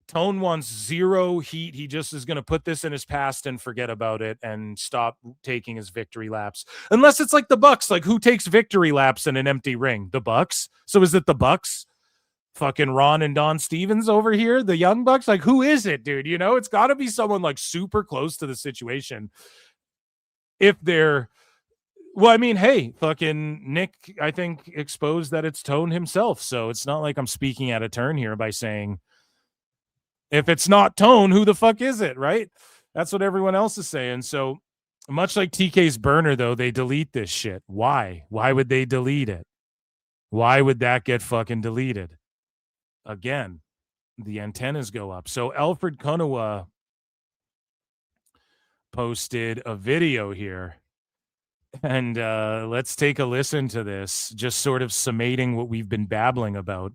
Tone wants zero heat. He just is going to put this in his past and forget about it and stop taking his victory laps. Unless it's like the Bucks. Like, who takes victory laps in an empty ring? The Bucks? So is it the Bucks? Fucking Ron and Don Stevens over here? The Young Bucks? Like, who is it, dude? You know, it's got to be someone like super close to the situation. If they're... Well, I mean, hey, fucking Nick, I think, exposed that it's Tone himself. So it's not like I'm speaking out of turn here by saying... If it's not Tone, who the fuck is it, right? That's what everyone else is saying. So much like TK's burner, though, they delete this shit. Why? Why would they delete it? Why would that get fucking deleted? Again, the antennas go up. So Alfred Konowa posted a video here. And let's take a listen to this, just sort of summating what we've been babbling about.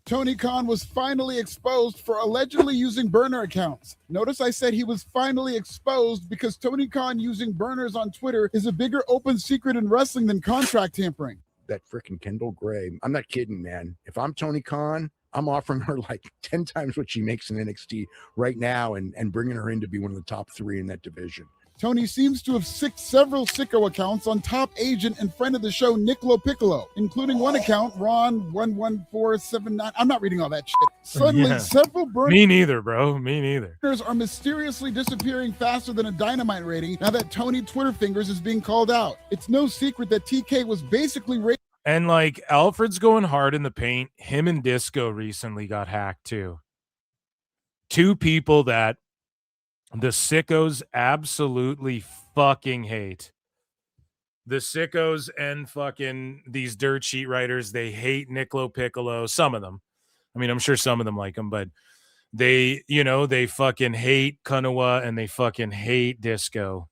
Tony Khan was finally exposed for allegedly using burner accounts. Notice I said he was finally exposed because Tony Khan using burners on Twitter is a bigger open secret in wrestling than contract tampering. That freaking Kendall Gray. I'm not kidding, man. If I'm Tony Khan, I'm offering her like 10 times what she makes in NXT right now and bringing her in to be one of the top 3 in that division. Tony seems to have sicked several sicko accounts on top agent and friend of the show Nick LoPiccolo, including one account, Ron11479. I'm not reading all that shit. Suddenly, several burners. Me neither, bro. Me neither. Are mysteriously disappearing faster than a Dynamite rating now that Tony Twitter Fingers is being called out. It's no secret that TK was basically and like Alfred's going hard in the paint. Him and Disco recently got hacked too. Two people that the sickos absolutely fucking hate. The sickos and fucking these dirt sheet writers, they hate Nick LoPiccolo. Some of them. I mean, I'm sure some of them like him, but they, you know, they fucking hate Kanawa and they fucking hate Disco.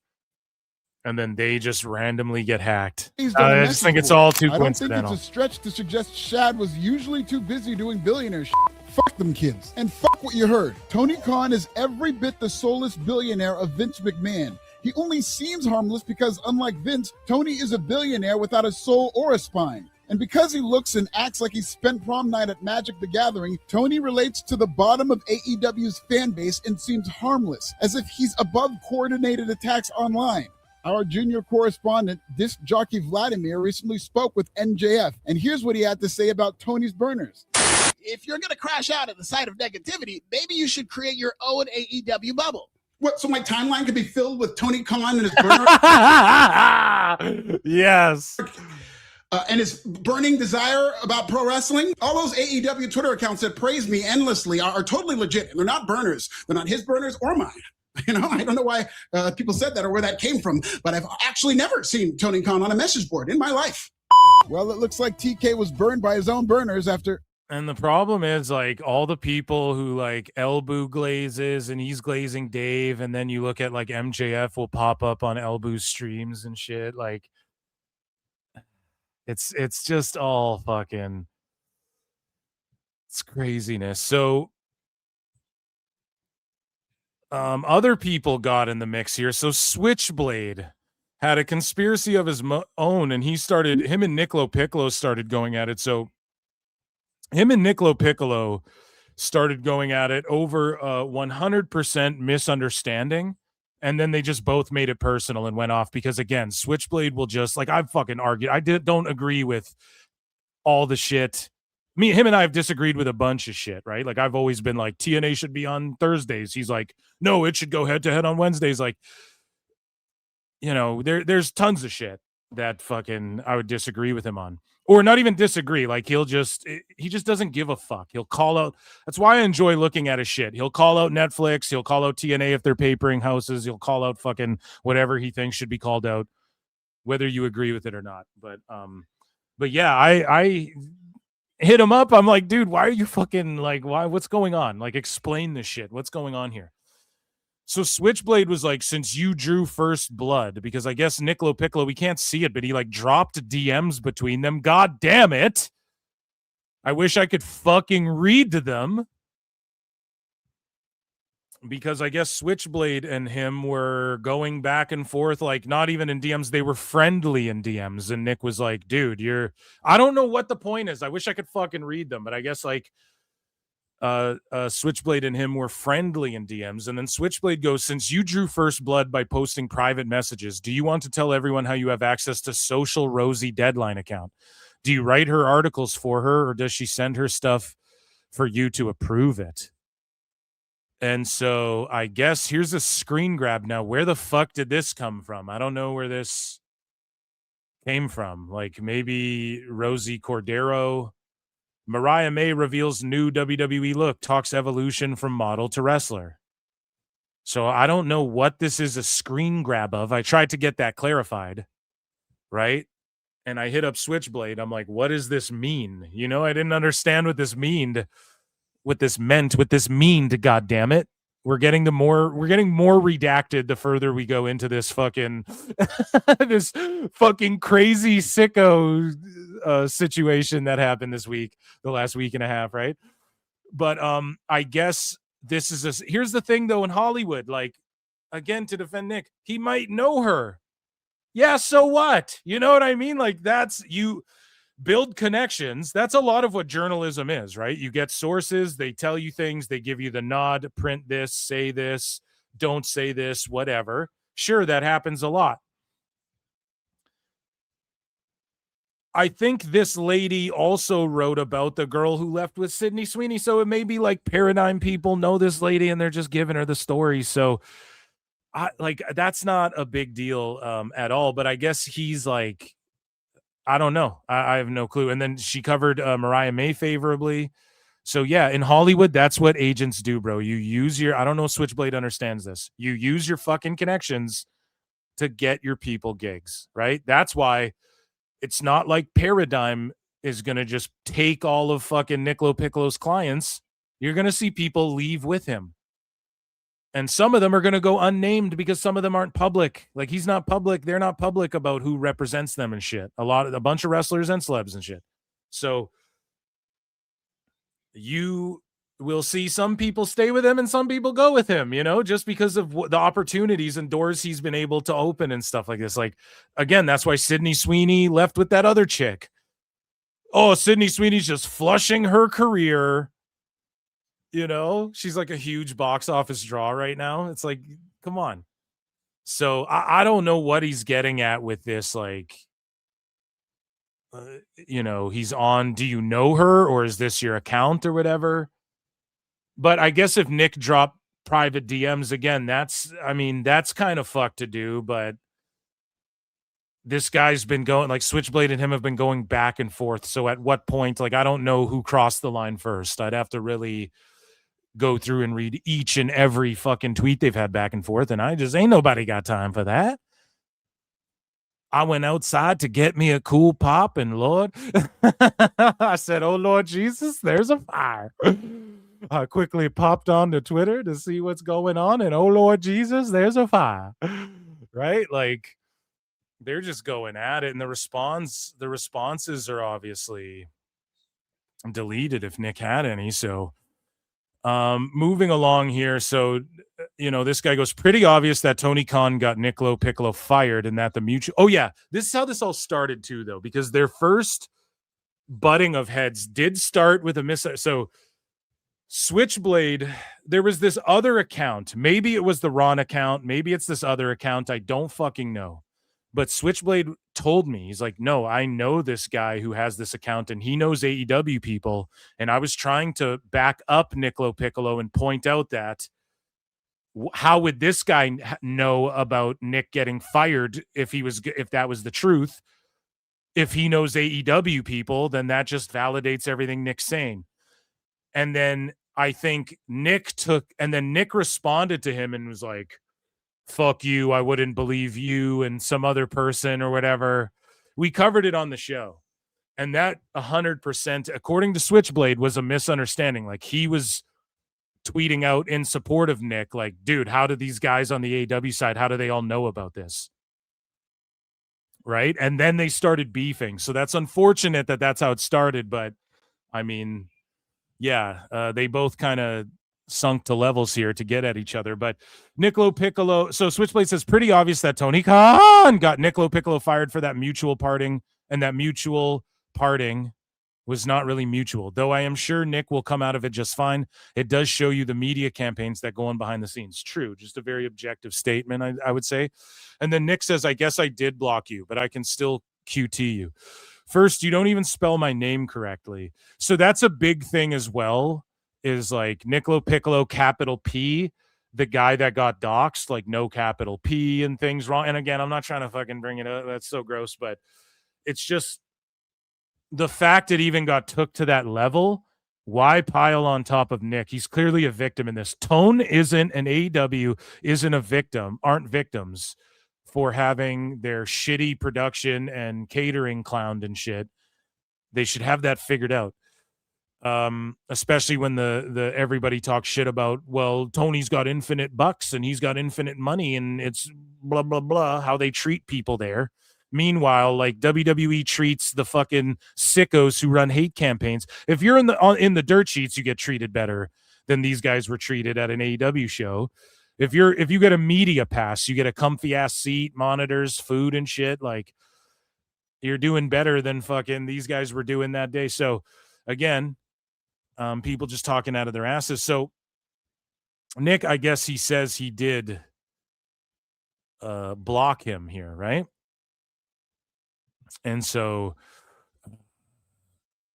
And then they just randomly get hacked. I just think it's all too coincidental. I don't think it's a stretch to suggest Shad was usually too busy doing billionaire shit. Fuck them kids. And fuck what you heard. Tony Khan is every bit the soulless billionaire of Vince McMahon. He only seems harmless because, unlike Vince, Tony is a billionaire without a soul or a spine. And because he looks and acts like he spent prom night at Magic the Gathering, Tony relates to the bottom of AEW's fan base and seems harmless, as if he's above coordinated attacks online. Our junior correspondent, disc jockey Vladimir, recently spoke with NJF, and here's what he had to say about Tony's burners. If you're going to crash out at the sight of negativity, maybe you should create your own AEW bubble. What, so my timeline could be filled with Tony Khan and his burner? Yes. And his burning desire about pro wrestling? All those AEW Twitter accounts that praise me endlessly are totally legit. They're not burners. They're not his burners or mine. You know, I don't know why people said that or where that came from, but I've actually never seen Tony Khan on a message board in my life. Well, it looks like TK was burned by his own burners after... And the problem is, like, all the people who, like, Elboo glazes and he's glazing Dave, and then you look at, like, MJF will pop up on Elboo's streams and shit. Like, it's just all fucking... It's craziness. So... other people got in the mix here. So Switchblade had a conspiracy of his own, and him and Nick LoPiccolo started going at it. So him and Nick LoPiccolo started going at it over 100% misunderstanding, and then they just both made it personal and went off because, again, Switchblade will just, like, I've fucking argued. Don't agree with all the shit. Him and I have disagreed with a bunch of shit, right? Like, I've always been like, TNA should be on Thursdays. He's like, no, it should go head to head on Wednesdays. Like, you know, there's tons of shit that fucking I would disagree with him on, or not even disagree. Like, he just doesn't give a fuck. He'll call out. That's why I enjoy looking at his shit. He'll call out Netflix. He'll call out TNA if they're papering houses. He'll call out fucking whatever he thinks should be called out, whether you agree with it or not. But yeah, I hit him up. I'm like, dude, why are you fucking like, what's going on? Like, explain this shit. What's going on here? So Switchblade was like, since you drew first blood, because I guess Nick LoPiccolo, we can't see it, but he like dropped DMs between them. God damn it. I wish I could fucking read them. Because I guess Switchblade and him were going back and forth, like not even in DMs. They were friendly in DMs. And Nick was like, dude, I don't know what the point is. I wish I could fucking read them, but I guess like Switchblade and him were friendly in DMs. And then Switchblade goes, since you drew first blood by posting private messages, do you want to tell everyone how you have access to Social Rosie Deadline account? Do you write her articles for her, or does she send her stuff for you to approve it? And so I guess here's a screen grab now. Where the fuck did this come from? I don't know where this came from. Like maybe Rosie Cordero. Mariah May reveals new WWE look, talks evolution from model to wrestler. So I don't know what this is a screen grab of. I tried to get that clarified, right? And I hit up Switchblade. I'm like, what does this mean? You know, I didn't understand what this meant, what this mean to, goddamn it. We're getting more redacted the further we go into this fucking this fucking crazy sicko situation that happened this week, the last week and a half, right? But I guess this is here's the thing though, in Hollywood, like, again, to defend Nick, he might know her. Yeah, so what? You know what I mean? Like, that's, you build connections. That's a lot of what journalism is, right? You get sources, they tell you things, they give you the nod, print this, say this, don't say this, whatever. Sure, that happens a lot. I think this lady also wrote about the girl who left with Sydney Sweeney. So it may be like Paradigm people know this lady and they're just giving her the story. So that's not a big deal at all. But I guess he's like, I don't know. I have no clue. And then she covered Mariah May favorably. So yeah, in Hollywood, that's what agents do, bro. You use I don't know if Switchblade understands this. You use your fucking connections to get your people gigs, right? That's why it's not like Paradigm is going to just take all of fucking Nick LoPiccolo's clients. You're going to see people leave with him. And some of them are going to go unnamed because some of them aren't public. Like he's not public. They're not public about who represents them and shit. A bunch of wrestlers and celebs and shit. So you will see some people stay with him and some people go with him, just because of the opportunities and doors he's been able to open and stuff like this. Like, again, that's why Sydney Sweeney left with that other chick. Oh, Sydney Sweeney's just flushing her career. She's like a huge box office draw right now. It's like, come on. So I don't know what he's getting at with this. Like, he's on, do you know her or is this your account or whatever? But I guess if Nick dropped private DMs again, that's kind of fucked to do. But this guy's been going, like Switchblade and him have been going back and forth. So at what point, like, I don't know who crossed the line first. I'd have to really go through and read each and every fucking tweet they've had back and forth. And ain't nobody got time for that. I went outside to get me a cool pop and Lord, I said, oh Lord Jesus, there's a fire. I quickly popped onto Twitter to see what's going on, and oh Lord Jesus, there's a fire. Right? Like, they're just going at it, and the responses are obviously deleted if Nick had any. So moving along here. So this guy goes, pretty obvious that Tony Khan got Nick LoPiccolo fired and that the mutual. Oh yeah, this is how this all started too, though, because their first butting of heads did start with a so Switchblade, there was this other account. Maybe it was the Ron account. Maybe it's this other account. I don't fucking know. But Switchblade told me, he's like, no, I know this guy who has this account and he knows AEW people. And I was trying to back up Nick LoPiccolo and point out that how would this guy know about Nick getting fired if that was the truth? If he knows AEW people, then that just validates everything Nick's saying. And then I think Nick responded to him and was like, fuck you, I wouldn't believe you and some other person or whatever. We covered it on the show. And that 100%, according to Switchblade, was a misunderstanding. Like, he was tweeting out in support of Nick, like, dude, how do these guys on the AEW side, how do they all know about this? Right? And then they started beefing. So that's unfortunate that that's how it started. But, I mean, yeah, they both kind of sunk to levels here to get at each other. But Nick LoPiccolo, so Switchblade says, pretty obvious that Tony Khan got Nick LoPiccolo fired for that mutual parting, and that mutual parting was not really mutual, though I am sure Nick will come out of it just fine. It does show you the media campaigns that go on behind the scenes. True, just a very objective statement, I would say. And then Nick says, I guess I did block you, but I can still QT you. First, you don't even spell my name correctly. So that's a big thing as well, is like Nick LoPiccolo, capital P, the guy that got doxxed, like no capital P and things wrong. And again, I'm not trying to fucking bring it up. That's so gross, but it's just the fact it even got took to that level. Why pile on top of Nick? He's clearly a victim in this. Tone isn't, and AEW isn't a victim, aren't victims for having their shitty production and catering clowned and shit. They should have that figured out. Especially when the everybody talks shit about, well, Tony's got infinite bucks and he's got infinite money and it's blah, blah, blah, how they treat people there. Meanwhile, like WWE treats the fucking sickos who run hate campaigns. If you're in the dirt sheets, you get treated better than these guys were treated at an AEW show. If you get a media pass, you get a comfy ass seat, monitors, food and shit. Like, you're doing better than fucking these guys were doing that day. So again, people just talking out of their asses. So Nick, I guess he says he did block him here, right? And so,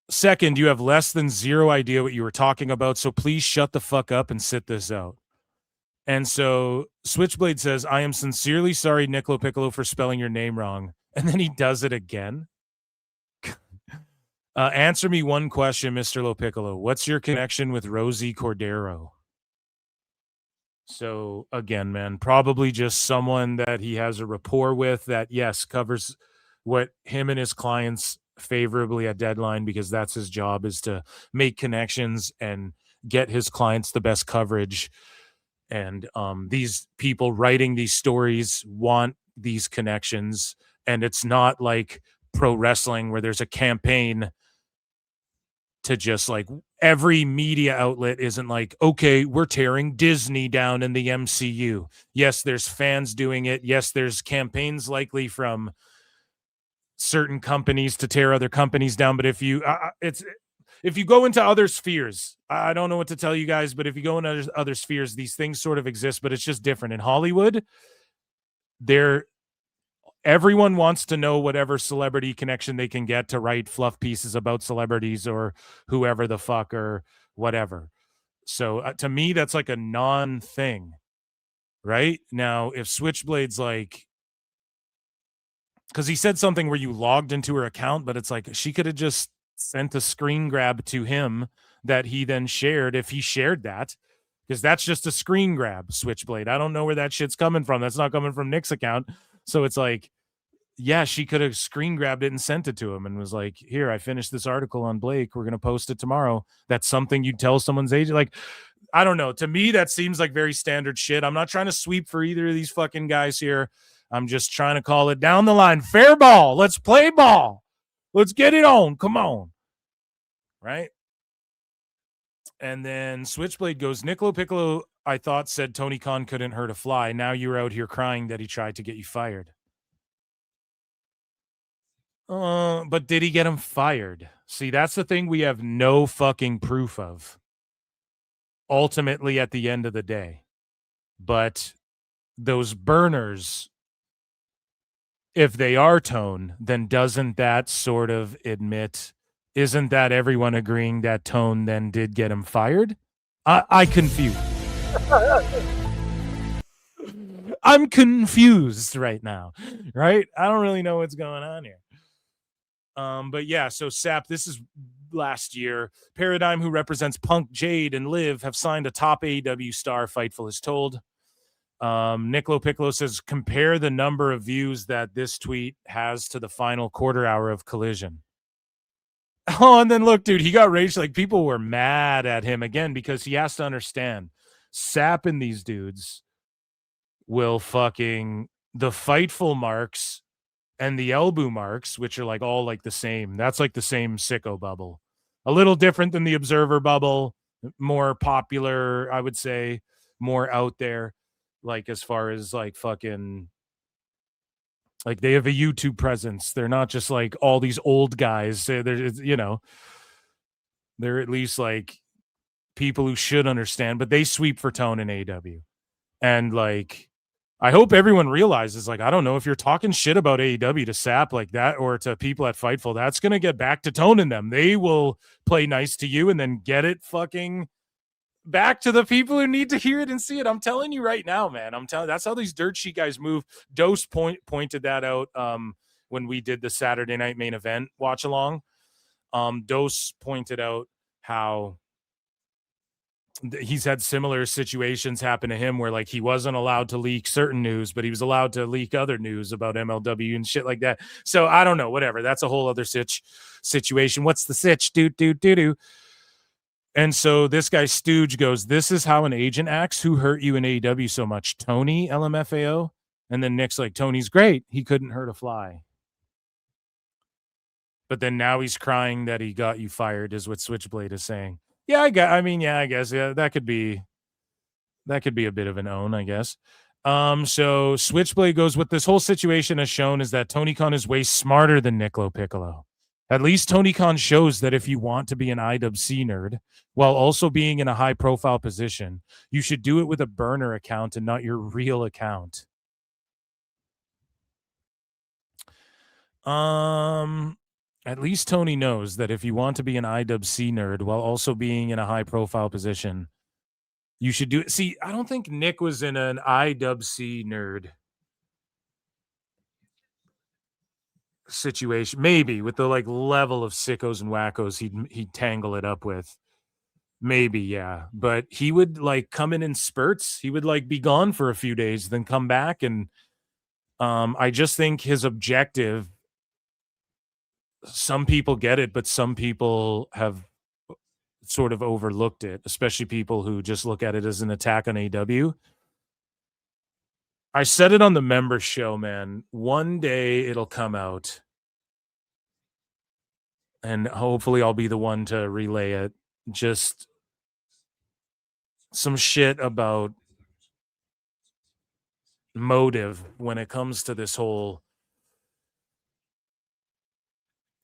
second, you have less than zero idea what you were talking about, so please shut the fuck up and sit this out. And so Switchblade says, I am sincerely sorry, Nick LoPiccolo, for spelling your name wrong. And then he does it again. Answer me one question, Mr. LoPiccolo. What's your connection with Rosie Cordero? So again, man, probably just someone that he has a rapport with that, yes, covers what him and his clients favorably at Deadline, because that's his job, is to make connections and get his clients the best coverage. And these people writing these stories want these connections. And it's not like pro wrestling where there's a campaign to just like every media outlet isn't like, okay, we're tearing Disney down in the MCU. Yes, there's fans doing it. Yes, there's campaigns likely from certain companies to tear other companies down. But if you go into other spheres, I don't know what to tell you guys, but if you go into other spheres, these things sort of exist, but it's just different. In Hollywood, everyone wants to know whatever celebrity connection they can get to write fluff pieces about celebrities or whoever the fuck or whatever. So to me, that's like a non-thing, right? Now, if Switchblade's like, because he said something where you logged into her account, but it's like she could have just sent a screen grab to him that he then shared if he shared that, because that's just a screen grab, Switchblade. I don't know where that shit's coming from. That's not coming from Nick's account. So it's like, yeah, she could have screen grabbed it and sent it to him and was like, here, I finished this article on Blake. We're going to post it tomorrow. That's something you'd tell someone's agent. Like, I don't know. To me, that seems like very standard shit. I'm not trying to sweep for either of these fucking guys here. I'm just trying to call it down the line. Fair ball. Let's play ball. Let's get it on. Come on. Right? And then Switchblade goes, Nick LoPiccolo, I thought, said Tony Khan couldn't hurt a fly. Now you're out here crying that he tried to get you fired. But did he get him fired? See, that's the thing we have no fucking proof of. Ultimately, at the end of the day. But those burners, if they are Tone, then doesn't that sort of admit, isn't that everyone agreeing that Tone then did get him fired? I confused. I'm confused right now, right? I don't really know what's going on here. But yeah, so Sap, this is last year. Paradigm, who represents Punk, Jade, and Liv, have signed a top AEW star, Fightful is told. Nick LoPiccolo says, compare the number of views that this tweet has to the final quarter hour of Collision. Oh, and then look, dude, he got raged. Like, people were mad at him again because he has to understand, Sap and these dudes will fucking, the Fightful marks and the elbow marks, which are like all like the same. That's like the same sicko bubble. A little different than the Observer bubble, more popular, I would say, more out there. Like, as far as like fucking, like, they have a YouTube presence. They're not just like all these old guys. They're, you know, they're at least like people who should understand, but they sweep for Tone in AEW. And like, I hope everyone realizes, like, I don't know, if you're talking shit about AEW to Sap like that or to people at Fightful, that's going to get back to Tone in them. They will play nice to you and then get it fucking back to the people who need to hear it and see it. I'm telling you right now, man. I'm telling, that's how these dirt sheet guys move. Dose pointed that out when we did the Saturday night main event watch along. Dose pointed out how he's had similar situations happen to him where like he wasn't allowed to leak certain news, but he was allowed to leak other news about MLW and shit like that. So I don't know, whatever. That's a whole other situation. What's the sitch? Do. And so this guy Stooge goes, this is how an agent acts. Who hurt you in AEW so much? Tony, LMFAO? And then Nick's like, Tony's great. He couldn't hurt a fly. But then now he's crying that he got you fired, is what Switchblade is saying. Yeah, I guess. Yeah, that could be a bit of an own, I guess. So Switchblade goes, what this whole situation has shown is that Tony Khan is way smarter than Nick LoPiccolo. At least Tony Khan shows that if you want to be an IWC nerd while also being in a high profile position, you should do it with a burner account and not your real account. At least Tony knows that if you want to be an IWC nerd while also being in a high profile position, you should do it. See, I don't think Nick was in an IWC nerd situation. Maybe with the like level of sickos and wackos he'd tangle it up with. Maybe, yeah. But he would like come in spurts. He would like be gone for a few days, then come back. And I just think his objective, some people get it, but some people have sort of overlooked it, especially people who just look at it as an attack on AEW. I said it on the member show, man. One day it'll come out. And hopefully I'll be the one to relay it. Just some shit about motive when it comes to this whole,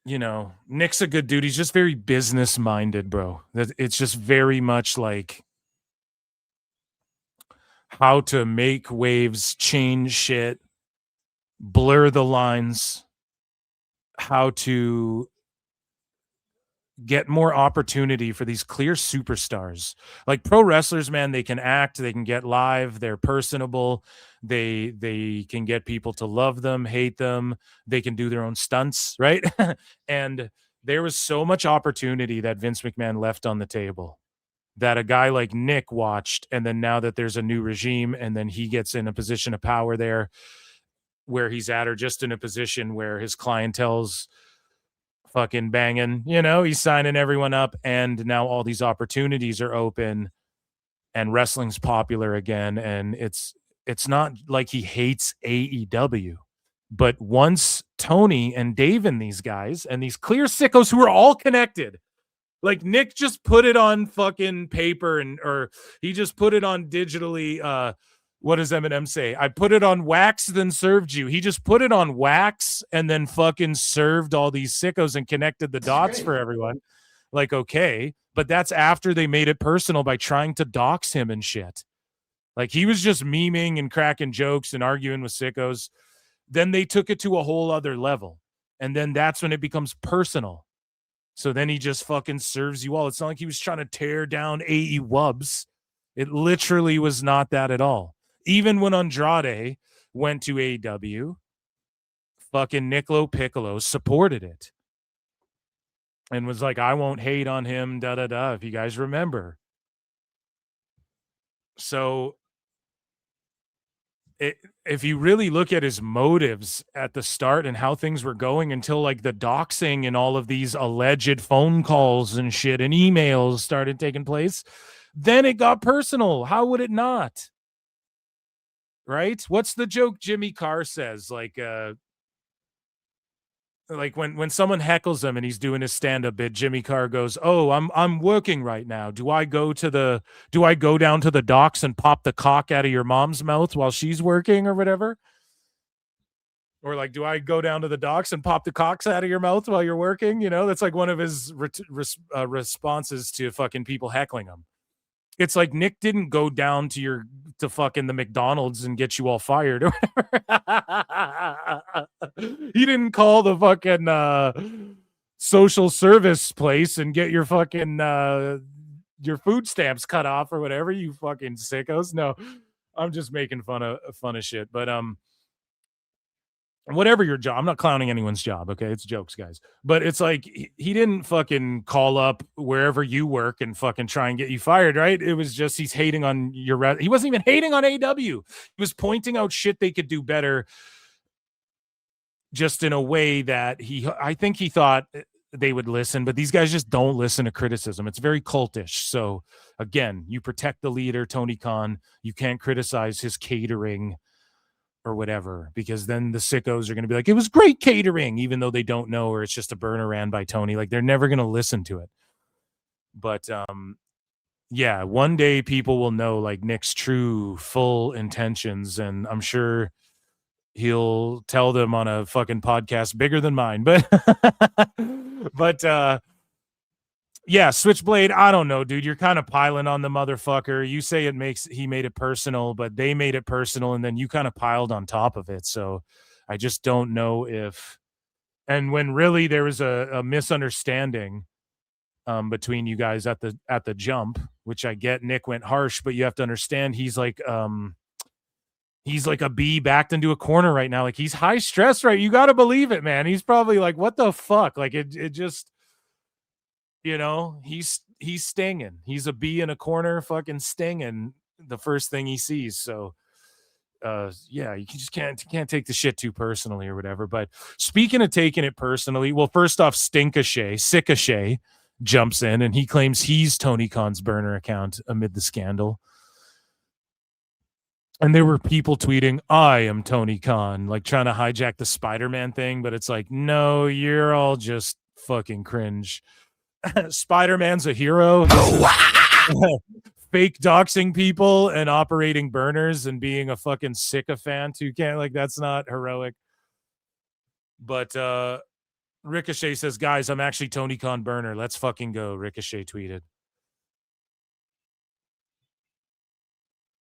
you know, Nick's a good dude. He's just very business minded, bro. It's just very much like how to make waves, change shit, blur the lines, how to get more opportunity for these clear superstars. Like pro wrestlers, man, they can act, they can get live, they're personable, they can get people to love them, hate them, they can do their own stunts, right? And there was so much opportunity that Vince McMahon left on the table that a guy like Nick watched, and then now that there's a new regime and then he gets in a position of power there where he's at, or just in a position where his clientele's fucking banging, you know, he's signing everyone up, and now all these opportunities are open and wrestling's popular again. And it's not like he hates AEW, but once Tony and Dave and these guys and these clear sickos who are all connected, like Nick just put it on fucking paper or he just put it on digitally. What does Eminem say? I put it on wax, then served you. He just put it on wax and then fucking served all these sickos and connected the dots for everyone. Like, okay, but that's after they made it personal by trying to dox him and shit. Like he was just memeing and cracking jokes and arguing with sickos. Then they took it to a whole other level. And then that's when it becomes personal. So then he just fucking serves you all. It's not like he was trying to tear down AEWubs. It literally was not that at all. Even when Andrade went to AEW, fucking Nick LoPiccolo supported it and was like, I won't hate on him, da-da-da, if you guys remember. So if you really look at his motives at the start and how things were going until like the doxing and all of these alleged phone calls and shit and emails started taking place, then it got personal. How would it not? Right? What's the joke Jimmy Carr says? Like when someone heckles him and he's doing his stand-up bit, Jimmy Carr goes, "Oh, I'm working right now. Do I go down to the docks and pop the cock out of your mom's mouth while she's working or whatever?" Or like, do I go down to the docks and pop the cocks out of your mouth while you're working? You know, that's like one of his responses to fucking people heckling him. It's like Nick didn't go down to fucking the McDonald's and get you all fired or whatever. He didn't call the fucking social service place and get your fucking your food stamps cut off or whatever, you fucking sickos. No, I'm just making fun of shit. But whatever your job, I'm not clowning anyone's job, okay? It's jokes, guys. But it's like he didn't fucking call up wherever you work and fucking try and get you fired, right? It was just he's hating on your he wasn't even hating on AEW. He was pointing out shit they could do better, just in a way that I think he thought they would listen, but these guys just don't listen to criticism. It's very cultish. So again, you protect the leader, Tony Khan. You can't criticize his catering or whatever, because then the sickos are going to be like, it was great catering, even though they don't know, or it's just a burner ran by Tony. Like they're never going to listen to it. But yeah, one day people will know like Nick's true full intentions, and I'm sure he'll tell them on a fucking podcast bigger than mine. But yeah, Switchblade, I don't know, dude. You're kind of piling on the motherfucker. You say he made it personal, but they made it personal, and then you kind of piled on top of it. So I just don't know if And when really there was a misunderstanding between you guys at the jump, which I get Nick went harsh, but you have to understand he's like a bee backed into a corner right now. Like he's high stress, right? You got to believe it, man. He's probably like, what the fuck? Like it just, you know, he's stinging. He's a bee in a corner, fucking stinging the first thing he sees. So yeah, you just can't take the shit too personally or whatever. But speaking of taking it personally, well, first off, Sickashay jumps in and he claims he's Tony Khan's burner account amid the scandal. And there were people tweeting, I am Tony Khan, like trying to hijack the Spider-Man thing, but it's like, no, you're all just fucking cringe. Spider-Man's a hero. Fake doxing people and operating burners and being a fucking sycophant who can't, like, that's not heroic. But Ricochet says, guys, I'm actually Tony Khan burner. Let's fucking go, Ricochet tweeted.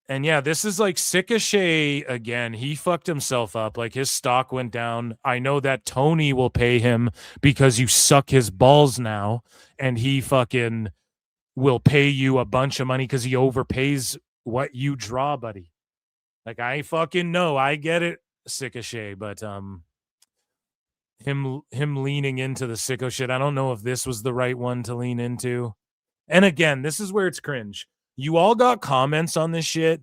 And yeah, this is like Ricochet again. He fucked himself up. Like his stock went down. I know that Tony will pay him because you suck his balls now. And he fucking will pay you a bunch of money because he overpays what you draw, buddy. Like I fucking know. I get it, Ricochet. But him leaning into the sicko shit. I don't know if this was the right one to lean into. And again, this is where it's cringe. You all got comments on this shit,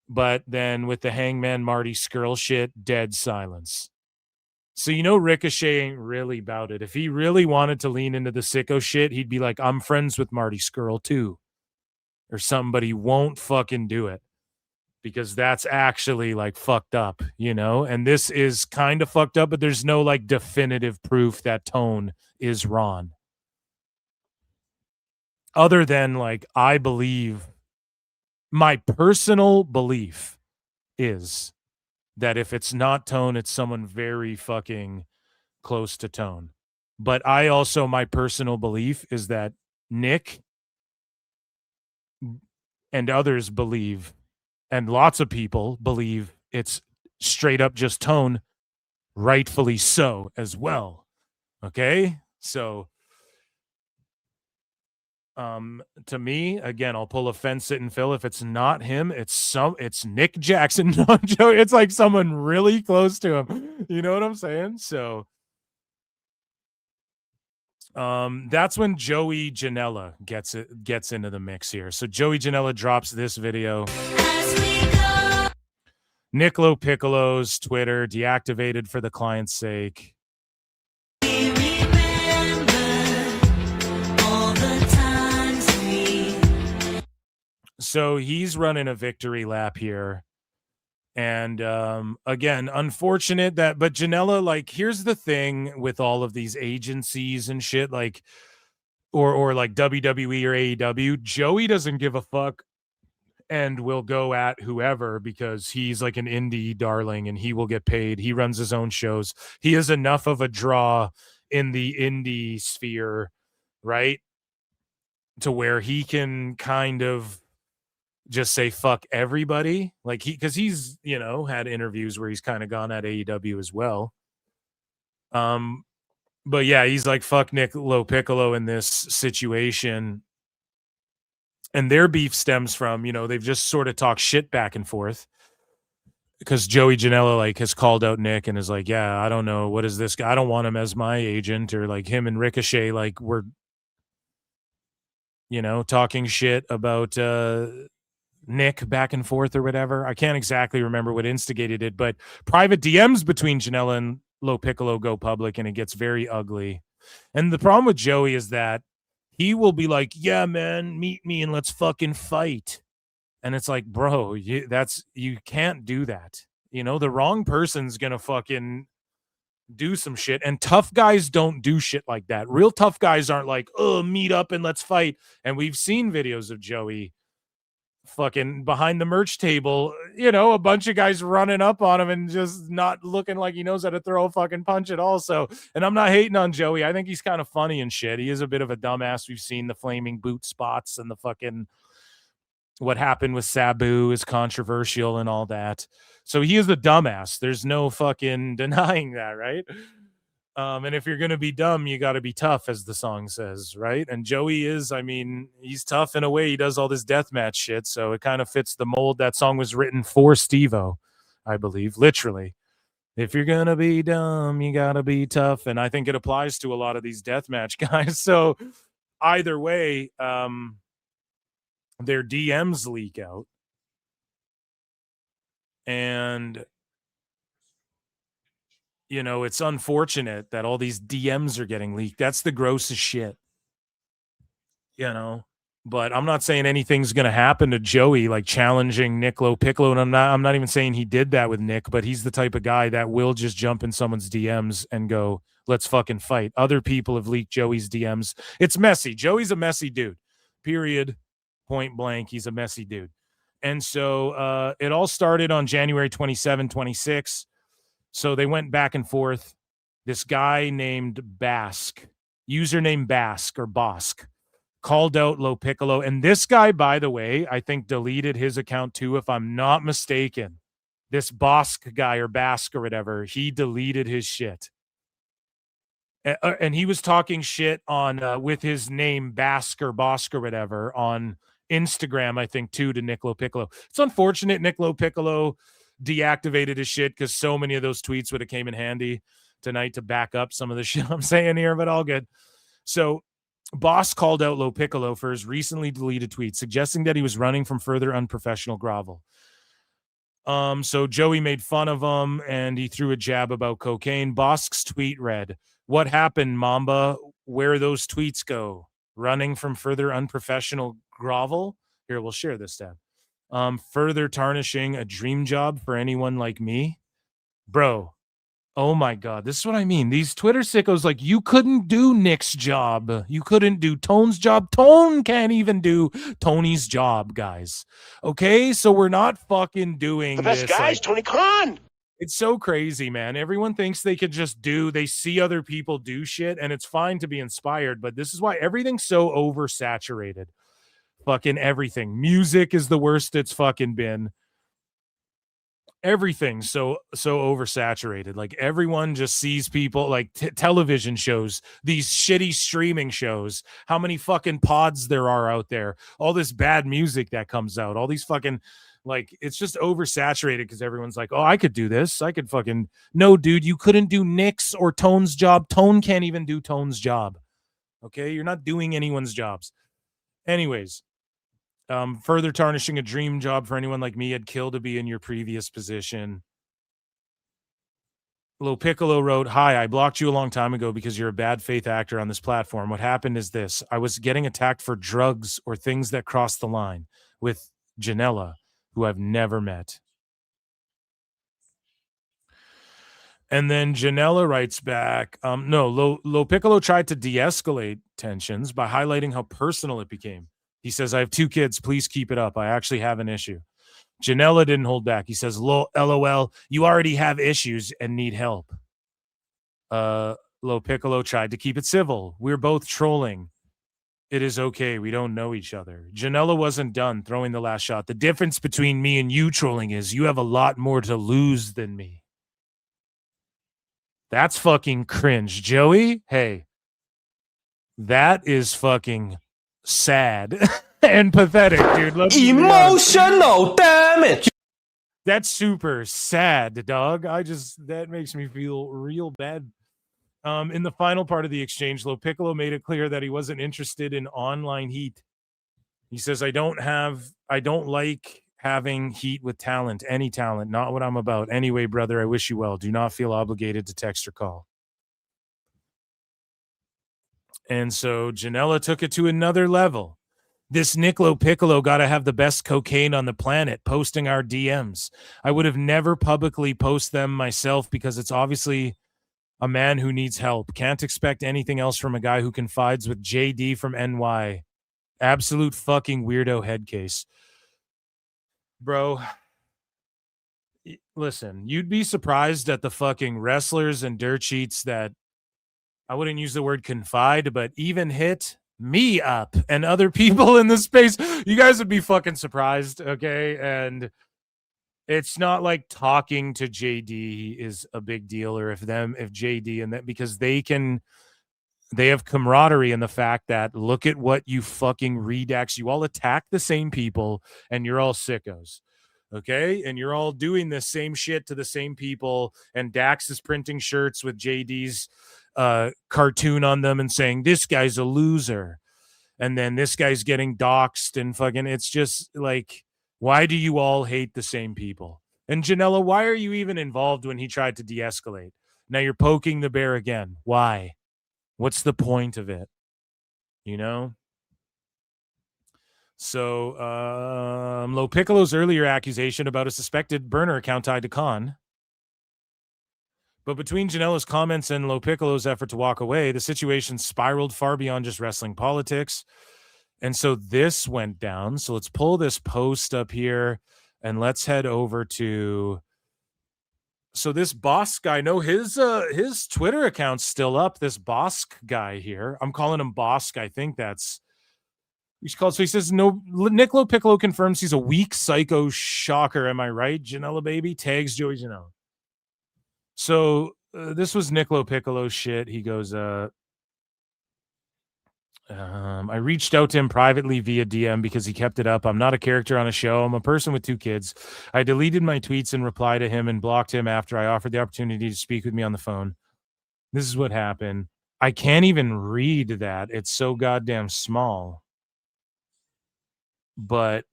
but then with the Hangman Marty Scurll shit, dead silence. So you know Ricochet ain't really about it. If he really wanted to lean into the sicko shit, he'd be like, I'm friends with Marty Scurll too. Or something, but he won't fucking do it. Because that's actually like fucked up, you know? And this is kind of fucked up, but there's no like definitive proof that Tone is Ron. Other than like, I believe, my personal belief is that if it's not Tone, it's someone very fucking close to Tone. But I also, my personal belief is that Nick and others believe, and lots of people believe, it's straight up just Tone, rightfully so as well. Okay? So to me, again, I'll pull a fence sit and Phil. If it's not him, it's Nick Jackson. It's like someone really close to him. You know what I'm saying? So that's when Joey Janela gets into the mix here. So Joey Janela drops this video. Nick LoPiccolo's Twitter deactivated for the client's sake. So he's running a victory lap here. And again, unfortunate that, but Janela, like, here's the thing with all of these agencies and shit, like, or like WWE or AEW, Joey doesn't give a fuck and will go at whoever because he's like an indie darling and he will get paid. He runs his own shows. He is enough of a draw in the indie sphere, right? To where he can kind of just say fuck everybody, like because he's, you know, had interviews where he's kind of gone at AEW as well. But yeah, he's like fuck Nick LoPiccolo in this situation, and their beef stems from, you know, they've just sort of talked shit back and forth because Joey Janela like has called out Nick and is like, yeah, I don't know, what is this guy? I don't want him as my agent, or like him and Ricochet like were, you know, talking shit about Nick back and forth or whatever. I can't exactly remember what instigated it, but private DMs between Janela and LoPiccolo go public and it gets very ugly. And the problem with Joey is that he will be like, yeah, man, meet me and let's fucking fight. And it's like, bro, you can't do that. You know, the wrong person's going to fucking do some shit. And tough guys don't do shit like that. Real tough guys aren't like, oh, meet up and let's fight. And we've seen videos of Joey fucking behind the merch table, you know, a bunch of guys running up on him and just not looking like he knows how to throw a fucking punch at all. So, and I'm not hating on Joey. I think he's kind of funny and shit. He is a bit of a dumbass. We've seen the flaming boot spots and the fucking what happened with Sabu is controversial and all that. So he is a dumbass. There's no fucking denying that, right? And if you're going to be dumb, you got to be tough, as the song says, right? And Joey is, I mean, he's tough in a way. He does all this deathmatch shit, so it kind of fits the mold. That song was written for Steve-O, I believe, literally. If you're going to be dumb, you got to be tough. And I think it applies to a lot of these deathmatch guys. So either way, their DMs leak out. And, you know, it's unfortunate that all these DMs are getting leaked. That's the grossest shit, you know. But I'm not saying anything's going to happen to Joey, like challenging Nick LoPiccolo. And I'm not even saying he did that with Nick, but he's the type of guy that will just jump in someone's DMs and go, let's fucking fight. Other people have leaked Joey's DMs. It's messy. Joey's a messy dude, period, point blank. He's a messy dude. And so it all started on January 27, 26. So they went back and forth. This guy named Bask, username Bask or Bosk, called out LoPiccolo. And this guy, by the way, I think deleted his account too, if I'm not mistaken. This Bosk guy or Bask or whatever, he deleted his shit. And he was talking shit on with his name Bask or Bosk or whatever on Instagram, I think, too, to Nick LoPiccolo. It's unfortunate Nick LoPiccolo deactivated his shit because so many of those tweets would have came in handy tonight to back up some of the shit I'm saying here, but all good. So Boss called out LoPiccolo for his recently deleted tweet, suggesting that he was running from further unprofessional grovel. So Joey made fun of him, and he threw a jab about cocaine. Bosk's tweet read, "What happened, Mamba? Where those tweets go? Running from further unprofessional grovel?" Here, we'll share this tab. Further tarnishing a dream job for anyone like me? Bro, oh my God, this is what I mean. These Twitter sickos, like, you couldn't do Nick's job. You couldn't do Tone's job. Tone can't even do Tony's job, guys. Okay, so we're not fucking doing The best this, guys, like, Tony Khan. it's so crazy, man. Everyone thinks they could just they see other people do shit, and it's fine to be inspired, but this is why everything's so oversaturated. Fucking everything. Music is the worst it's fucking been. Everything's so oversaturated. Like, everyone just sees people, like television shows, these shitty streaming shows, how many fucking pods there are out there, all this bad music that comes out, all these fucking, like, it's just oversaturated because everyone's like, oh, I could do this. I could fucking, no, dude, you couldn't do Nick's or Tone's job. Tone can't even do Tone's job. Okay, you're not doing anyone's jobs. Anyways, further tarnishing a dream job for anyone like me. I'd kill to be in your previous position. LoPiccolo wrote, "Hi, I blocked you a long time ago because you're a bad faith actor on this platform. What happened is this. I was getting attacked for drugs or things that crossed the line with Janela, who I've never met." And then Janela writes back, no, LoPiccolo tried to de-escalate tensions by highlighting how personal it became. He says, "I have 2 kids. Please keep it up. I actually have an issue." Janela didn't hold back. He says, LOL, you already have issues and need help. LoPiccolo tried to keep it civil. We're both trolling. It is okay. We don't know each other. Janela wasn't done throwing the last shot. The difference between me and you trolling is you have a lot more to lose than me. That's fucking cringe. Joey, hey, that is fucking sad and pathetic, dude. Emotional damage. That's super sad, dog. That makes me feel real bad. In the final part of the exchange, LoPiccolo made it clear that he wasn't interested in online heat. He says, I don't like having heat with talent, any talent, not what I'm about. Anyway, brother, I wish you well. Do not feel obligated to text or call. And so Janela took it to another level. This Nick LoPiccolo got to have the best cocaine on the planet, posting our DMs. I would have never publicly post them myself because it's obviously a man who needs help. Can't expect anything else from a guy who confides with JD from NY. Absolute fucking weirdo head case. Bro, listen, you'd be surprised at the fucking wrestlers and dirt sheets that, I wouldn't use the word confide, but even hit me up and other people in the space. You guys would be fucking surprised, okay? And It's not like talking to JD is a big deal, or if JD and that, because they have camaraderie in the fact that look at what you fucking redacts. You all attack the same people and you're all sickos. Okay. And you're all doing the same shit to the same people. And Dax is printing shirts with JD's cartoon on them and saying, this guy's a loser. And then this guy's getting doxxed and fucking, it's just like, why do you all hate the same people? And Janela, why are you even involved when he tried to de-escalate? Now you're poking the bear again. Why? What's the point of it? You know? So, LoPiccolo's earlier accusation about a suspected burner account tied to Khan. But between Janela's comments and LoPiccolo's effort to walk away, the situation spiraled far beyond just wrestling politics. And so this went down. So let's pull this post up here and let's head over to... So this Boss guy, no, his Twitter account's still up. This Boss guy here, I'm calling him Boss. I think that's he's called. So he says, no, Nick LoPiccolo confirms he's a weak psycho shocker. Am I right? Janela baby tags Joey Janela. So this was Nick LoPiccolo shit. He goes, I reached out to him privately via DM because he kept it up. I'm not a character on a show. I'm a person with 2 kids. I deleted my tweets in reply to him and blocked him after I offered the opportunity to speak with me on the phone. This is what happened. I can't even read that. It's so goddamn small. But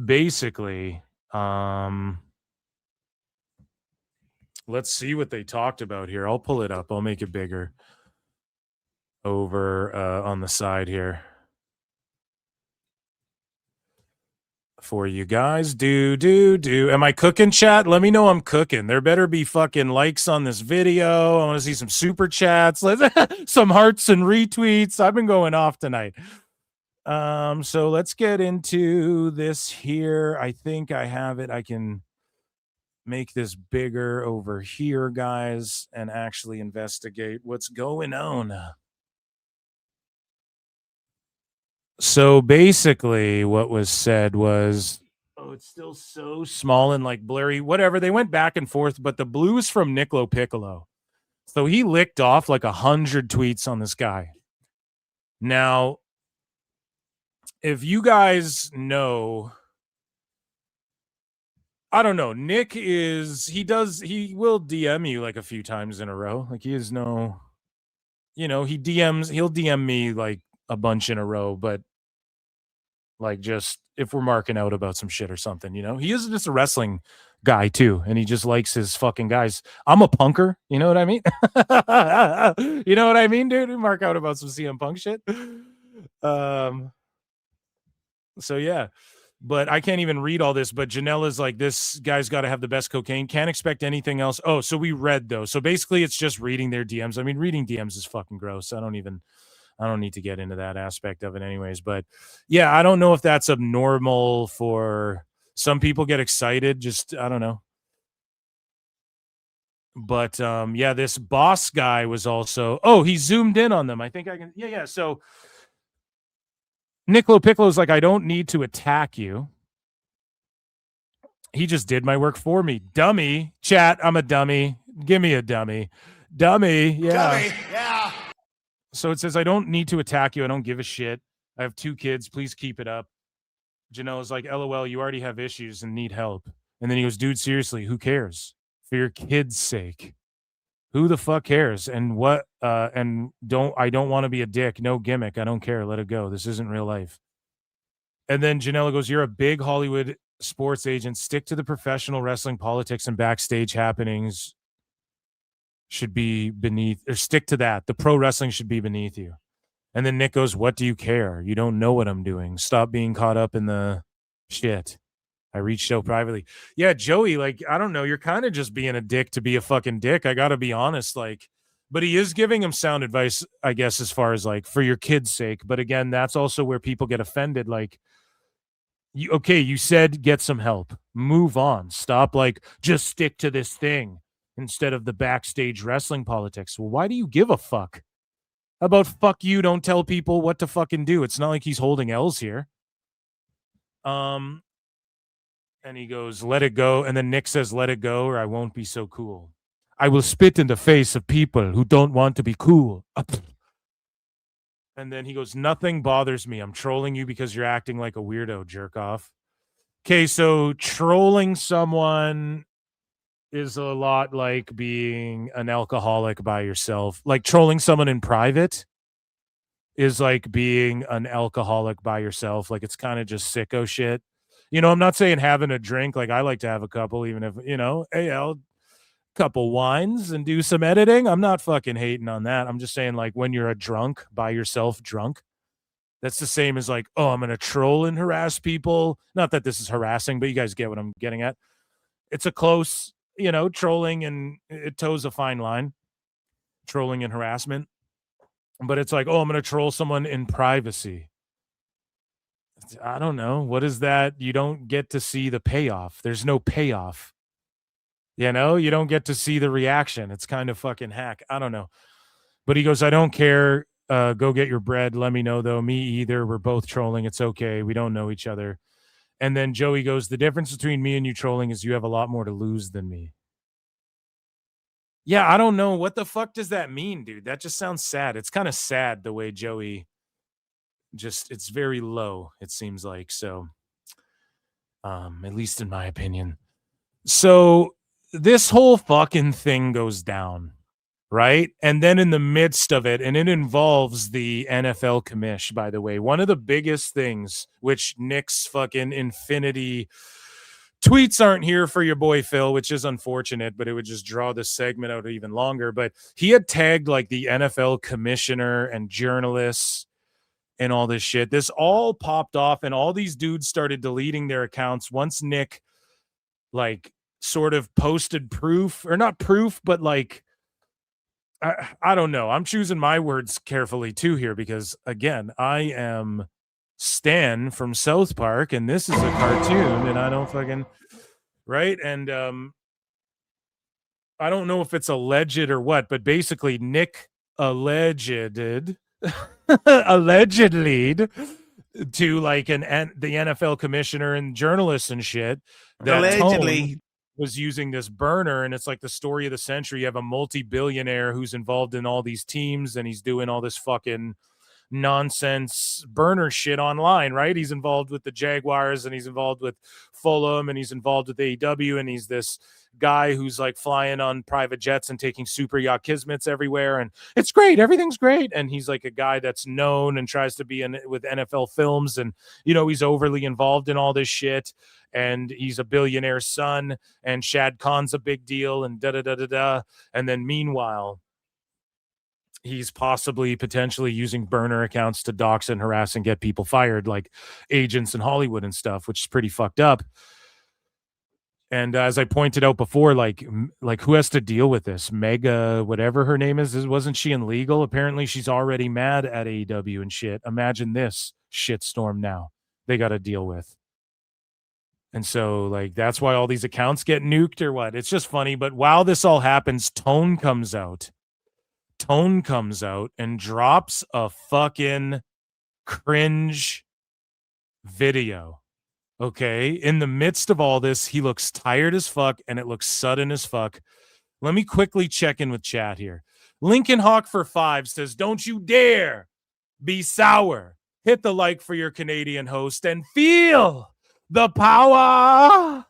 basically, let's see what they talked about here. I'll pull it up. I'll make it bigger. Over on the side here for you guys. Am I cooking, chat? Let me know I'm cooking. There better be fucking likes on this video. I want to see some super chats. Some hearts and retweets. I've been going off tonight. So let's get into this here. I think I have it. I can make this bigger over here, guys, and actually investigate what's going on. So basically what was said was, oh, it's still so small and like blurry, whatever. They went back and forth, but the blue is from Nick LoPiccolo. So he licked off like 100 tweets on this guy. Now, if you guys know, I don't know, Nick is, he will DM you like a few times in a row. Like he is no, he'll DM me like a bunch in a row, but like just if we're marking out about some shit or something, he is just a wrestling guy too, and he just likes his fucking guys. I'm a punker, you know what I mean? You know what I mean, dude? We mark out about some CM Punk shit. So yeah, but I can't even read all this. But Janela's like, this guy's got to have the best cocaine. Can't expect anything else. Oh, so we read though. So basically, it's just reading their DMs. I mean, reading DMs is fucking gross. I don't need to get into that aspect of it anyways. But yeah, I don't know if that's abnormal for some people. Get excited. Just, I don't know. But yeah, this Boss guy was also, he zoomed in on them. I think I can. Yeah. So Nick LoPiccolo's like, I don't need to attack you. He just did my work for me. Dummy. Chat, I'm a dummy. Give me a dummy. Dummy. Yeah. Dummy. Yeah. So it says, I don't need to attack you. I don't give a shit. I have 2 kids. Please keep it up. Janela's like, LOL, you already have issues and need help. And then he goes, dude, seriously, who cares? For your kids' sake. Who the fuck cares? And what? I don't want to be a dick. No gimmick. I don't care. Let it go. This isn't real life. And then Janela goes, you're a big Hollywood sports agent. Stick to the professional wrestling politics and backstage happenings. Should be beneath, or stick to that. The pro wrestling should be beneath you. And then Nick goes, what do you care? You don't know what I'm doing. Stop being caught up in the shit. I reached out privately. Yeah, Joey, like, I don't know. You're kind of just being a dick to be a fucking dick. I got to be honest. Like, but he is giving him sound advice, I guess, as far as like for your kids' sake. But again, that's also where people get offended. Like, you said get some help. Move on. Stop, like, just stick to this thing instead of the backstage wrestling politics. Well, why do you give a fuck? How about fuck you, don't tell people what to fucking do? It's not like he's holding L's here. And he goes, let it go. And then Nick says, let it go or I won't be so cool. I will spit in the face of people who don't want to be cool. And then he goes, nothing bothers me. I'm trolling you because you're acting like a weirdo, jerk off. Okay, so trolling someone is a lot like being an alcoholic by yourself. Like trolling someone in private is like being an alcoholic by yourself. Like it's kind of just sicko shit. You know, I'm not saying having a drink. Like I like to have a couple, even if, you know, hey, I'll couple wines and do some editing. I'm not fucking hating on that. I'm just saying like when you're a drunk by yourself drunk, that's the same as like, oh, I'm going to troll and harass people. Not that this is harassing, but you guys get what I'm getting at. It's a close, you know, trolling and it toes a fine line, trolling and harassment. But it's like, oh, I'm going to troll someone in privacy. I don't know. What is that? You don't get to see the payoff. There's no payoff. You know, you don't get to see the reaction. It's kind of fucking hack. I don't know. But he goes, I don't care. Go get your bread. Let me know, though. Me either. We're both trolling. It's okay. We don't know each other. And then Joey goes, the difference between me and you trolling is you have a lot more to lose than me. Yeah, I don't know. What the fuck does that mean, dude? That just sounds sad. It's kind of sad the way Joey just, it's very low, it seems like. So, at least in my opinion. So this whole fucking thing goes down, right? And then in the midst of it, and it involves the NFL commish, by the way, one of the biggest things, which Nick's fucking infinity tweets aren't here for your boy Phil, which is unfortunate, but it would just draw this segment out even longer. But he had tagged like the NFL commissioner and journalists and all this shit. This all popped off and all these dudes started deleting their accounts once Nick like sort of posted proof, or not proof, but like, I don't know. I'm choosing my words carefully too here because again, I am Stan from South Park and this is a cartoon and I don't fucking, right? And I don't know if it's alleged or what, but basically Nick allegedly to like the NFL commissioner and journalists and shit that allegedly was using this burner, and it's like the story of the century. You have a multi-billionaire who's involved in all these teams and he's doing all this fucking nonsense burner shit online, right? He's involved with the Jaguars and he's involved with Fulham and he's involved with AEW, and he's this guy who's like flying on private jets and taking super yacht kismets everywhere, and it's great, everything's great. And he's like a guy that's known and tries to be in with NFL films, and you know, he's overly involved in all this shit, and he's a billionaire's son, and Shad Khan's a big deal, and da-da-da-da-da. And then meanwhile, he's potentially using burner accounts to dox and harass and get people fired, like agents in Hollywood and stuff, which is pretty fucked up. And as I pointed out before, like who has to deal with this? Mega, whatever her name is, wasn't she in legal? Apparently she's already mad at AEW and shit. Imagine this shitstorm now they got to deal with. And so, like, that's why all these accounts get nuked or what? It's just funny. But while this all happens, Tone comes out and drops a fucking cringe video. Okay. In the midst of all this, he looks tired as fuck and it looks sudden as fuck. Let me quickly check in with chat here. Lincoln Hawk for 5 says, don't you dare be sour. Hit the like for your Canadian host and feel the power.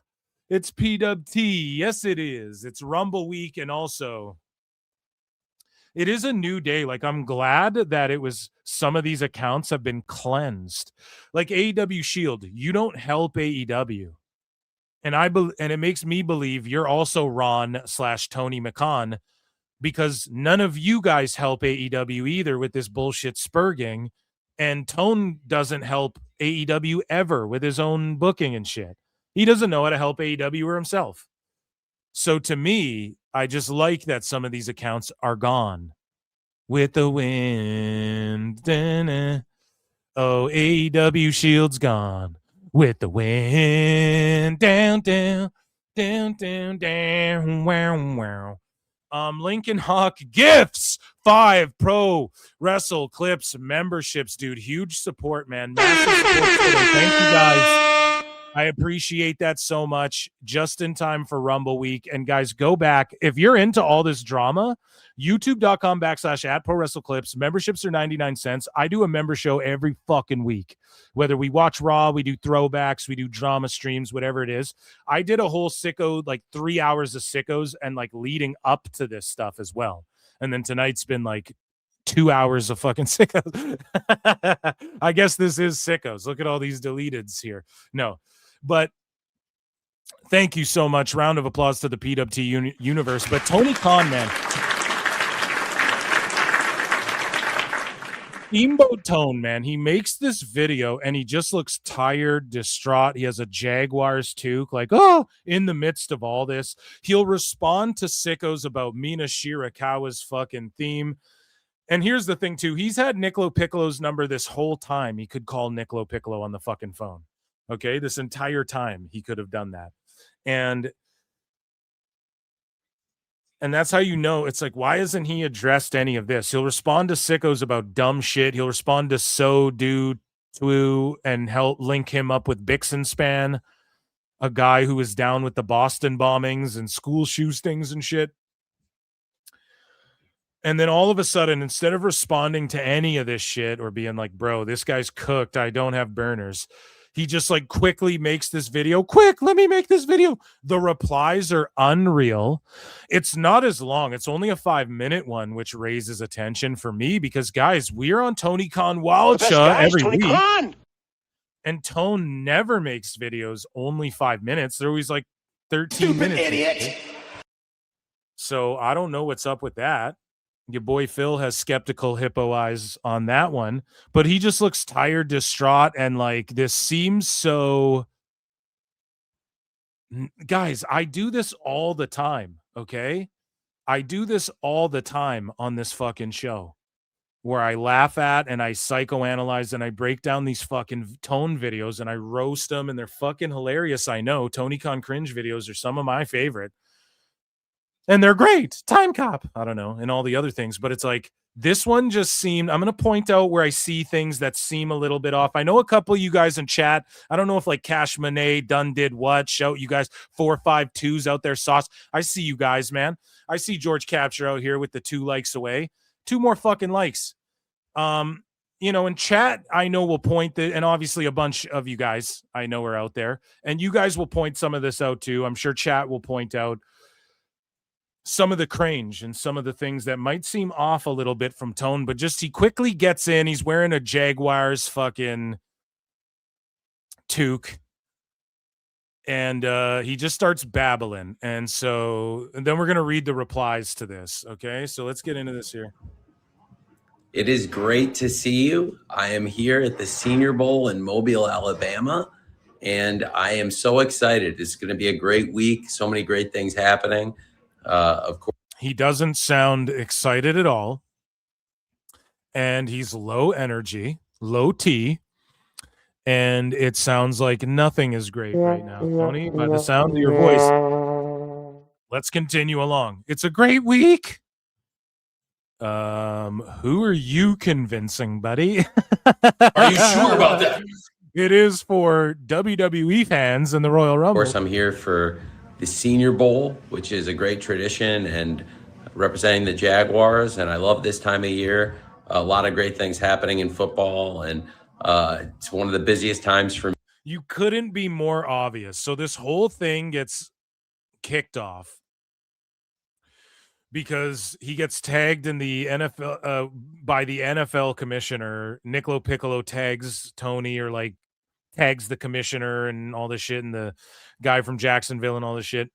It's PWT. Yes, it is. It's Rumble week. And also, it is a new day. Like, I'm glad that it was, some of these accounts have been cleansed. Like AEW Shield, you don't help AEW. And and it makes me believe you're also Ron/Tony McCon, because none of you guys help AEW either with this bullshit spurging. And Tone doesn't help AEW ever with his own booking and shit. He doesn't know how to help AEW or himself. So to me, I just like that some of these accounts are gone. With the wind. Da-na. Oh, AEW Shield's gone. With the wind. Down, down, down, down, down. Wow, wow. Lincoln Hawk gifts 5 Pro Wrestle Clips memberships, dude. Huge support, man. Massive support today. Thank you guys. I appreciate that so much. Just in time for Rumble Week. And guys, go back. If you're into all this drama, youtube.com/@ProWrestleClips. Memberships are 99 cents. I do a member show every fucking week. Whether we watch Raw, we do throwbacks, we do drama streams, whatever it is. I did a whole sicko, like 3 hours of sickos and like leading up to this stuff as well. And then tonight's been like 2 hours of fucking sickos. I guess this is sickos. Look at all these deleteds here. No. But thank you so much. Round of applause to the PWT universe. But Tony Khan, man. Steamboat Tone, man. He makes this video and he just looks tired, distraught. He has a Jaguars toque, like, oh, in the midst of all this. He'll respond to sickos about Mina Shirakawa's fucking theme. And here's the thing, too. He's had Nick LoPiccolo's number this whole time. He could call Nick LoPiccolo on the fucking phone. Okay, this entire time he could have done that. And that's how you know. It's like, why hasn't he addressed any of this? He'll respond to sickos about dumb shit. He'll respond to So Do Twu and help link him up with Bixenspan, a guy who was down with the Boston bombings and school shootings and shit. And then all of a sudden, instead of responding to any of this shit or being like, bro, this guy's cooked, I don't have burners, he just like quickly makes this video. Quick, let me make this video. The replies are unreal. It's not as long. It's only a 5-minute one, which raises attention for me because, guys, we're on Tony Khan Wildcha every week. Khan. And Tone never makes videos only 5 minutes. They're always like 13 minutes. Idiot. So I don't know what's up with that. Your boy Phil has skeptical hippo eyes on that one, but he just looks tired, distraught, and like this seems so. Guys, I do this all the time, okay? I do this all the time on this fucking show where I laugh at and I psychoanalyze and I break down these fucking Tone videos and I roast them and they're fucking hilarious. I know Tony Khan cringe videos are some of my favorite. And they're great. Time Cop. I don't know. And all the other things. But it's like, this one just seemed, I'm going to point out where I see things that seem a little bit off. I know a couple of you guys in chat. I don't know if like Cash Monet done did what. Shout you guys 452s out there. Sauce. I see you guys, man. I see George Capture out here with the 2 likes away. 2 more fucking likes. You know, in chat, I know will point that, and obviously a bunch of you guys I know are out there. And you guys will point some of this out too. I'm sure chat will point out some of the cringe and some of the things that might seem off a little bit from Tone, but just he quickly gets in. He's wearing a Jaguars fucking toque. And he just starts babbling. And then we're going to read the replies to this. Okay. So let's get into this here. It is great to see you. I am here at the Senior Bowl in Mobile, Alabama, and I am so excited. It's going to be a great week. So many great things happening. Of course, he doesn't sound excited at all, and he's low energy, low T, and it sounds like nothing is great right now, Tony. By the sound of your voice, let's continue along. It's a great week. Who are you convincing, buddy? Are you sure about that? It is for WWE fans in the Royal Rumble. Of course, I'm here for the Senior Bowl, which is a great tradition and representing the Jaguars. And I love this time of year. A lot of great things happening in football. And it's one of the busiest times for me. You couldn't be more obvious. So this whole thing gets kicked off because he gets tagged in the NFL by the NFL commissioner. Nick LoPiccolo tags Tony or like tags the commissioner and all this shit and the guy from Jacksonville and all this shit.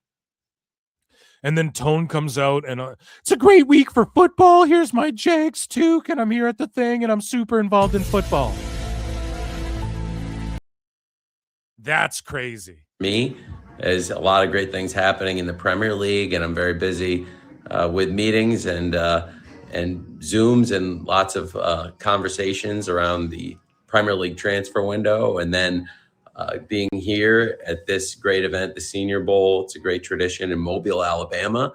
And then Tone comes out and it's a great week for football. Here's my Jags toque and I'm here at the thing and I'm super involved in football. That's crazy. Me, there's a lot of great things happening in the Premier League and I'm very busy with meetings and Zooms and lots of conversations around the Premier League transfer window, and then being here at this great event, the Senior Bowl. It's a great tradition in Mobile, Alabama.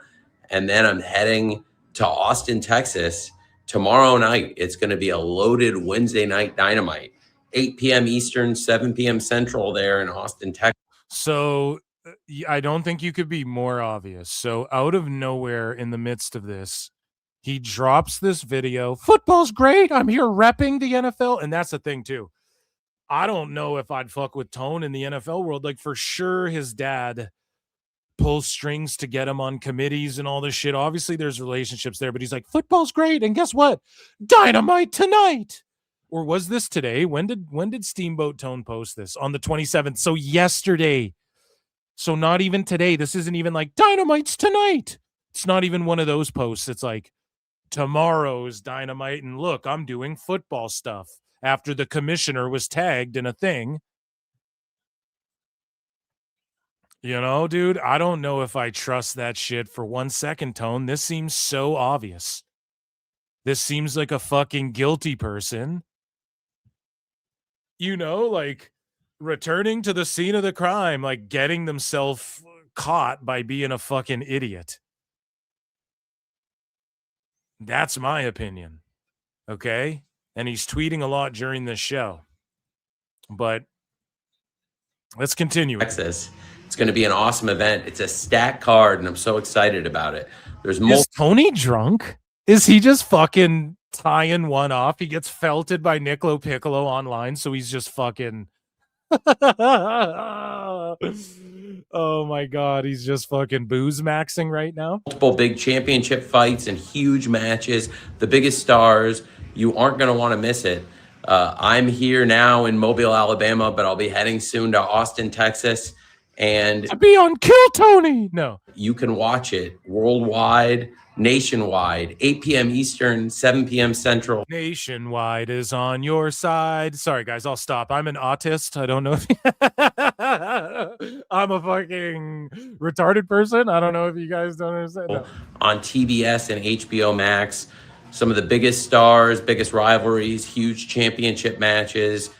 And then I'm heading to Austin, Texas tomorrow night. It's going to be a loaded Wednesday night Dynamite. 8 p.m. Eastern, 7 p.m. Central there in Austin, Texas. So I don't think you could be more obvious. So out of nowhere in the midst of this, he drops this video. Football's great. I'm here repping the NFL. And that's the thing too. I don't know if I'd fuck with Tone in the NFL world. Like, for sure his dad pulls strings to get him on committees and all this shit. Obviously there's relationships there, but he's like, football's great. And guess what? Dynamite tonight. Or was this today? When did Steamboat Tone post this? On the 27th. So yesterday. So not even today. This isn't even like Dynamite's tonight. It's not even one of those posts. It's like tomorrow's Dynamite. And look, I'm doing football stuff after the commissioner was tagged in a thing. You know, dude, I don't know if I trust that shit for 1 second, Tone. This seems so obvious. This seems like a fucking guilty person. You know, like returning to the scene of the crime, like getting themselves caught by being a fucking idiot. That's my opinion. Okay? And he's tweeting a lot during this show. But let's continue. Texas. It's going to be an awesome event. It's a stacked card, and I'm so excited about it. There's more. Is Tony drunk? Is he just fucking tying one off? He gets felted by Nick LoPiccolo online, so he's just fucking. Oh my god, he's just fucking booze maxing right now. Multiple big championship fights and huge matches. The biggest stars. You aren't going to want to miss it. I'm here now in Mobile, Alabama, but I'll be heading soon to Austin, Texas. And to be on Kill Tony. No. You can watch it worldwide, nationwide, 8 p.m. Eastern, 7 p.m. Central. Nationwide is on your side. Sorry, guys, I'll stop. I'm an autist. I don't know if I'm a fucking retarded person. I don't know if you guys don't understand. No. On TBS and HBO Max, some of the biggest stars, biggest rivalries, huge championship matches,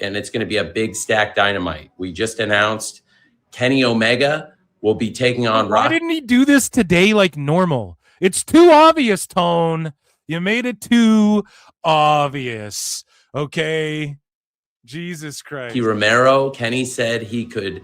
and it's going to be a big stack Dynamite. We just announced Kenny Omega will be taking on Why didn't he do this today like normal? It's too obvious, Tone. You made it too obvious. Okay? Jesus Christ. Romero. Kenny said he could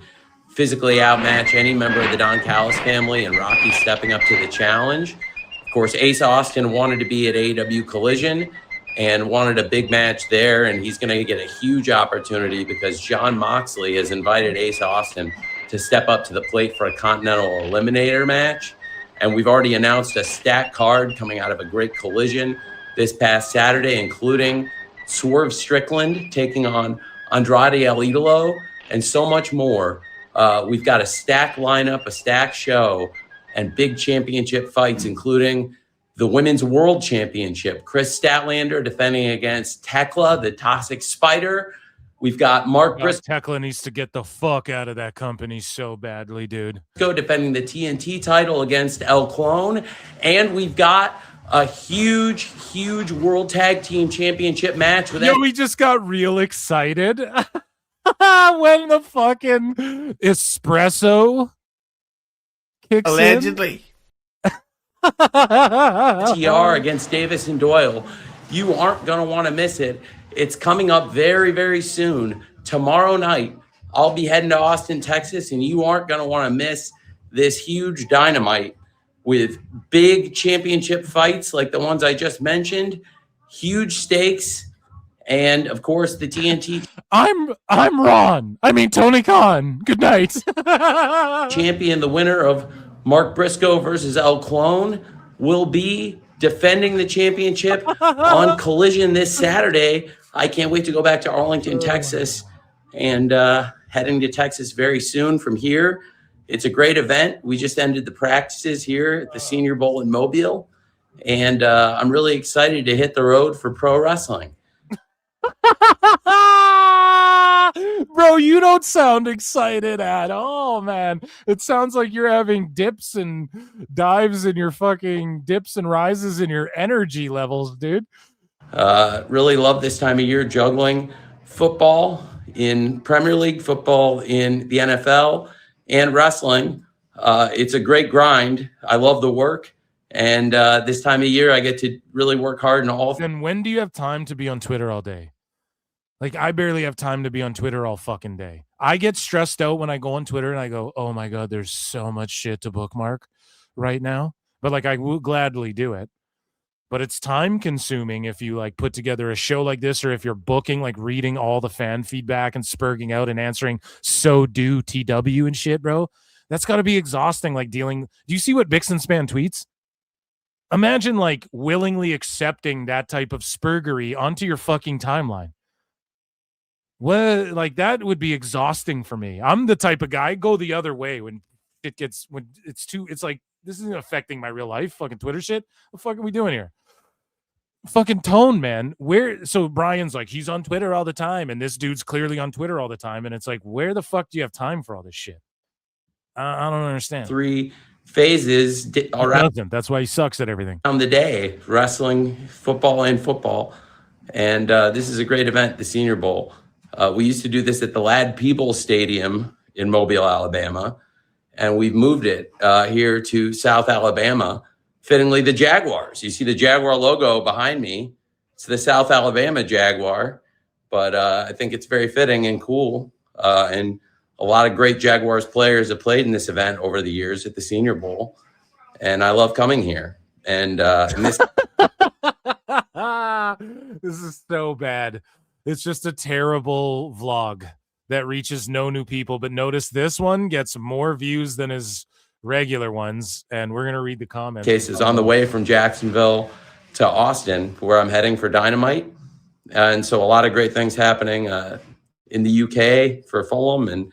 physically outmatch any member of the Don Callis family, and Rocky stepping up to the challenge. Of course, Ace Austin wanted to be at AEW Collision and wanted a big match there, and he's going to get a huge opportunity because Jon Moxley has invited Ace Austin to step up to the plate for a Continental Eliminator match. And we've already announced a stacked card coming out of a great Collision this past Saturday, including Swerve Strickland taking on Andrade El Idolo, and so much more. We've got a stacked lineup, a stacked show, and big championship fights, including the Women's World Championship. Chris Statlander defending against Tekla, the Toxic Spider. We've got Mark Briscoe. Tekla needs to get the fuck out of that company so badly, dude. Defending the TNT title against El Clone. And we've got a huge, huge World Tag Team Championship match with we just got real excited when the fucking espresso kicks allegedly TR against Davis and Doyle. You aren't going to want to miss it. It's coming up very, very soon. Tomorrow night, I'll be heading to Austin, Texas, and you aren't going to want to miss this huge Dynamite with big championship fights like the ones I just mentioned, huge stakes, and of course the TNT. I'm Ron. I mean Tony Khan. Good night. Champion, the winner of Mark Briscoe versus El Clone, will be defending the championship on Collision this Saturday. I can't wait to go back to Arlington, Texas, and heading to Texas very soon from here. It's a great event. We just ended the practices here at the Senior Bowl in Mobile, and I'm really excited to hit the road for pro wrestling. Bro, you don't sound excited at all, man. It sounds like you're having dips and dives in your fucking dips and rises in your energy levels, dude. Really love this time of year, juggling football in Premier League, football in the NFL, and wrestling. It's a great grind. I love the work. And this time of year, I get to really work hard in all. And when do you have time to be on Twitter all day? Like, I barely have time to be on Twitter all fucking day. I get stressed out when I go on Twitter and I go, oh my God, there's so much shit to bookmark right now. But like, I will gladly do it. But it's time consuming if you like put together a show like this, or if you're booking, like reading all the fan feedback and spurging out and answering so do TW and shit, bro. That's got to be exhausting. Like dealing. Do you see what Bixen Span tweets? Imagine like willingly accepting that type of spurgery onto your fucking timeline. What, like that would be exhausting for me. I'm the type of guy, go the other way when it's like, this isn't affecting my real life. Fucking Twitter shit. What the fuck are we doing here? Fucking tone, man. So Brian's like, he's on Twitter all the time, and this dude's clearly on Twitter all the time, and it's like, where the fuck do you have time for all this shit? I don't understand. 3 phases doesn't. That's why he sucks at everything. On the day, wrestling, football, and this is a great event, the Senior Bowl. We used to do this at the Ladd Peebles Stadium in Mobile, Alabama, and we've moved it here to South Alabama. Fittingly, the Jaguars. You see the Jaguar logo behind me. It's the South Alabama Jaguar, but I think it's very fitting and cool. And a lot of great Jaguars players have played in this event over the years at the Senior Bowl, and I love coming here. And this this is so bad. It's just a terrible vlog that reaches no new people. But notice this one gets more views than his regular ones, and we're gonna read the comments. Cases on the way from Jacksonville to Austin, where I'm heading for Dynamite, and so a lot of great things happening in the UK for Fulham, and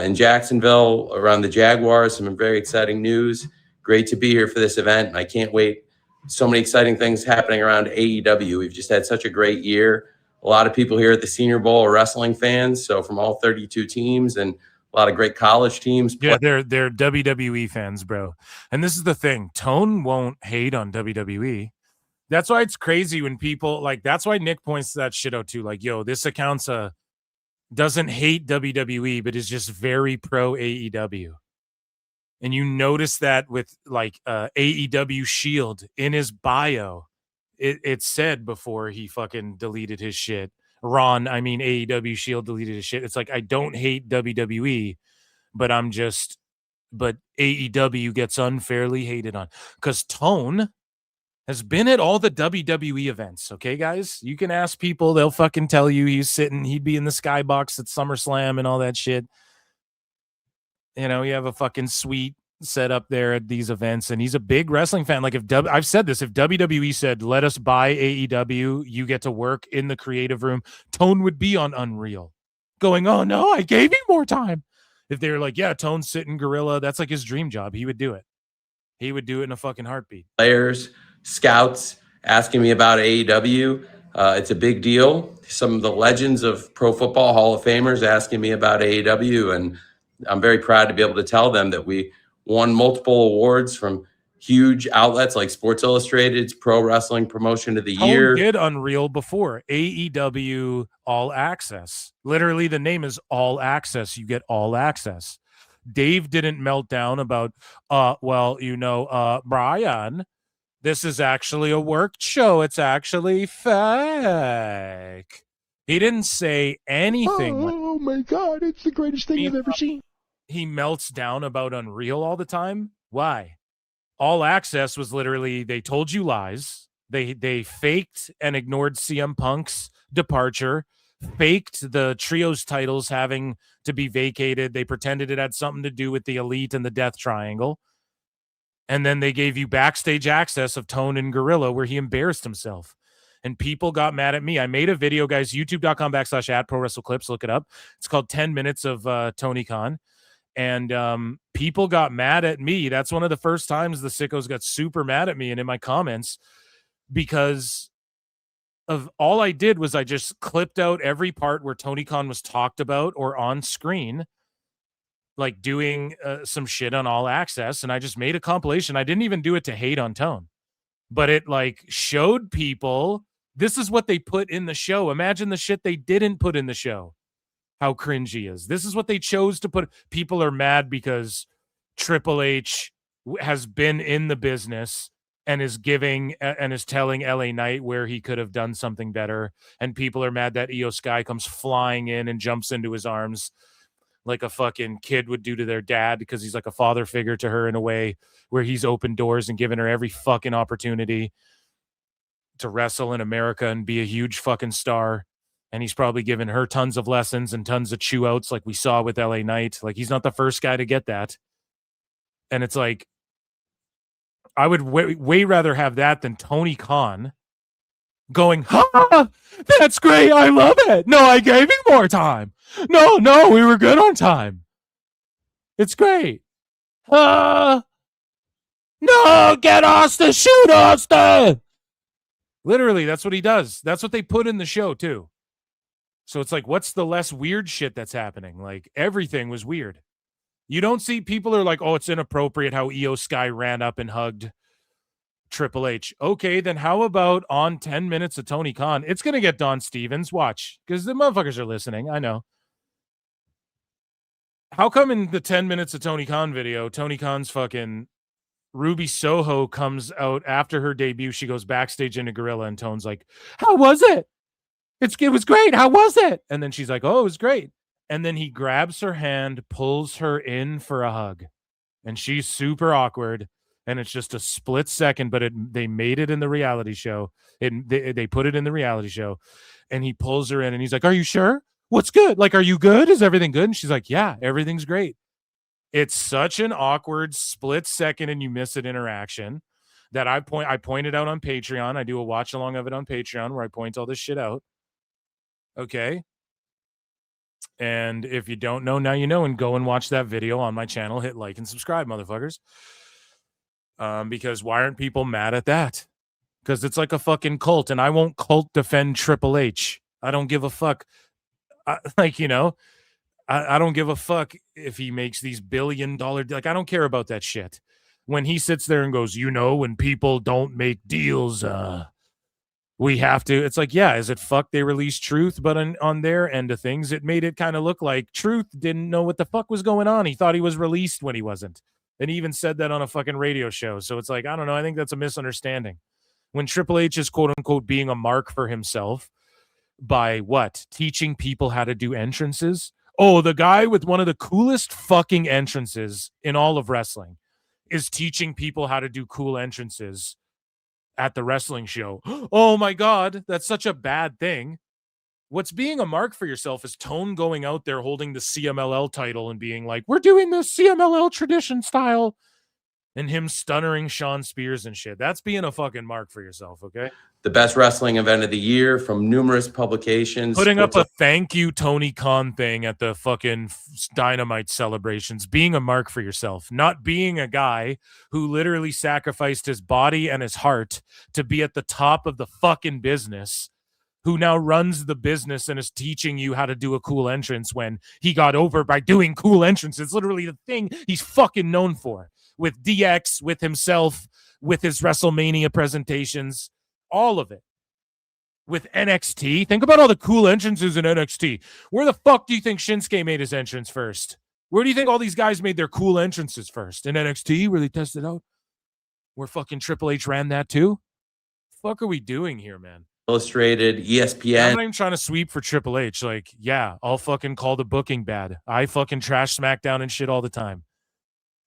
in Jacksonville around the Jaguars. Some very exciting news. Great to be here for this event, and I can't wait. So many exciting things happening around AEW. We've just had such a great year. A lot of people here at the Senior Bowl are wrestling fans, so from all 32 teams, and a lot of great college teams. Yeah, they're WWE fans, bro. And this is the thing. Tone won't hate on WWE. That's why it's crazy when people like, that's why Nick points to that shit out too. Like, yo, this account's doesn't hate WWE, but is just very pro AEW. And you notice that with like AEW Shield in his bio. It said before he fucking deleted his shit. AEW Shield deleted his shit. It's like, I don't hate WWE, but AEW gets unfairly hated on. Because Tone has been at all the WWE events, okay, guys? You can ask people, they'll fucking tell you he'd be in the skybox at SummerSlam and all that shit. You know, you have a fucking suite set up there at these events, and he's a big wrestling fan. Like, I've said this, if WWE said, let us buy AEW, you get to work in the creative room, Tone would be on Unreal going, oh no, I gave you more time. If they were like, yeah, Tone's sitting Gorilla, that's like his dream job, he would do it. He would do it in a fucking heartbeat. Players, scouts asking me about AEW. It's a big deal. Some of the legends of Pro Football Hall of Famers asking me about AEW, and I'm very proud to be able to tell them that we won multiple awards from huge outlets like Sports Illustrated's Pro Wrestling Promotion of the Year. Tone did Unreal before. AEW All Access. Literally, the name is All Access. You get all access. Dave didn't melt down about, Brian, this is actually a work show. It's actually fake. He didn't say anything. Oh my God, it's the greatest thing I've ever seen. He melts down about Unreal all the time. Why? All Access was literally, they told you lies. They faked and ignored CM Punk's departure, faked the trios titles having to be vacated. They pretended it had something to do with the Elite and the Death Triangle. And then they gave you backstage access of Tone and Gorilla where he embarrassed himself. And people got mad at me. I made a video, guys, youtube.com/@ProWrestleClips. Look it up. It's called 10 Minutes of Tony Khan. And people got mad at me. That's one of the first times the sickos got super mad at me and in my comments, because of all I did was I just clipped out every part where Tony Khan was talked about or on screen, like doing some shit on All Access. And I just made a compilation. I didn't even do it to hate on Tone, but it like showed people, this is what they put in the show. Imagine the shit they didn't put in the show. How cringy is. This is what they chose to put. People are mad because Triple H has been in the business and is giving and is telling LA Knight where he could have done something better. And people are mad that Io Sky comes flying in and jumps into his arms like a fucking kid would do to their dad, because he's like a father figure to her in a way where he's opened doors and given her every fucking opportunity to wrestle in America and be a huge fucking star. And he's probably given her tons of lessons and tons of chew outs like we saw with LA Knight. Like, he's not the first guy to get that. And it's like, I would way rather have that than Tony Khan going, ha, that's great. I love it. No, I gave you more time. No, we were good on time. It's great. No, get Austin, shoot Austin. Literally, that's what he does. That's what they put in the show too. So it's like, what's the less weird shit that's happening? Like, everything was weird. You don't see people are like, oh, it's inappropriate how Io Sky ran up and hugged Triple H. Okay, then how about on 10 minutes of Tony Khan? It's going to get Don Stevens. Watch, because the motherfuckers are listening. I know. How come in the 10 minutes of Tony Khan video, Tony Khan's fucking Ruby Soho comes out after her debut. She goes backstage into Gorilla, and Tone's like, how was it? It was great. How was it? And then she's like, oh, it was great. And then he grabs her hand, pulls her in for a hug. And she's super awkward. And it's just a split second, but they made it in the reality show. They put it in the reality show. And he pulls her in and he's like, are you sure? What's good? Like, are you good? Is everything good? And she's like, yeah, everything's great. It's such an awkward split second and you miss it interaction that I pointed out on Patreon. I do a watch along of it on Patreon where I point all this shit out. Okay. And if you don't know, now you know, and go and watch that video on my channel. Hit like and subscribe, motherfuckers. Because why aren't people mad at that? Because it's like a fucking cult, and I won't cult defend Triple H. I don't give a fuck. I don't give a fuck if he makes these $1 billion, like, I don't care about that shit. When he sits there and goes, when people don't make deals, we have to. It's like, yeah, is it fuck they released Truth, but on their end of things, it made it kind of look like Truth didn't know what the fuck was going on. He thought he was released when he wasn't. And he even said that on a fucking radio show. So it's like, I don't know. I think that's a misunderstanding. When Triple H is quote unquote being a mark for himself by what? Teaching people how to do entrances. Oh, the guy with one of the coolest fucking entrances in all of wrestling is teaching people how to do cool entrances at the wrestling show. Oh my God, that's such a bad thing. What's being a mark for yourself is Tone going out there holding the CMLL title and being like, we're doing the CMLL tradition style, and him stuttering Sean Spears and shit. That's being a fucking mark for yourself, okay? The best wrestling event of the year from numerous publications. Putting up a thank you Tony Khan thing at the fucking Dynamite celebrations, being a mark for yourself, not being a guy who literally sacrificed his body and his heart to be at the top of the fucking business, who now runs the business and is teaching you how to do a cool entrance when he got over by doing cool entrances. It's literally the thing he's fucking known for, with DX, with himself, with his WrestleMania presentations, all of it. With NXT, think about all the cool entrances in NXT. Where the fuck do you think Shinsuke made his entrance first? Where do you think all these guys made their cool entrances first? In NXT, where they tested out? Where fucking Triple H ran that too? The fuck are we doing here, man? Illustrated, ESPN. I'm not even trying to sweep for Triple H. Like, yeah, I'll fucking call the booking bad. I fucking trash SmackDown and shit all the time.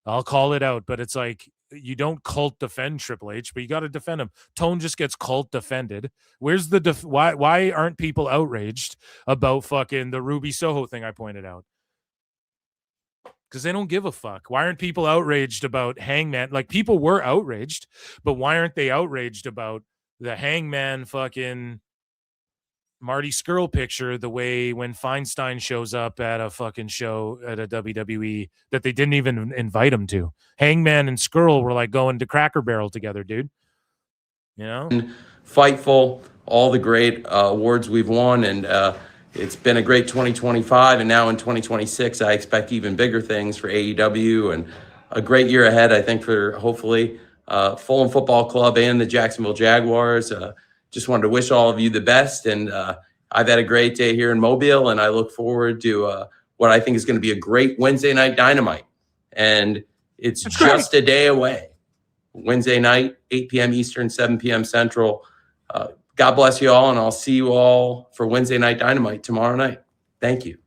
I'll call it out, but it's like, you don't cult defend Triple H, but you got to defend him. Tone just gets cult defended. Where's the why aren't people outraged about fucking the Ruby Soho thing I pointed out? Because they don't give a fuck. Why aren't people outraged about Hangman? Like, people were outraged, but why aren't they outraged about the Hangman fucking Marty Scurll picture, the way when Feinstein shows up at a fucking show at a WWE that they didn't even invite him to? Hangman and Scurll were like going to Cracker Barrel together, dude. You know? Fightful, all the great awards we've won, and it's been a great 2025, and now in 2026, I expect even bigger things for AEW, and a great year ahead, I think, for hopefully Fulham Football Club and the Jacksonville Jaguars. Just wanted to wish all of you the best, and I've had a great day here in Mobile, and I look forward to what I think is going to be a great Wednesday night Dynamite, and it's just a day away. Wednesday night, 8 p.m. Eastern, 7 p.m. Central. God bless you all, and I'll see you all for Wednesday Night Dynamite tomorrow night. Thank you.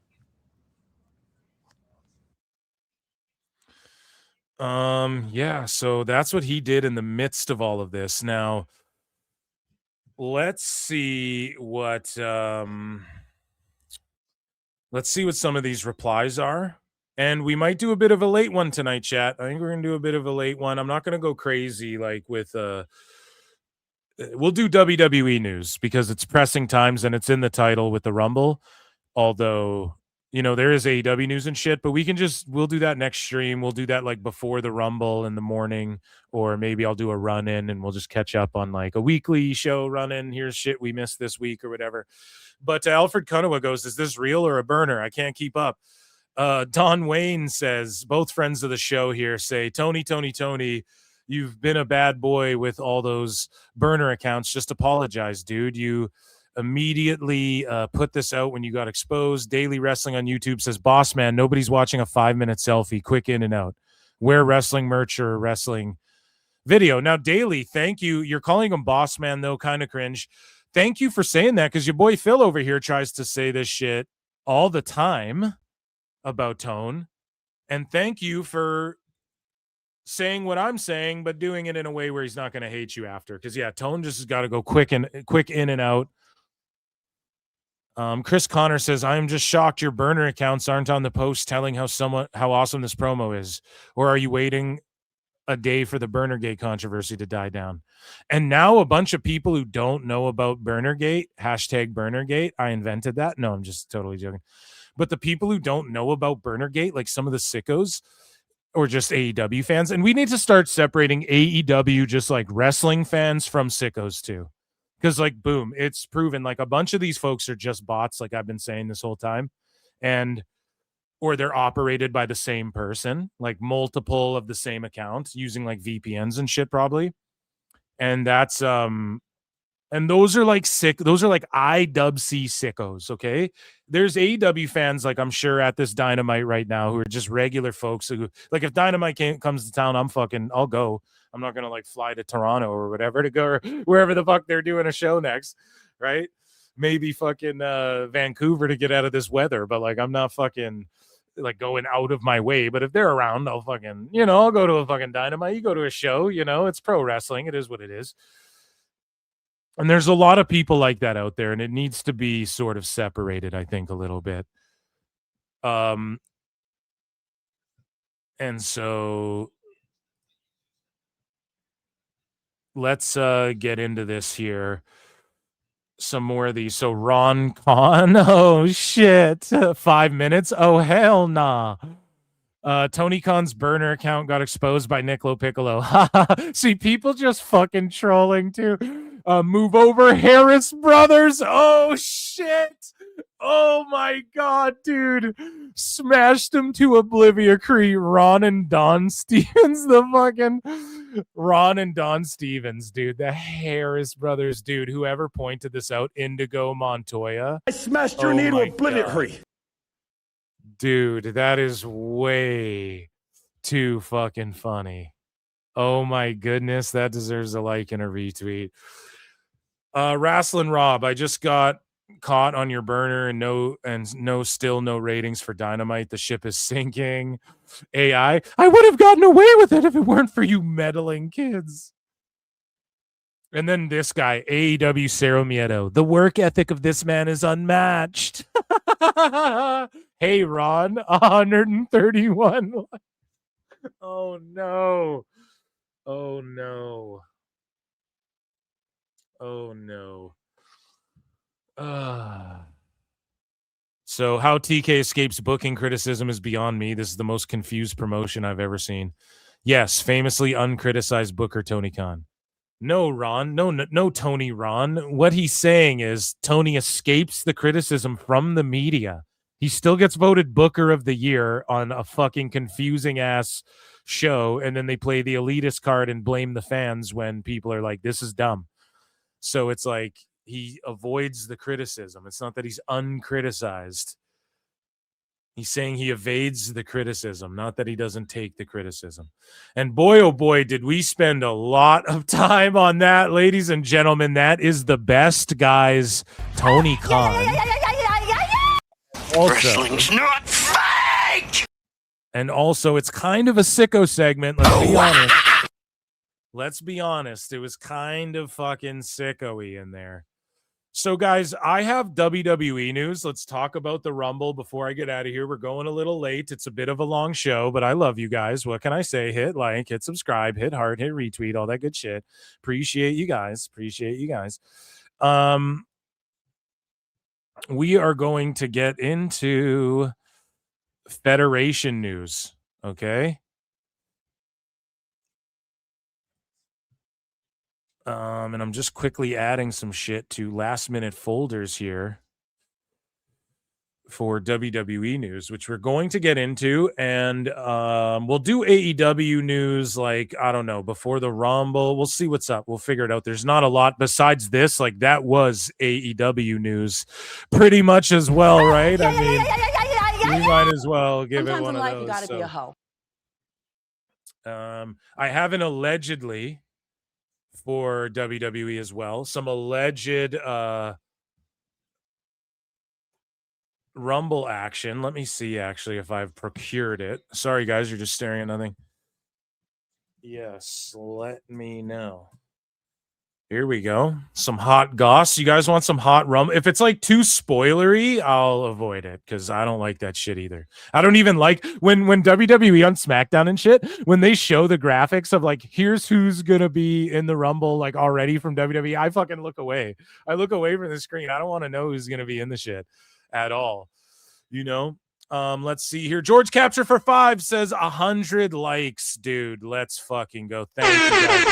Yeah, so that's what he did in the midst of all of this. Now, let's see what some of these replies are. And we might do a bit of a late one tonight, chat. I think we're gonna do a bit of a late one. I'm not gonna go crazy like with we'll do WWE news because it's pressing times and it's in the title with the Rumble. Although, you know, there is AEW news and shit, but we'll do that next stream. We'll do that like before the Rumble in the morning, or maybe I'll do a run in and we'll just catch up on like a weekly show run in. Here's shit we missed this week or whatever. But Alfred Kunawa goes, is this real or a burner? I can't keep up. Don Wayne says, both friends of the show here say, Tony, you've been a bad boy with all those burner accounts. Just apologize, dude. You immediately put this out when you got exposed. Daily Wrestling on YouTube says, boss man, nobody's watching a 5-minute selfie. Quick in and out. Wear wrestling merch or wrestling video. Now, Daily, thank you. You're calling him boss man, though, kind of cringe. Thank you for saying that, because your boy Phil over here tries to say this shit all the time about Tone. And thank you for saying what I'm saying, but doing it in a way where he's not going to hate you after. Because, yeah, Tone just has got to go quick in and out. Chris Connor says, I'm just shocked your burner accounts aren't on the post telling how awesome this promo is. Or are you waiting a day for the Burnergate controversy to die down? And now a bunch of people who don't know about Burnergate, #Burnergate, I invented that. No, I'm just totally joking. But the people who don't know about Burnergate, like some of the sickos or just AEW fans, and we need to start separating AEW just like wrestling fans from sickos too. Because, like, boom, it's proven like a bunch of these folks are just bots, like I've been saying this whole time. Or they're operated by the same person, like multiple of the same account using like VPNs and shit probably. And that's and those are like IWC sickos, okay? There's AEW fans, like I'm sure at this Dynamite right now, who are just regular folks who, like, if Dynamite comes to town, I'll go. I'm not gonna like fly to Toronto or whatever to go, or wherever the fuck they're doing a show next, right? Maybe fucking Vancouver to get out of this weather, but like I'm not fucking like going out of my way. But if they're around, I'll fucking, I'll go to a fucking Dynamite. You go to a show, it's pro wrestling. It is what it is. And there's a lot of people like that out there, and it needs to be sort of separated, I think, a little bit. And so let's get into this here. Some more of these. So Ron Khan, oh shit, 5 minutes. Oh hell nah. Tony Khan's burner account got exposed by Nick LoPiccolo. See, people just fucking trolling too. Move over, Harris Brothers. Oh shit. Oh my god, dude. Smashed him to oblivion. Ron and Don Stevens, Ron and Don Stevens, dude. The Harris Brothers, dude. Whoever pointed this out, Indigo Montoya. I smashed your knee to oblivion. Dude, that is way too fucking funny. Oh my goodness, that deserves a like and a retweet. Wrestling Rob, I just got caught on your burner and still no ratings for Dynamite. The ship is sinking. AI, I would have gotten away with it if it weren't for you meddling kids. And then this guy, AEW Cero Miedo. The work ethic of this man is unmatched. Hey, Ron, 131. Oh, no. Oh, no. Oh, no. So how TK escapes booking criticism is beyond me. This is the most confused promotion I've ever seen. Yes, famously uncriticized booker Tony Khan. No, Ron. No, Tony Ron. What he's saying is Tony escapes the criticism from the media. He still gets voted Booker of the Year on a fucking confusing ass show, and then they play the elitist card and blame the fans when people are like, this is dumb. So it's like he avoids the criticism. It's not that he's uncriticized. He's saying he evades the criticism, not that he doesn't take the criticism. And boy, oh boy, did we spend a lot of time on that, ladies and gentlemen. That is the best, guys. Tony Khan. Wrestling's not fake! And also, it's kind of a sicko segment. Let's be honest. Let's be honest. It was kind of fucking sicko-y in there. So, guys, I have WWE news. Let's talk about the Rumble before I get out of here. We're going a little late. It's a bit of a long show, but I love you guys. What can I say? Hit like, hit subscribe, hit heart, hit retweet, all that good shit. Appreciate you guys. Appreciate you guys. We are going to get into Federation news, okay? And I'm just quickly adding some shit to last minute folders here for WWE news, which we're going to get into. And we'll do AEW news, like, I don't know, before the Rumble. We'll see what's up. We'll figure it out. There's not a lot besides this. Like, that was AEW news pretty much as well, right? I mean, we might as well give it one of those. You gotta be a hoe. I have an allegedly for WWE as well. Some alleged Rumble action. Let me see actually if I've procured it. Sorry guys, you're just staring at nothing. Yes, let me know. Here we go. Some hot goss. You guys want some hot Rumble? If it's like too spoilery, I'll avoid it because I don't like that shit either. I don't even like when WWE on SmackDown and shit, when they show the graphics of like, here's who's gonna be in the Rumble like already from WWE, I fucking look away. I look away from the screen. I don't want to know who's gonna be in the shit at all. You know? Let's see here. George Capture for 5 says 100 likes, dude. Let's fucking go. Thank you guys.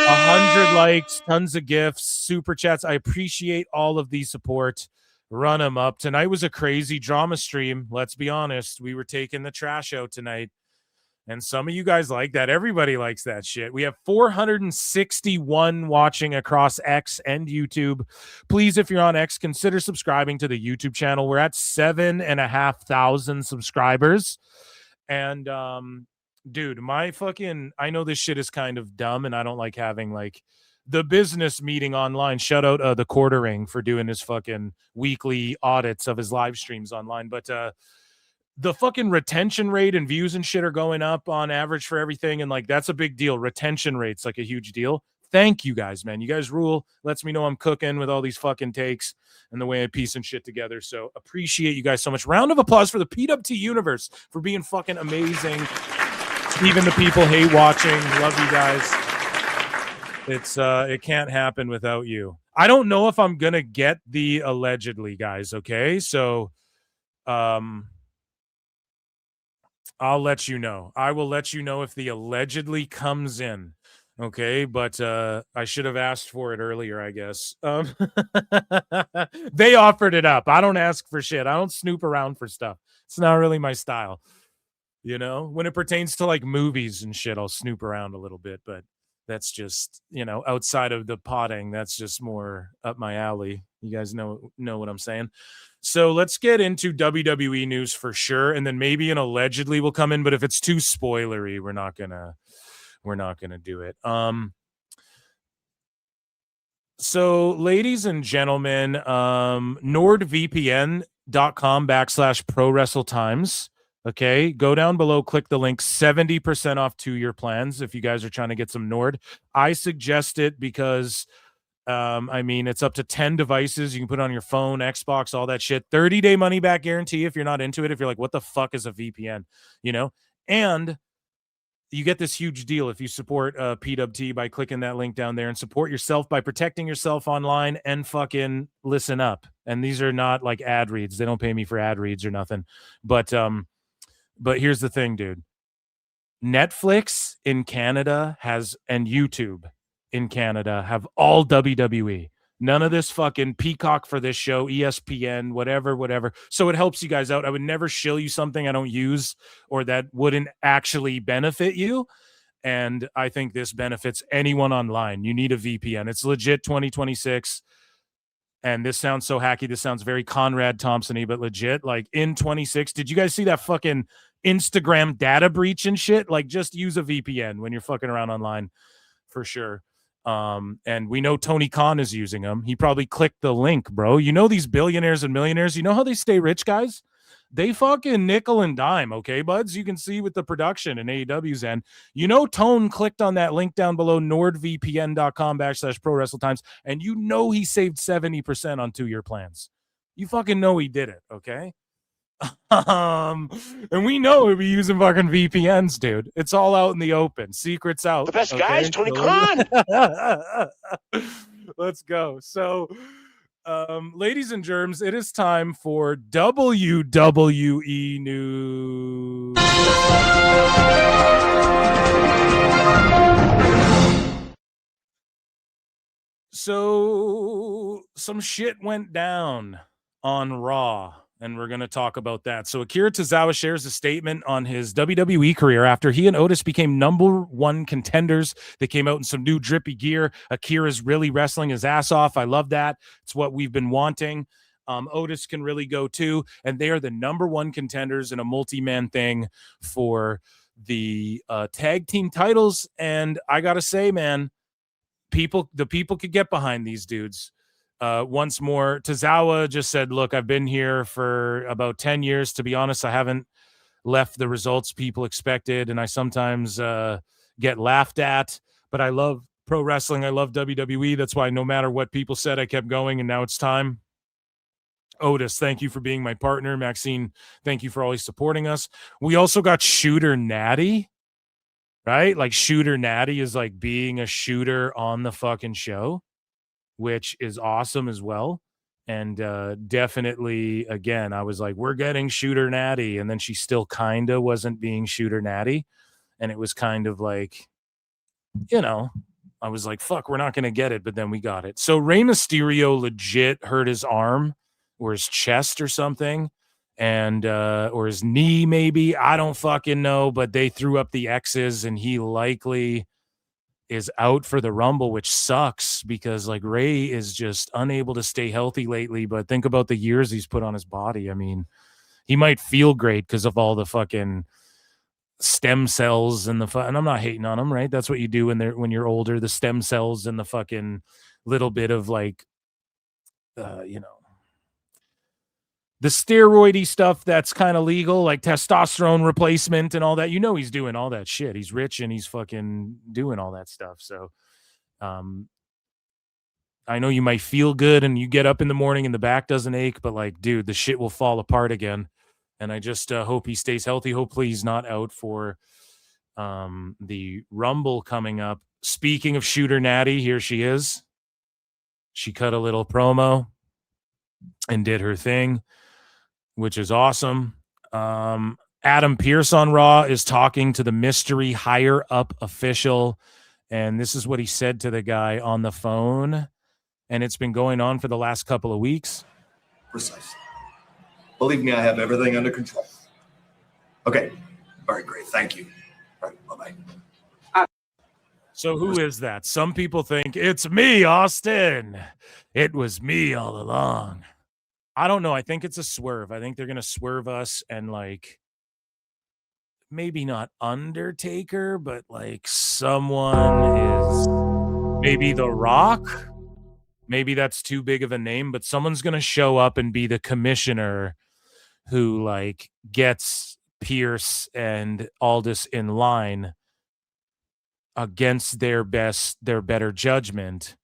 100 likes, tons of gifts, super chats. I appreciate all of the support. Run them up. Tonight was a crazy drama stream. Let's be honest. We were taking the trash out tonight. And some of you guys like that. Everybody likes that shit. We have 461 watching across X and YouTube. Please, if you're on X, consider subscribing to the YouTube channel. We're at 7,500 subscribers. And, dude, I know this shit is kind of dumb and I don't like having like the business meeting online. Shout out the Quartering for doing his fucking weekly audits of his live streams online. But, the fucking retention rate and views and shit are going up on average for everything. And like, that's a big deal. Retention rate's like a huge deal. Thank you guys, man. You guys rule. Lets me know I'm cooking with all these fucking takes and the way I piece and shit together. So appreciate you guys so much. Round of applause for the PWT universe for being fucking amazing. Even the people hate watching. Love you guys. It's it can't happen without you. I don't know if I'm gonna get the allegedly, guys. Okay. So I'll let you know. I will let you know if the allegedly comes in. Okay, but I should have asked for it earlier, I guess. They offered it up. I don't ask for shit. I don't snoop around for stuff. It's not really my style. You know, when it pertains to like movies and shit, I'll snoop around a little bit, but that's just, you know, outside of the potting, that's just more up my alley. You guys know what I'm saying. So let's get into WWE news for sure, and then maybe an allegedly will come in. But if it's too spoilery, we're not gonna do it. So ladies and gentlemen, nordvpn.com/ProWrestleTimes. Okay, go down below, click the link, 70% off 2-year plans if you guys are trying to get some Nord. I suggest it because I mean, it's up to 10 devices. You can put it on your phone, Xbox, all that shit. 30-day money back guarantee if you're not into it. If you're like, what the fuck is a VPN? You know? And you get this huge deal if you support PWT by clicking that link down there, and support yourself by protecting yourself online and fucking listen up. And these are not like ad reads. They don't pay me for ad reads or nothing. But here's the thing, dude. Netflix in Canada and YouTube in Canada have all WWE. None of this fucking Peacock for this show, ESPN, whatever. So it helps you guys out. I would never shill you something I don't use or that wouldn't actually benefit you. And I think this benefits anyone online. You need a VPN. It's legit 2026. and this sounds so hacky. This sounds very Conrad Thompson-y, but legit. Like in 26, did you guys see that fucking Instagram data breach and shit? Like just use a VPN when you're fucking around online for sure. And we know Tony Khan is using them. He probably clicked the link, bro. You know, these billionaires and millionaires, you know how they stay rich, guys? They fucking nickel and dime, okay, buds? You can see with the production and AEW's end. You know, Tone clicked on that link down below, nordvpn.com/ProWrestleTimes, and you know he saved 70% on 2-year plans. You fucking know he did it, okay? And we know we'll be using fucking VPNs, dude. It's all out in the open. Secrets out. The best okay? guy is Tony Khan. Let's go. So, ladies and germs, it is time for WWE news. So some shit went down on Raw, and we're going to talk about that. So Akira Tozawa shares a statement on his WWE career after he and Otis became #1 contenders. They came out in some new drippy gear. Akira's really wrestling his ass off. I love that. It's what we've been wanting. Otis can really go too, and they are the #1 contenders in a multi-man thing for the tag team titles. And I got to say, man, the people could get behind these dudes. Once more, Tozawa just said, look, I've been here for about 10 years. To be honest, I haven't left the results people expected, and I sometimes get laughed at, but I love pro wrestling. I love WWE. That's why no matter what people said, I kept going, and now it's time. Otis, thank you for being my partner. Maxine, thank you for always supporting us. We also got Shooter Natty, right? Like Shooter Natty is like being a shooter on the fucking show, which is awesome as well. And definitely, again, I was like, we're getting Shooter Natty. And then she still kind of wasn't being Shooter Natty. And it was kind of like, you know, I was like, fuck, we're not going to get it. But then we got it. So Rey Mysterio legit hurt his arm or his chest or something. And or his knee, maybe. I don't fucking know. But they threw up the X's, and he likely is out for the Rumble, which sucks because like Ray is just unable to stay healthy lately. But think about the years he's put on his body. I mean, he might feel great because of all the fucking stem cells and and I'm not hating on him, right? That's what you do when you're older, the stem cells and the fucking little bit of like, you know, the steroidy stuff that's kind of legal, like testosterone replacement and all that. You know, he's doing all that shit. He's rich and he's fucking doing all that stuff. So I know you might feel good and you get up in the morning and the back doesn't ache, but like, dude, the shit will fall apart again. And I just hope he stays healthy. Hopefully he's not out for the Rumble coming up. Speaking of Shooter Natty, here she is. She cut a little promo and did her thing, which is awesome. Adam Pearce on Raw is talking to the mystery higher up official, and this is what he said to the guy on the phone, and it's been going on for the last couple of weeks. Precisely. Believe me, I have everything under control. Okay. All right, great. Thank you. All right, bye-bye. So who is that? Some people think it's me, Austin. It was me all along. I don't know. I think it's a swerve. I think they're going to swerve us and like maybe not Undertaker, but like someone is maybe The Rock. Maybe that's too big of a name, but someone's going to show up and be the commissioner who like gets Pierce and Aldis in line against their better judgment.